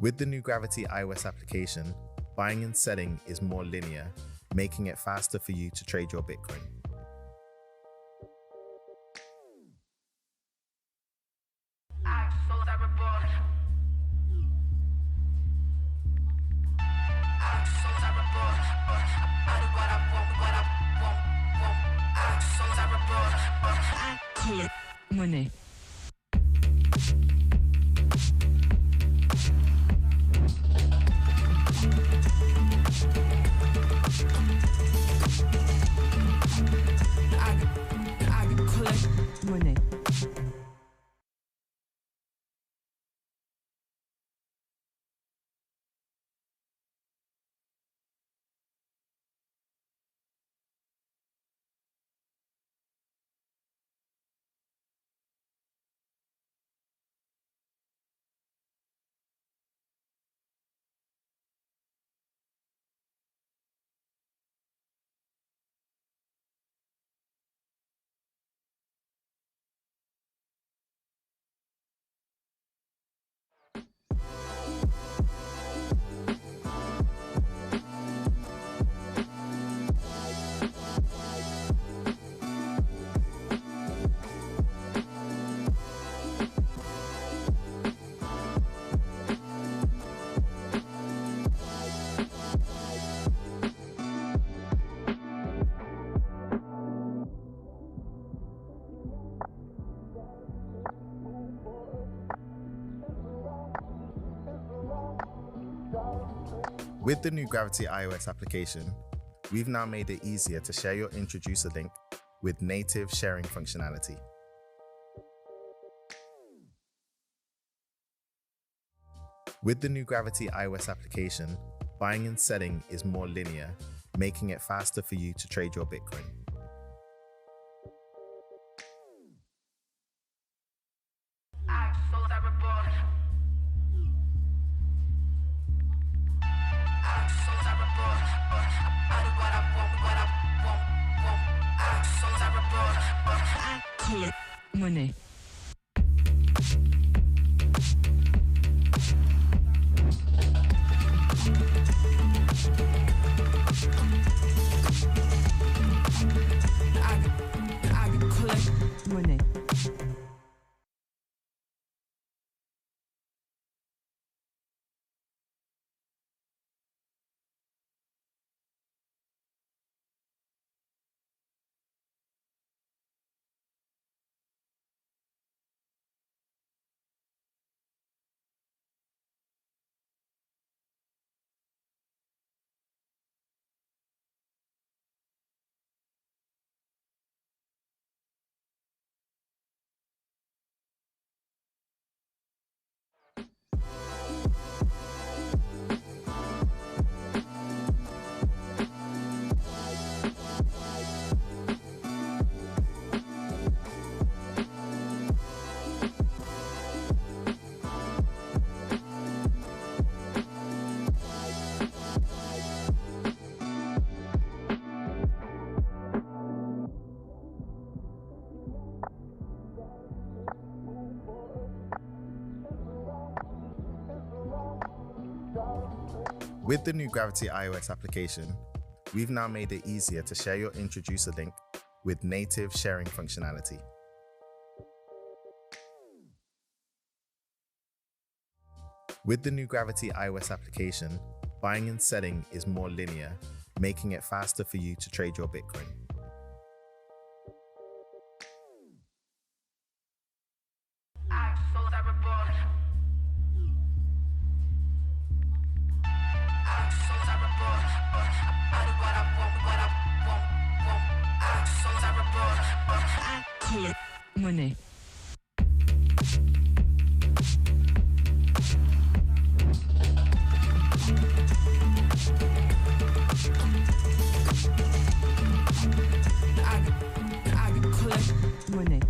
With the new Gravity iOS application, buying and selling is more linear, making it faster for you to trade your Bitcoin. Money. Money. With the new Gravity iOS application, we've now made it easier to share your introducer link with native sharing functionality. With the new Gravity iOS application, buying and selling is more linear, making it faster for you to trade your Bitcoin. Money. Money. With the new Gravity iOS application, we've now made it easier to share your introducer link with native sharing functionality. With the new Gravity iOS application, buying and selling is more linear, making it faster for you to trade your Bitcoin. Money. Money.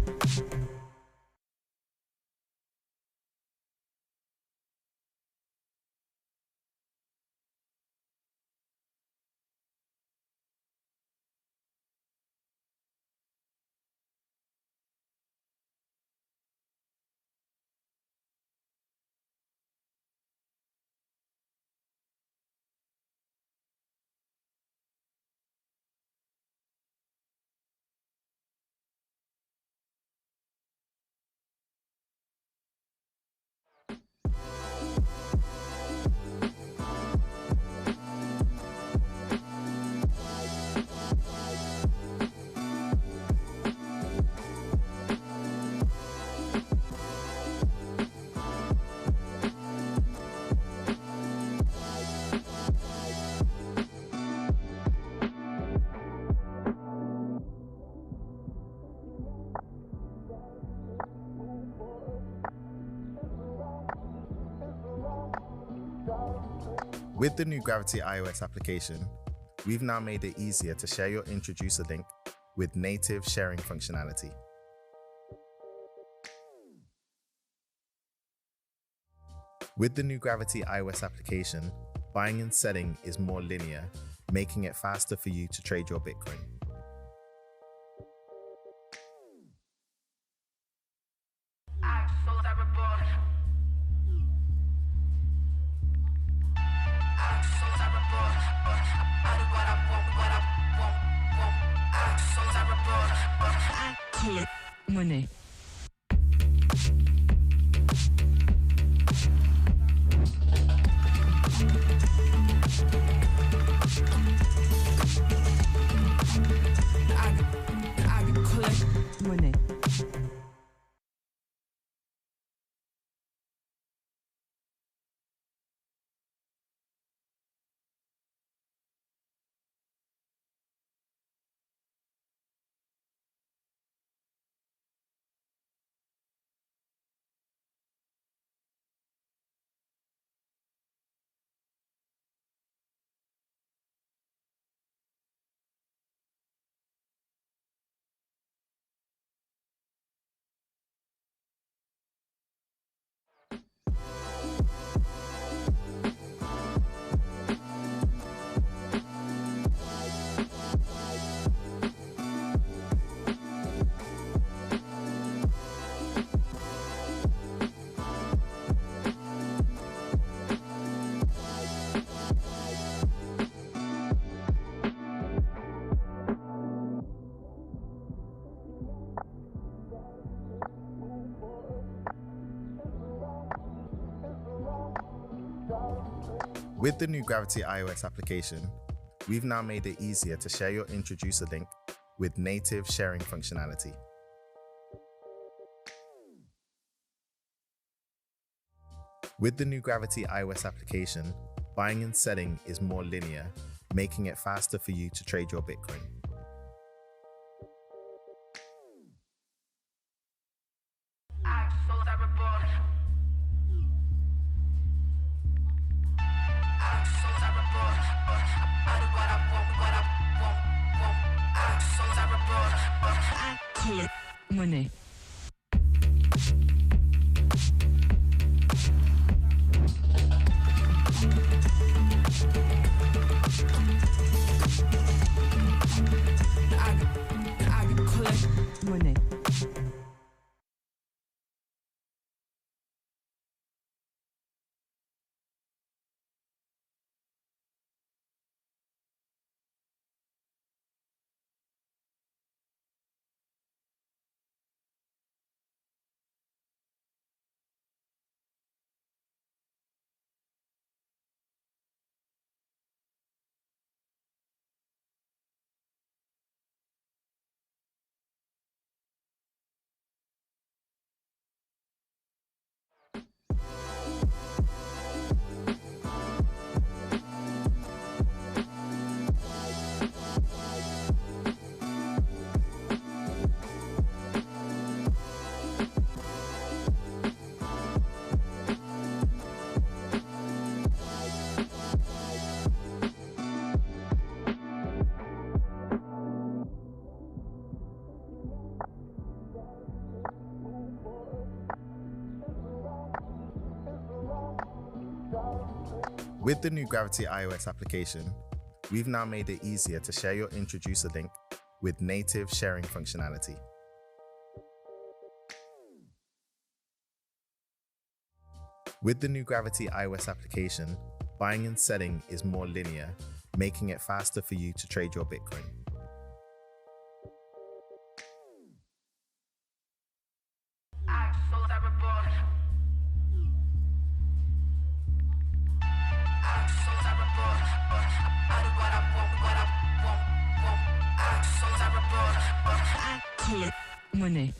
With the new Gravity iOS application, we've now made it easier to share your introducer link with native sharing functionality. With the new Gravity iOS application, buying and selling is more linear, making it faster for you to trade your Bitcoin. Money. Money. With the new Gravity iOS application, we've now made it easier to share your introducer link with native sharing functionality. With the new Gravity iOS application, buying and selling is more linear, making it faster for you to trade your Bitcoin. Money. Money. With the new Gravity iOS application, we've now made it easier to share your introducer link with native sharing functionality. With the new Gravity iOS application, buying and selling is more linear, making it faster for you to trade your Bitcoin. Money.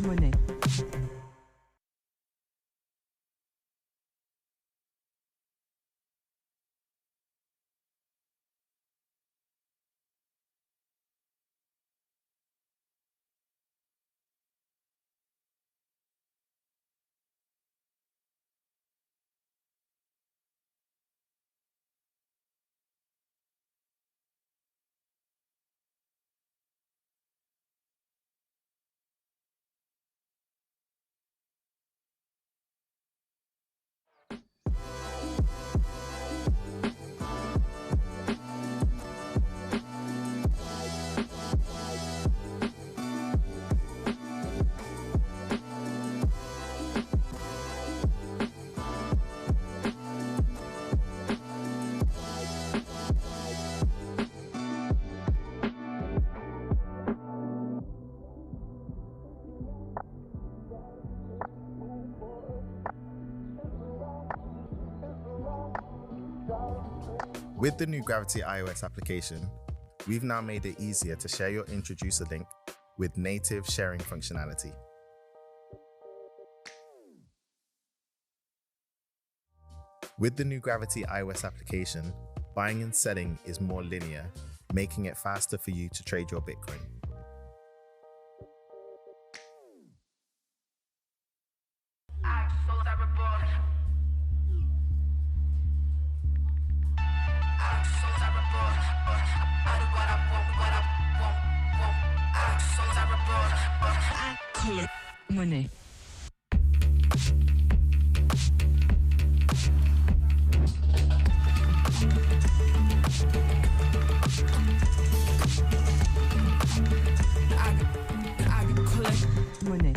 Money. With the new Gravity iOS application, we've now made it easier to share your introducer link with native sharing functionality. With the new Gravity iOS application, buying and selling is more linear, making it faster for you to trade your Bitcoin. Money. Money.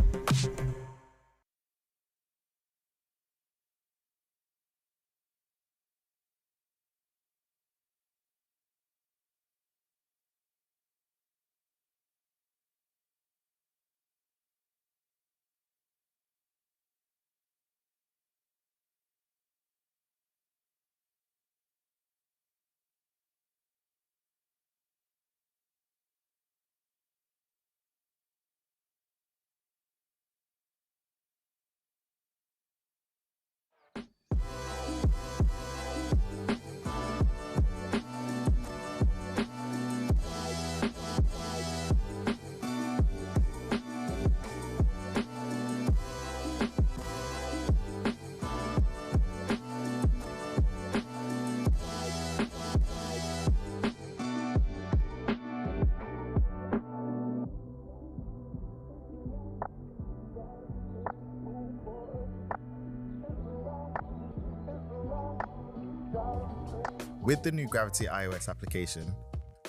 With the new Gravity iOS application,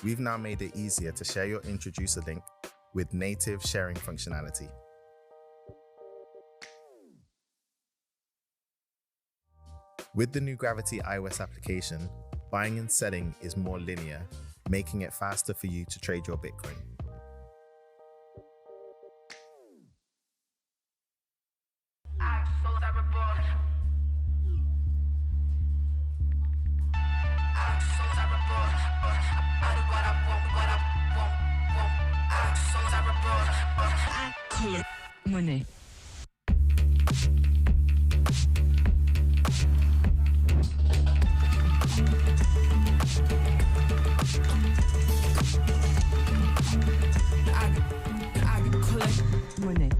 we've now made it easier to share your introducer link with native sharing functionality. With the new Gravity iOS application, buying and selling is more linear, making it faster for you to trade your Bitcoin. Money. Money.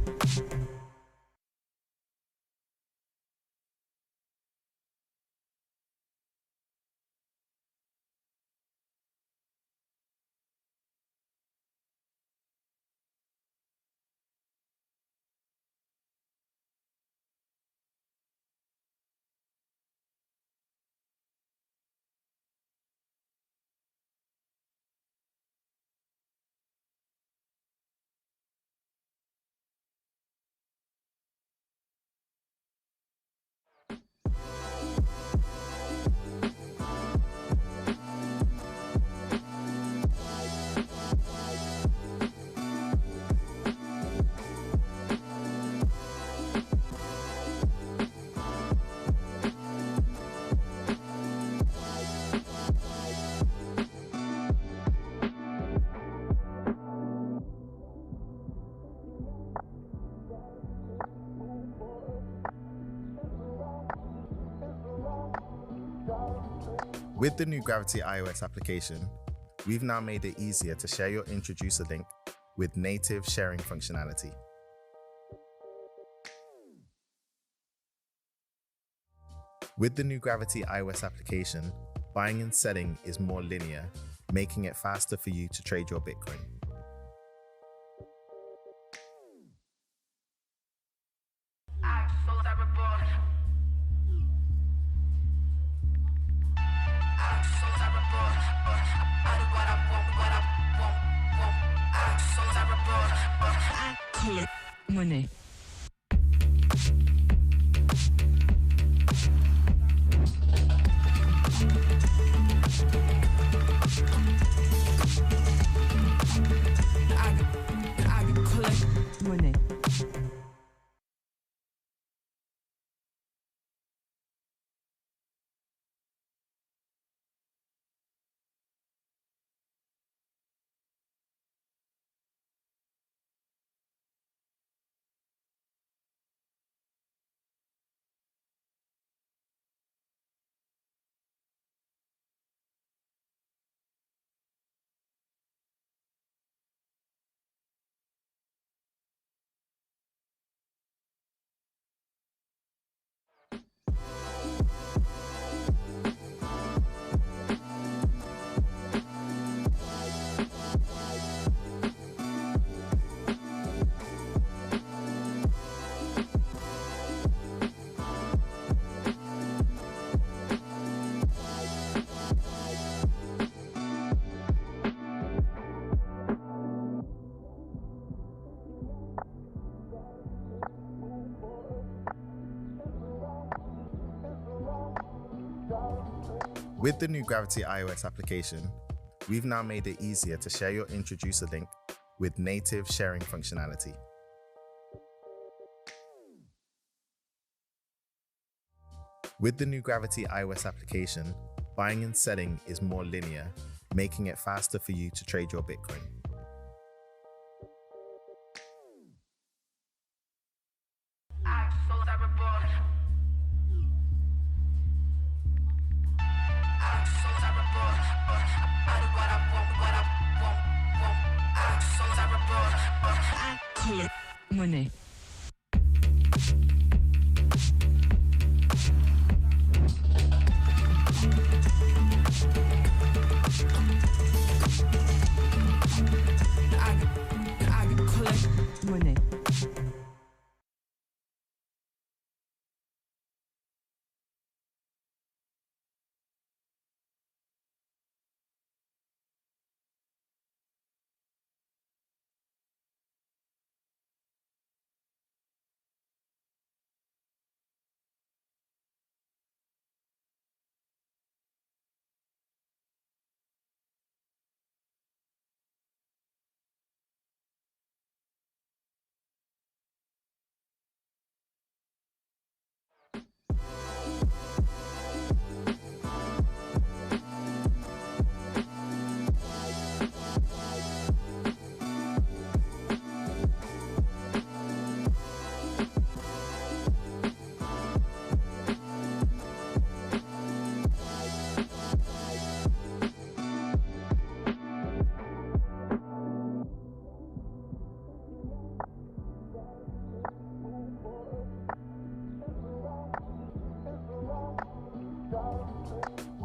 With the new Gravity iOS application, we've now made it easier to share your introducer link with native sharing functionality. With the new Gravity iOS application, buying and selling is more linear, making it faster for you to trade your Bitcoin. Money. Money. With the new Gravity iOS application, we've now made it easier to share your introducer link with native sharing functionality. With the new Gravity iOS application, buying and selling is more linear, making it faster for you to trade your Bitcoin. Money. Money.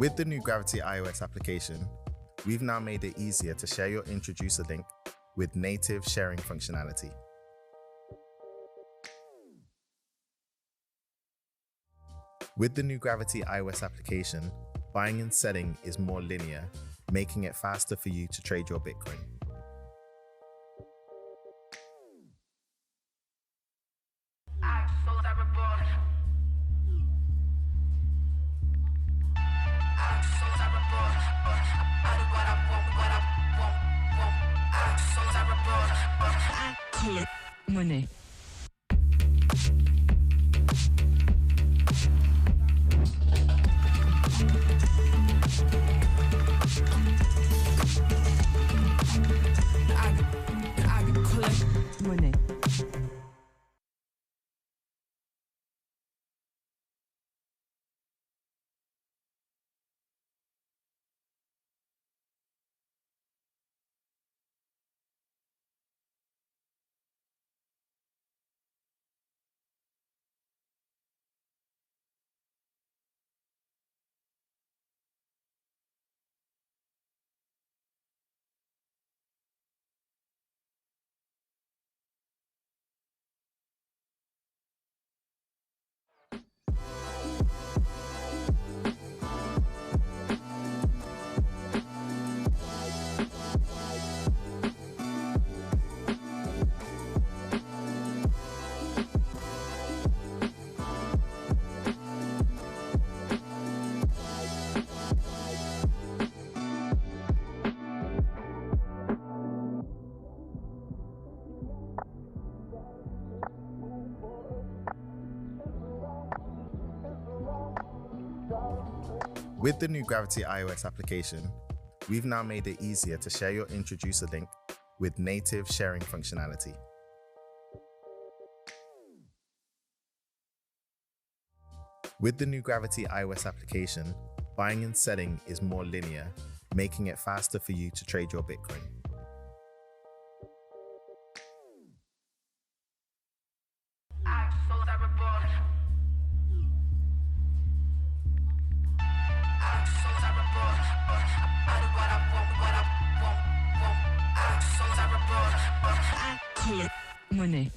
With the new Gravity iOS application, we've now made it easier to share your introducer link with native sharing functionality. With the new Gravity iOS application, buying and selling is more linear, making it faster for you to trade your Bitcoin. Money. Money. With the new Gravity iOS application, we've now made it easier to share your introducer link with native sharing functionality. With the new Gravity iOS application, buying and selling is more linear, making it faster for you to trade your Bitcoin. Money.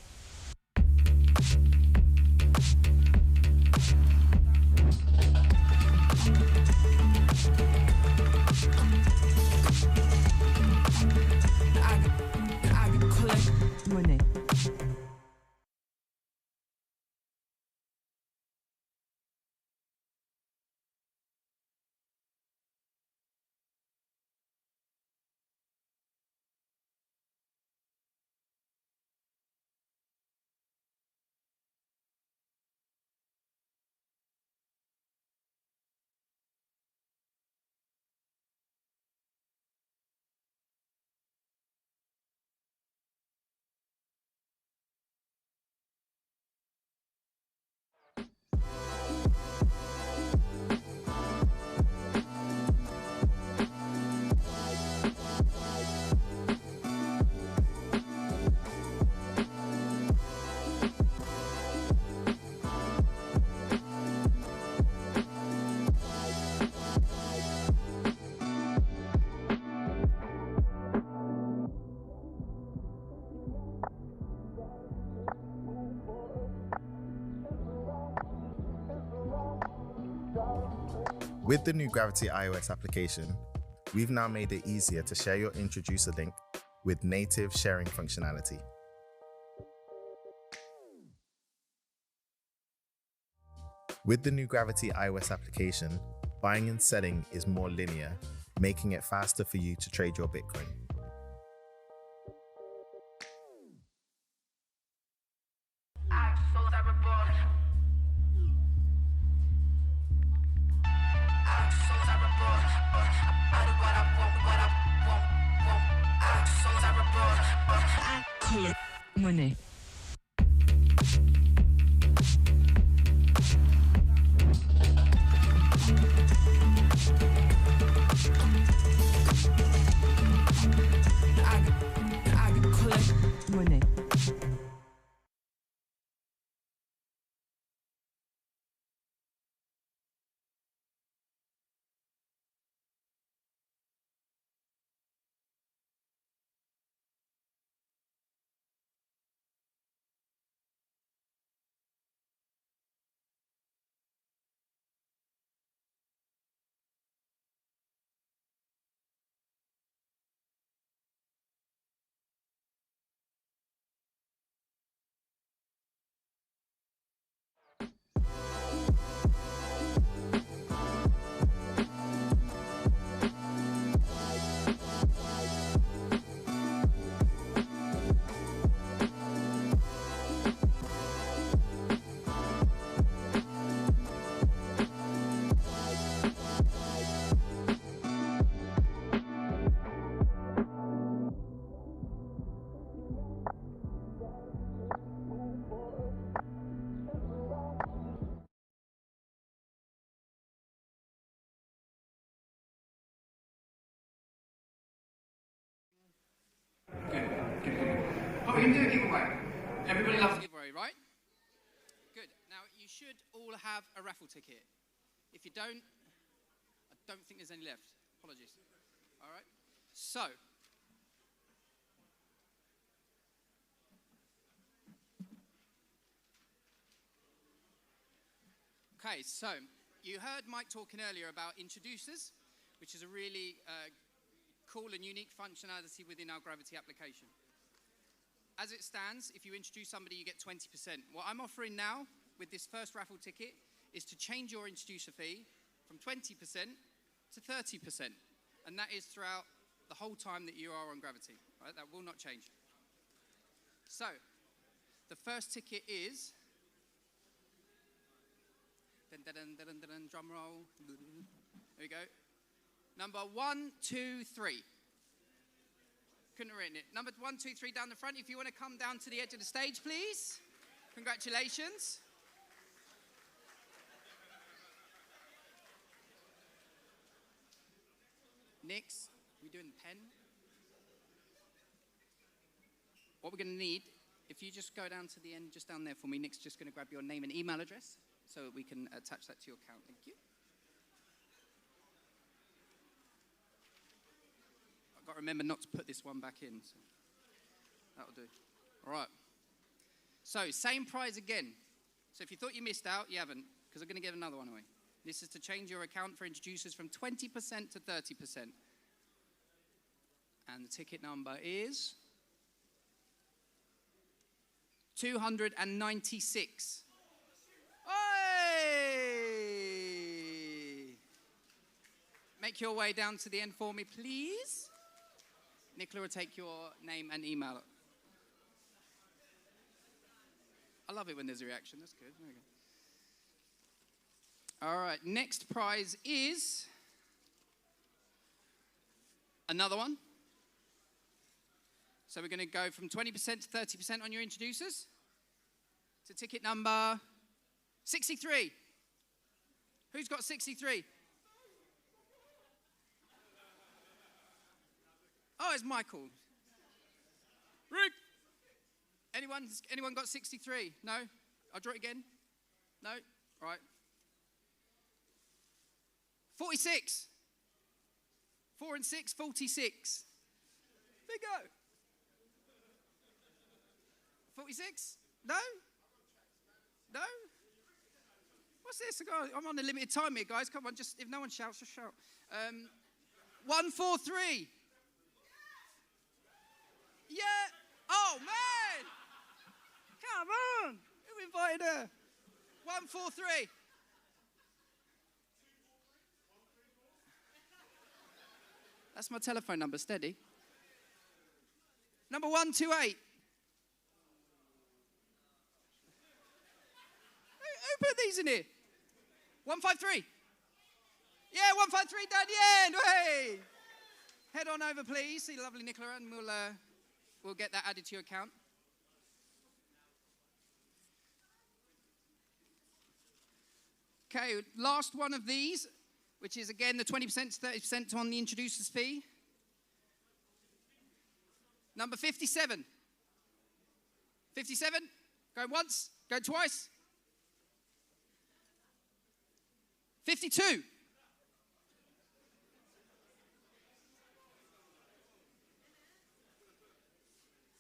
Money. With the new Gravity iOS application, we've now made it easier to share your introducer link with native sharing functionality. With the new Gravity iOS application, buying and selling is more linear, making it faster for you to trade your Bitcoin. Money. Money. we're going to do a giveaway. Everybody loves a giveaway, right? Good. Now, you should all have a raffle ticket. If you don't, I don't think there's any left. Apologies. All right? So, okay, so you heard Mike talking earlier about introducers, which is a really cool and unique functionality within our Gravity application. As it stands, if you introduce somebody, you get 20%. What I'm offering now with this first raffle ticket is to change your introducer fee from 20% to 30%. And that is throughout the whole time that you are on Gravity. Right? That will not change. So, the first ticket is... drum roll. There we go. Number 1, 2, 3. Couldn't have written it. Number 1, 2, 3 down the front. If you want to come down to the edge of the stage, please. Congratulations. Next, we're doing the pen. What we're going to need, if you just go down to the end, just down there for me, Nick's just going to grab your name and email address so that we can attach that to your account. Thank you. I've got to remember not to put this one back in. So that'll do. All right. So, same prize again. So if you thought you missed out, you haven't, because I'm going to give another one away. This is to change your account for introducers from 20% to 30%. And the ticket number is 296. Hey! Make your way down to the end for me, please. Nicola will take your name and email. I love it when there's a reaction. That's good. There we go. All right, next prize is another one. So we're going to go from 20% to 30% on your introducers to ticket number 63. Who's got 63? Oh, it's Michael. Rick. Anyone got 63? No? I'll draw it again. No? All right. 46. 4 and 6, 46. Bingo. 46? No? No? What's this? I'm on a limited time here, guys. Come on, just if no one shouts, just shout. 143. Yeah. Oh, man. Come on. Who invited her? 143. That's my telephone number, steady. Number 128. Who put these in here? 153. Yeah, 153 down the end. Hey. Head on over, please. See lovely Nicola, and we'll get that added to your account. Okay, last one of these, which is again the 20% to 30% on the introducer's fee. Number 57. 57. Go once, go twice. 52.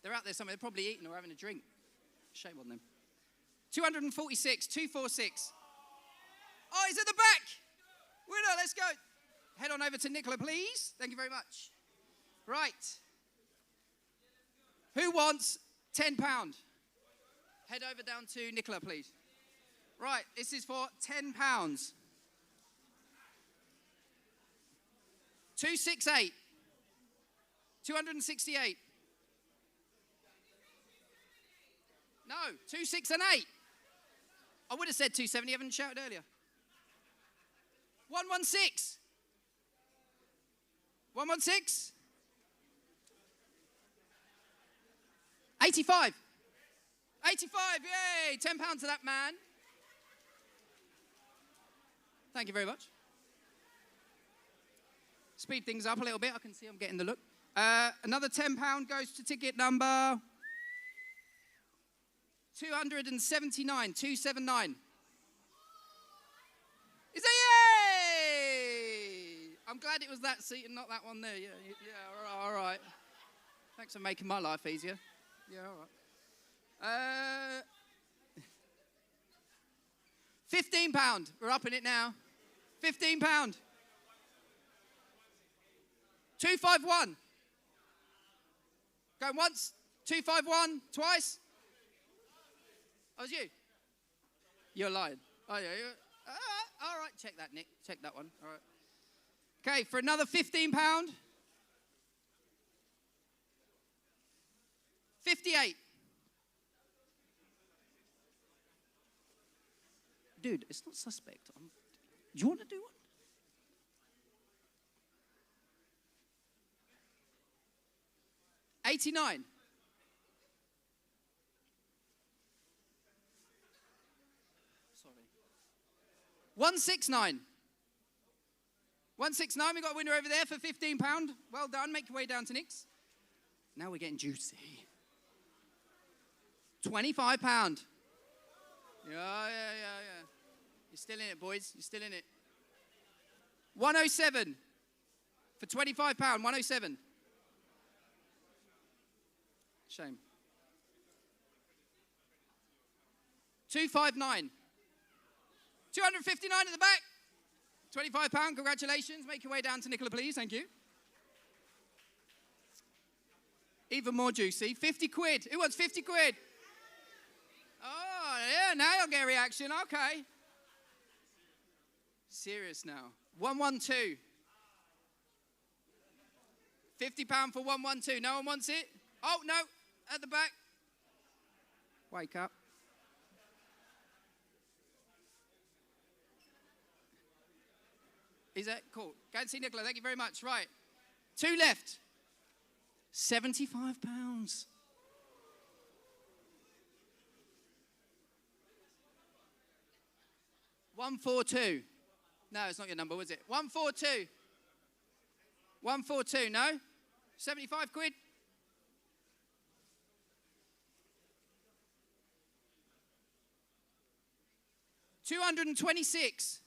They're out there somewhere. They're probably eating or having a drink. Shame on them. 246. 246. Oh, he's at the back. Winner, let's go. Head on over to Nicola, please. Thank you very much. Right. Who wants £10? Head over down to Nicola, please. Right, this is for £10. 268. 268. No, 2, 6, and 8. I would have said 270. You haven't shouted earlier. 116. 116. 85. 85, yay! £10 to that man. Thank you very much. Speed things up a little bit. I can see I'm getting the look. Another £10 goes to ticket number 279, 279. Is that yay? I'm glad it was that seat and not that one there. Yeah, all right. Thanks for making my life easier. Yeah, all right. £15. We're upping it now. £15. 251. Going once. 251. Twice. Oh, it was you. You're lying. Oh, yeah. All right. Check that, Nick. Check that one. All right. Okay, for another £15. 58. Dude, it's not suspect. Do you want to do one? $89. Sorry. 169. 169. We got a winner over there for £15. Well done. Make your way down to Nick's. Now we're getting juicy. £25. Yeah. You're still in it, boys. You're still in it. 107 for £25. 107. Shame. 259. 259 at the back. £25. Congratulations. Make your way down to Nicola, please. Thank you. Even more juicy. 50 quid. Who wants 50 quid? Oh, yeah. Now you'll get a reaction. Okay. Serious now. 112. £50 for 112. No one wants it? Oh, no. At the back. Wake up. Is that cool? Go and see Nicola. Thank you very much. Right. 2 left. £75. 142. No, it's not your number, was it? 142. 142, no? 75 quid? £226.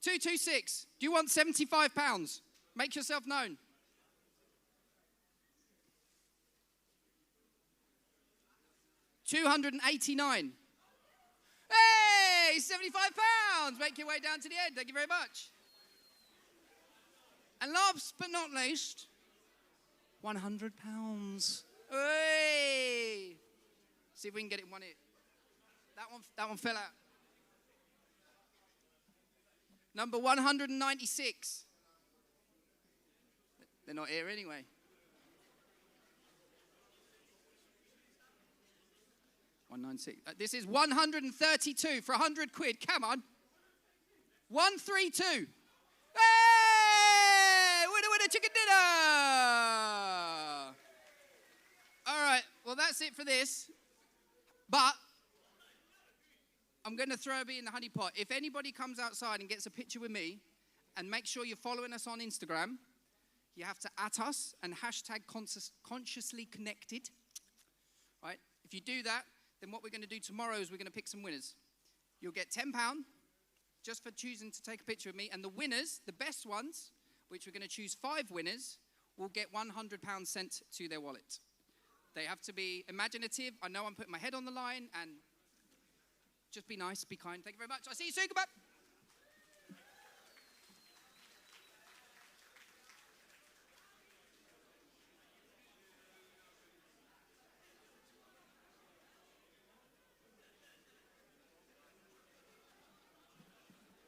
226. Do you want £75? Make yourself known. £289. Hey, £75. Make your way down to the end. Thank you very much. And last but not least, £100. Hey! See if we can get it in one hit. That one fell out. Number 196. They're not here anyway. 196. This is 132 for 100 quid. Come on. 132. Hey! Winner, chicken dinner! All right. Well, that's it for this. But I'm going to throw a bit in the honey pot. If anybody comes outside and gets a picture with me, and make sure you're following us on Instagram, you have to @ us and hashtag consciously connected. Right? If you do that, then what we're going to do tomorrow is we're going to pick some winners. You'll get £10 just for choosing to take a picture of me. And the winners, the best ones, which we're going to choose 5 winners, will get £100 sent to their wallet. They have to be imaginative. I know I'm putting my head on the line, and just be nice, be kind. Thank you very much. I'll see you soon. Goodbye.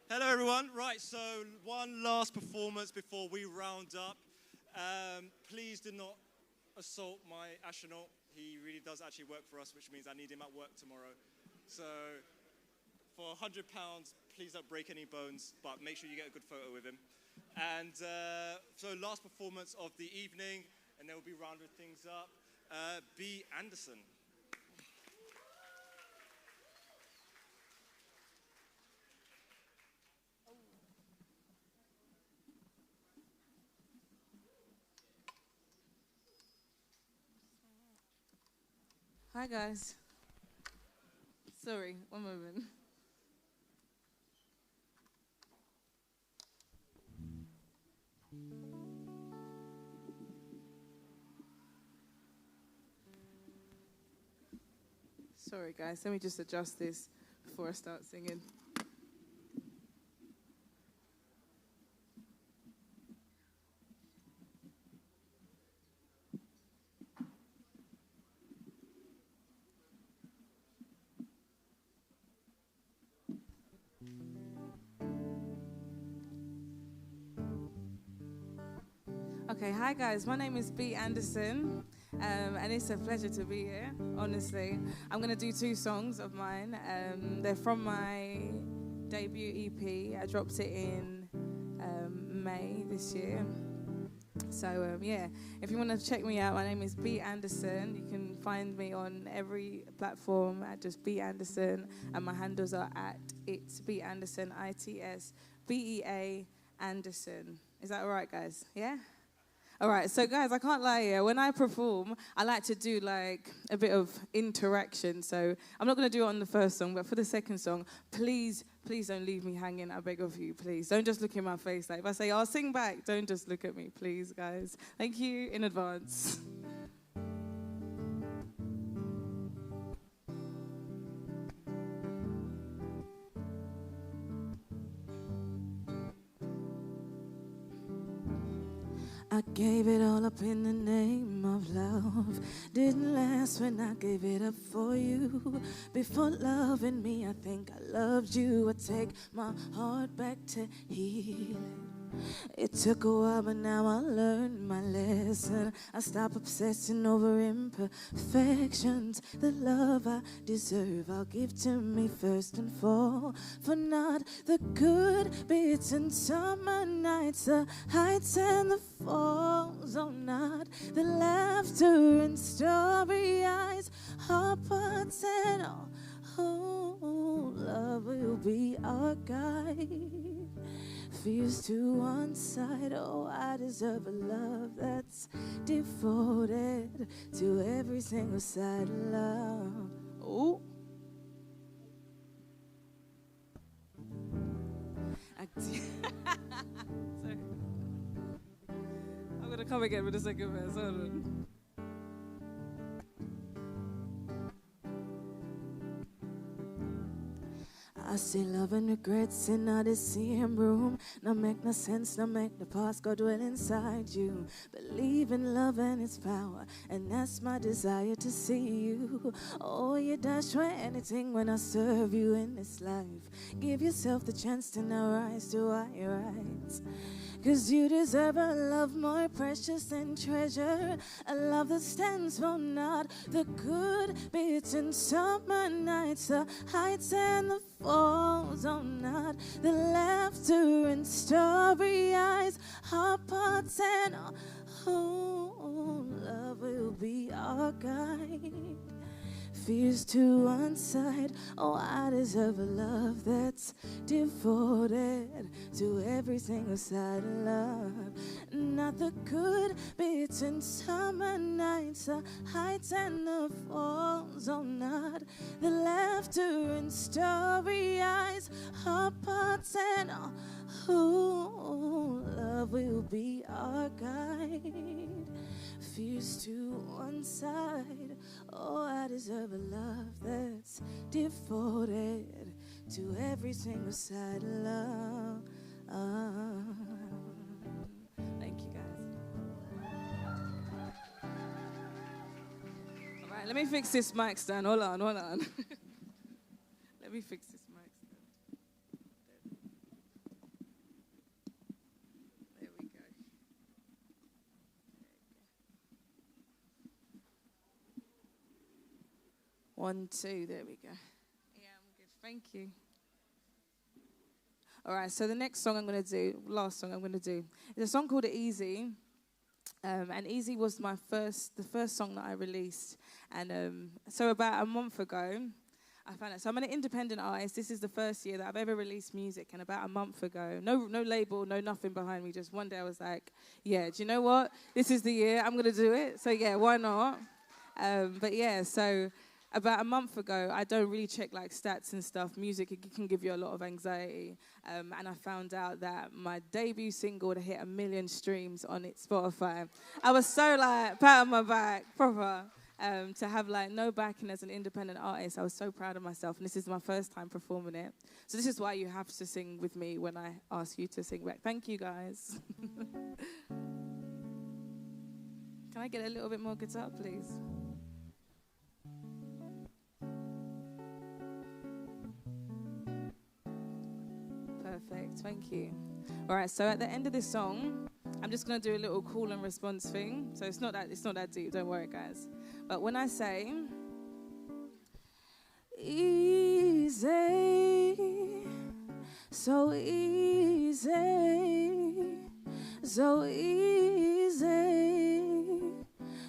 Hello, everyone. Right, so one last performance before we round up. Please do not assault my astronaut. He really does actually work for us, which means I need him at work tomorrow. So for £100, please don't break any bones, but make sure you get a good photo with him. And so last performance of the evening, and then we'll be rounding things up. Bea Anderson. Hi, guys. Sorry, one moment. Sorry, guys. Let me just adjust this before I start singing. Okay, hi guys, my name is Bea Anderson, and it's a pleasure to be here, honestly. I'm going to do 2 songs of mine. They're from my debut EP. I dropped it in May this year. So, yeah, if you want to check me out, my name is Bea Anderson. You can find me on every platform at just Bea Anderson, and my handles are at It's Bea Anderson, ITSBEA Anderson. Is that all right, guys? Yeah? All right, so guys, I can't lie here. When I perform, I like to do like a bit of interaction. So I'm not going to do it on the first song, but for the second song, please don't leave me hanging. I beg of you, please. Don't just look in my face. Like if I say, I'll sing back, don't just look at me, please, guys. Thank you in advance. I gave it all up in the name of love. Didn't last when I gave it up for you. Before loving me, I think I loved you. I take my heart back to heal it. It took a while, but now I learned my lesson. I stop obsessing over imperfections. The love I deserve, I'll give to me first and for not the good bits and summer nights, the heights and the falls. Oh, not the laughter and starry eyes, heartburns and all. Oh, love will be our guide. Fears to one side, oh, I deserve a love that's devoted to every single side of love. Oh. Sorry. I'm gonna come again with the second verse, hold on. I see love and regrets in all the same room. No make no sense, no make the past go dwell inside you. Believe in love and its power, and that's my desire to see you. Oh, you dash for anything when I serve you in this life. Give yourself the chance to now rise to what you right. 'Cause you deserve a love more precious than treasure. A love that stands for not the good bits and summer nights, the heights and the falls. Oh, not the laughter and starry eyes, heartburns and all. Oh, love will be our guide. Fears to one side, oh, I deserve a love that's devoted to every single side of love. Not the good bits and summer nights, the heights and the falls. Oh, not the laughter and starry eyes, heartburns and all. Oh, love will be our guide. Fears to one side, oh, I deserve a love that's devoted to every single side of love. Thank you, guys. All right, let me fix this mic stand. Hold on. Let me fix this mic stand. There we go. 1, 2, there we go. Yeah, I'm good. Thank you. All right, so the next song I'm going to do, last song I'm going to do, is a song called Easy. And Easy was the first song that I released. And so about a month ago, I found it. So I'm an independent artist. This is the first year that I've ever released music. And about a month ago, no label, no nothing behind me. Just one day I was like, yeah, do you know what? This is the year. I'm going to do it. So yeah, why not? But yeah, so about a month ago, I don't really check like stats and stuff. Music can give you a lot of anxiety. And I found out that my debut single had hit 1 million streams on its Spotify. I was so like, pat on my back, proper. To have like no backing as an independent artist, I was so proud of myself. And this is my first time performing it. So this is why you have to sing with me when I ask you to sing back. Thank you, guys. Can I get a little bit more guitar, please? Perfect, thank you. All right, so at the end of this song, I'm just gonna do a little call and response thing. So it's not that deep, don't worry, guys. But when I say, easy, so easy, so easy,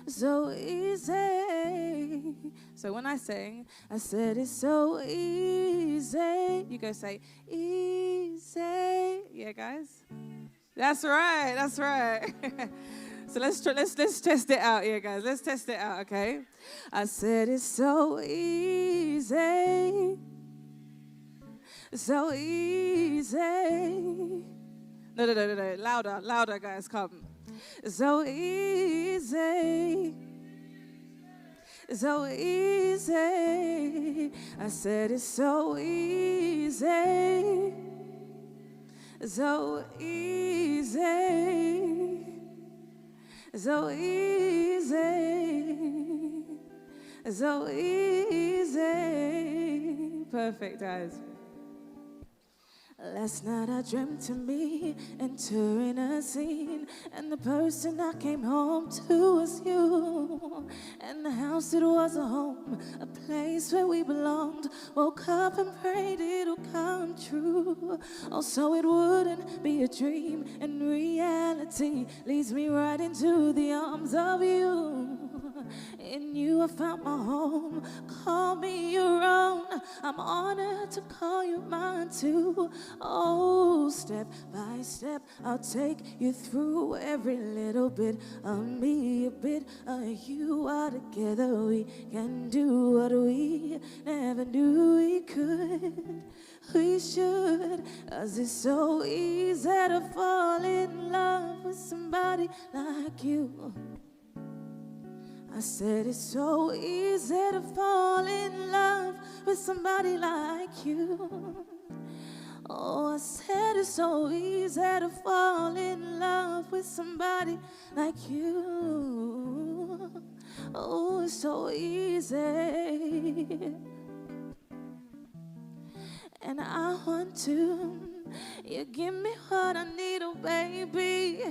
so easy. So when I sing, I said it's so easy. You go say, easy. Yeah, guys? That's right, that's right. So let's test it out here, guys. Let's test it out, okay? I said it's so easy. So easy. No. Louder, guys, come. So easy. So easy. I said it's so easy. So easy. So easy. So easy. Perfect, guys. Last night I dreamt of me entering a scene, and the person I came home to was you. And the house, it was a home, a place where we belonged. Woke up and prayed it'll come true. Also it wouldn't be a dream, and reality leads me right into the arms of you. In you I found my home. Call me your own. I'm honored to call you mine too. Oh, step by step, I'll take you through every little bit of me, a bit of you. All together we can do what we never knew we could. We should, 'cause it's so easy to fall in love with somebody like you. I said it's so easy to fall in love with somebody like you. Oh, I said it's so easy to fall in love with somebody like you. Oh, it's so easy. And I want to, you give me what I need, oh baby.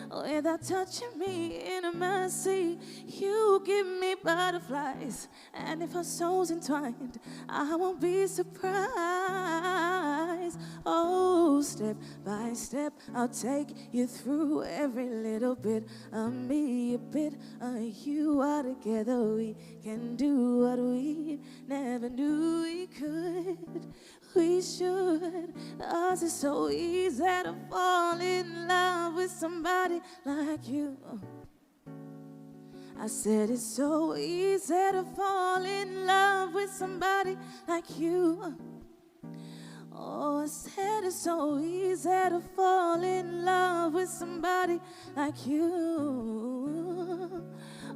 Without touching me in a mercy, you give me butterflies. And if our souls entwined, I won't be surprised. Oh, step by step, I'll take you through every little bit of me, a bit of you. All together we can do what we never knew we could. We should, 'cause it's so easy to fall in love with somebody like you. I said it's so easy to fall in love with somebody like you. Oh, I said it's so easy to fall in love with somebody like you.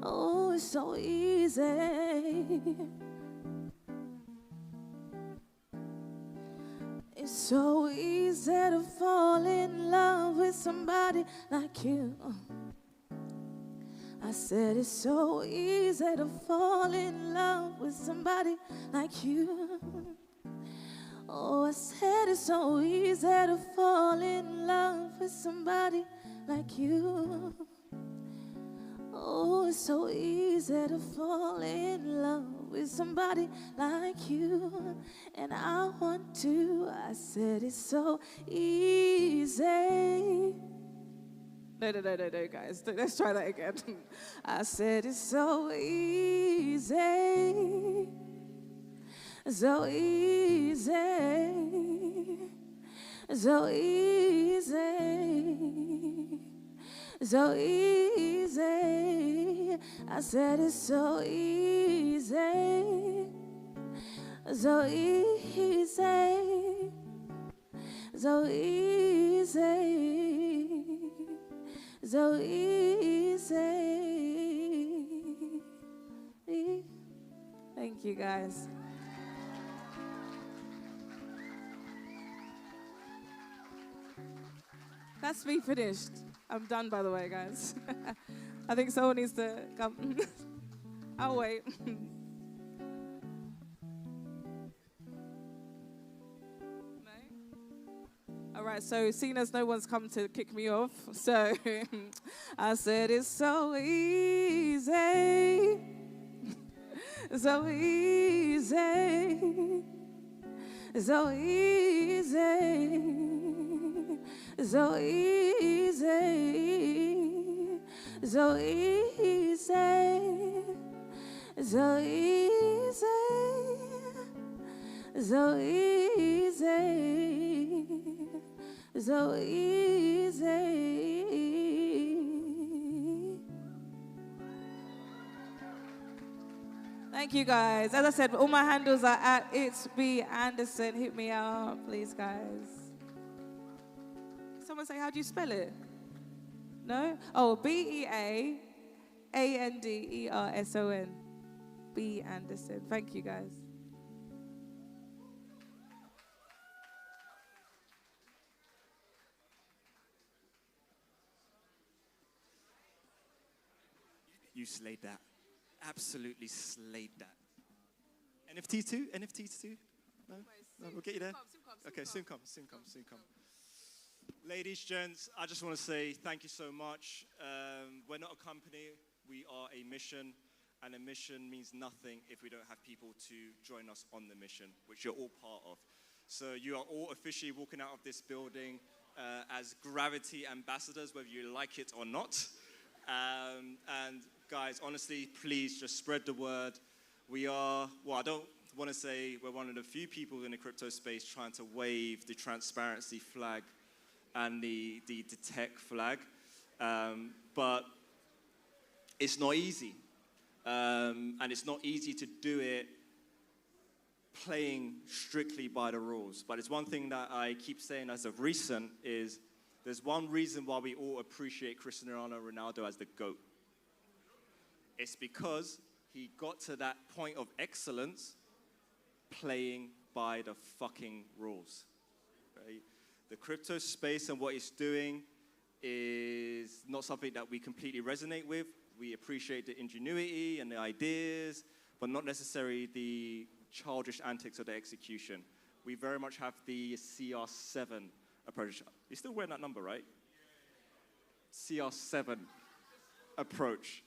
Oh, it's so easy. It's so easy to fall in love with somebody like you. I said it's so easy to fall in love with somebody like you. Oh, I said it's so easy to fall in love with somebody like you. Oh, it's so easy to fall in love with somebody like you. And I want to, I said it's so easy. No, guys. Let's try that again. I said it's so easy. So easy. So easy. So easy. I said it's so easy. easy, so easy, so easy, so easy. Thank you, guys. That's me finished. I'm done, by the way, guys. I think someone needs to come. I'll wait. All right, so seeing as no one's come to kick me off, so I said it's so easy, so easy, so easy, so easy, so easy, so easy, so easy, so easy. Thank you, guys. As I said, all my handles are at It's Bea Anderson. Hit me up, please, guys. Someone say, how do you spell it? No? Oh, BeaAnderson. Bea Anderson. Thank you, guys. You slayed that. Absolutely slayed that. NFTs too? NFTs too? No? No, we'll get you there. Okay, soon come. Ladies, gents, I just want to say thank you so much. We're not a company, we are a mission, and a mission means nothing if we don't have people to join us on the mission, which you're all part of. So you are all officially walking out of this building as Gravity ambassadors, whether you like it or not. And guys, honestly, please just spread the word. We are, well, I don't want to say we're one of the few people in the crypto space trying to wave the transparency flag and the tech flag, but it's not easy. And it's not easy to do it playing strictly by the rules. But it's one thing that I keep saying as of recent is there's one reason why we all appreciate Cristiano Ronaldo as the GOAT. It's because he got to that point of excellence playing by the fucking rules. Right? The crypto space and what it's doing is not something that we completely resonate with. We appreciate the ingenuity and the ideas, but not necessarily the childish antics of the execution. We very much have the CR7 approach. You're still wearing that number, right? CR7 approach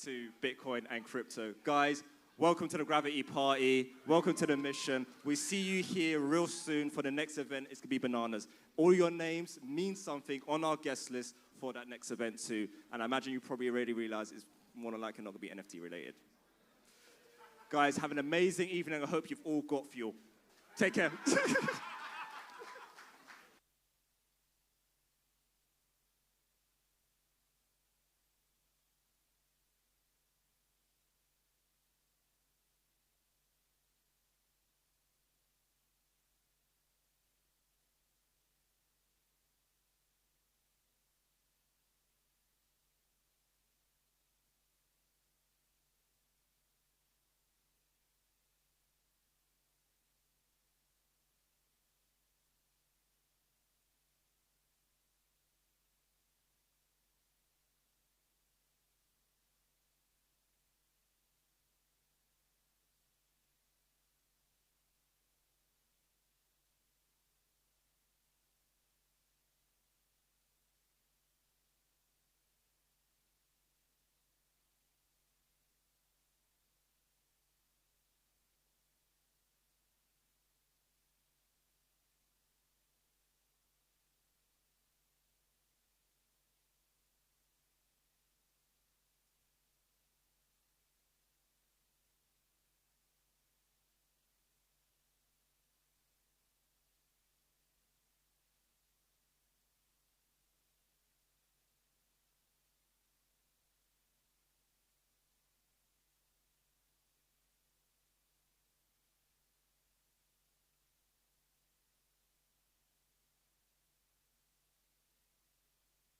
to Bitcoin and crypto. Guys, welcome to the Gravity Party. Welcome to the mission. We see you here real soon for the next event. It's going to be bananas. All your names mean something on our guest list for that next event too. And I imagine you probably already realize it's more than likely not going to be NFT related. Guys, have an amazing evening. I hope you've all got fuel. Take care.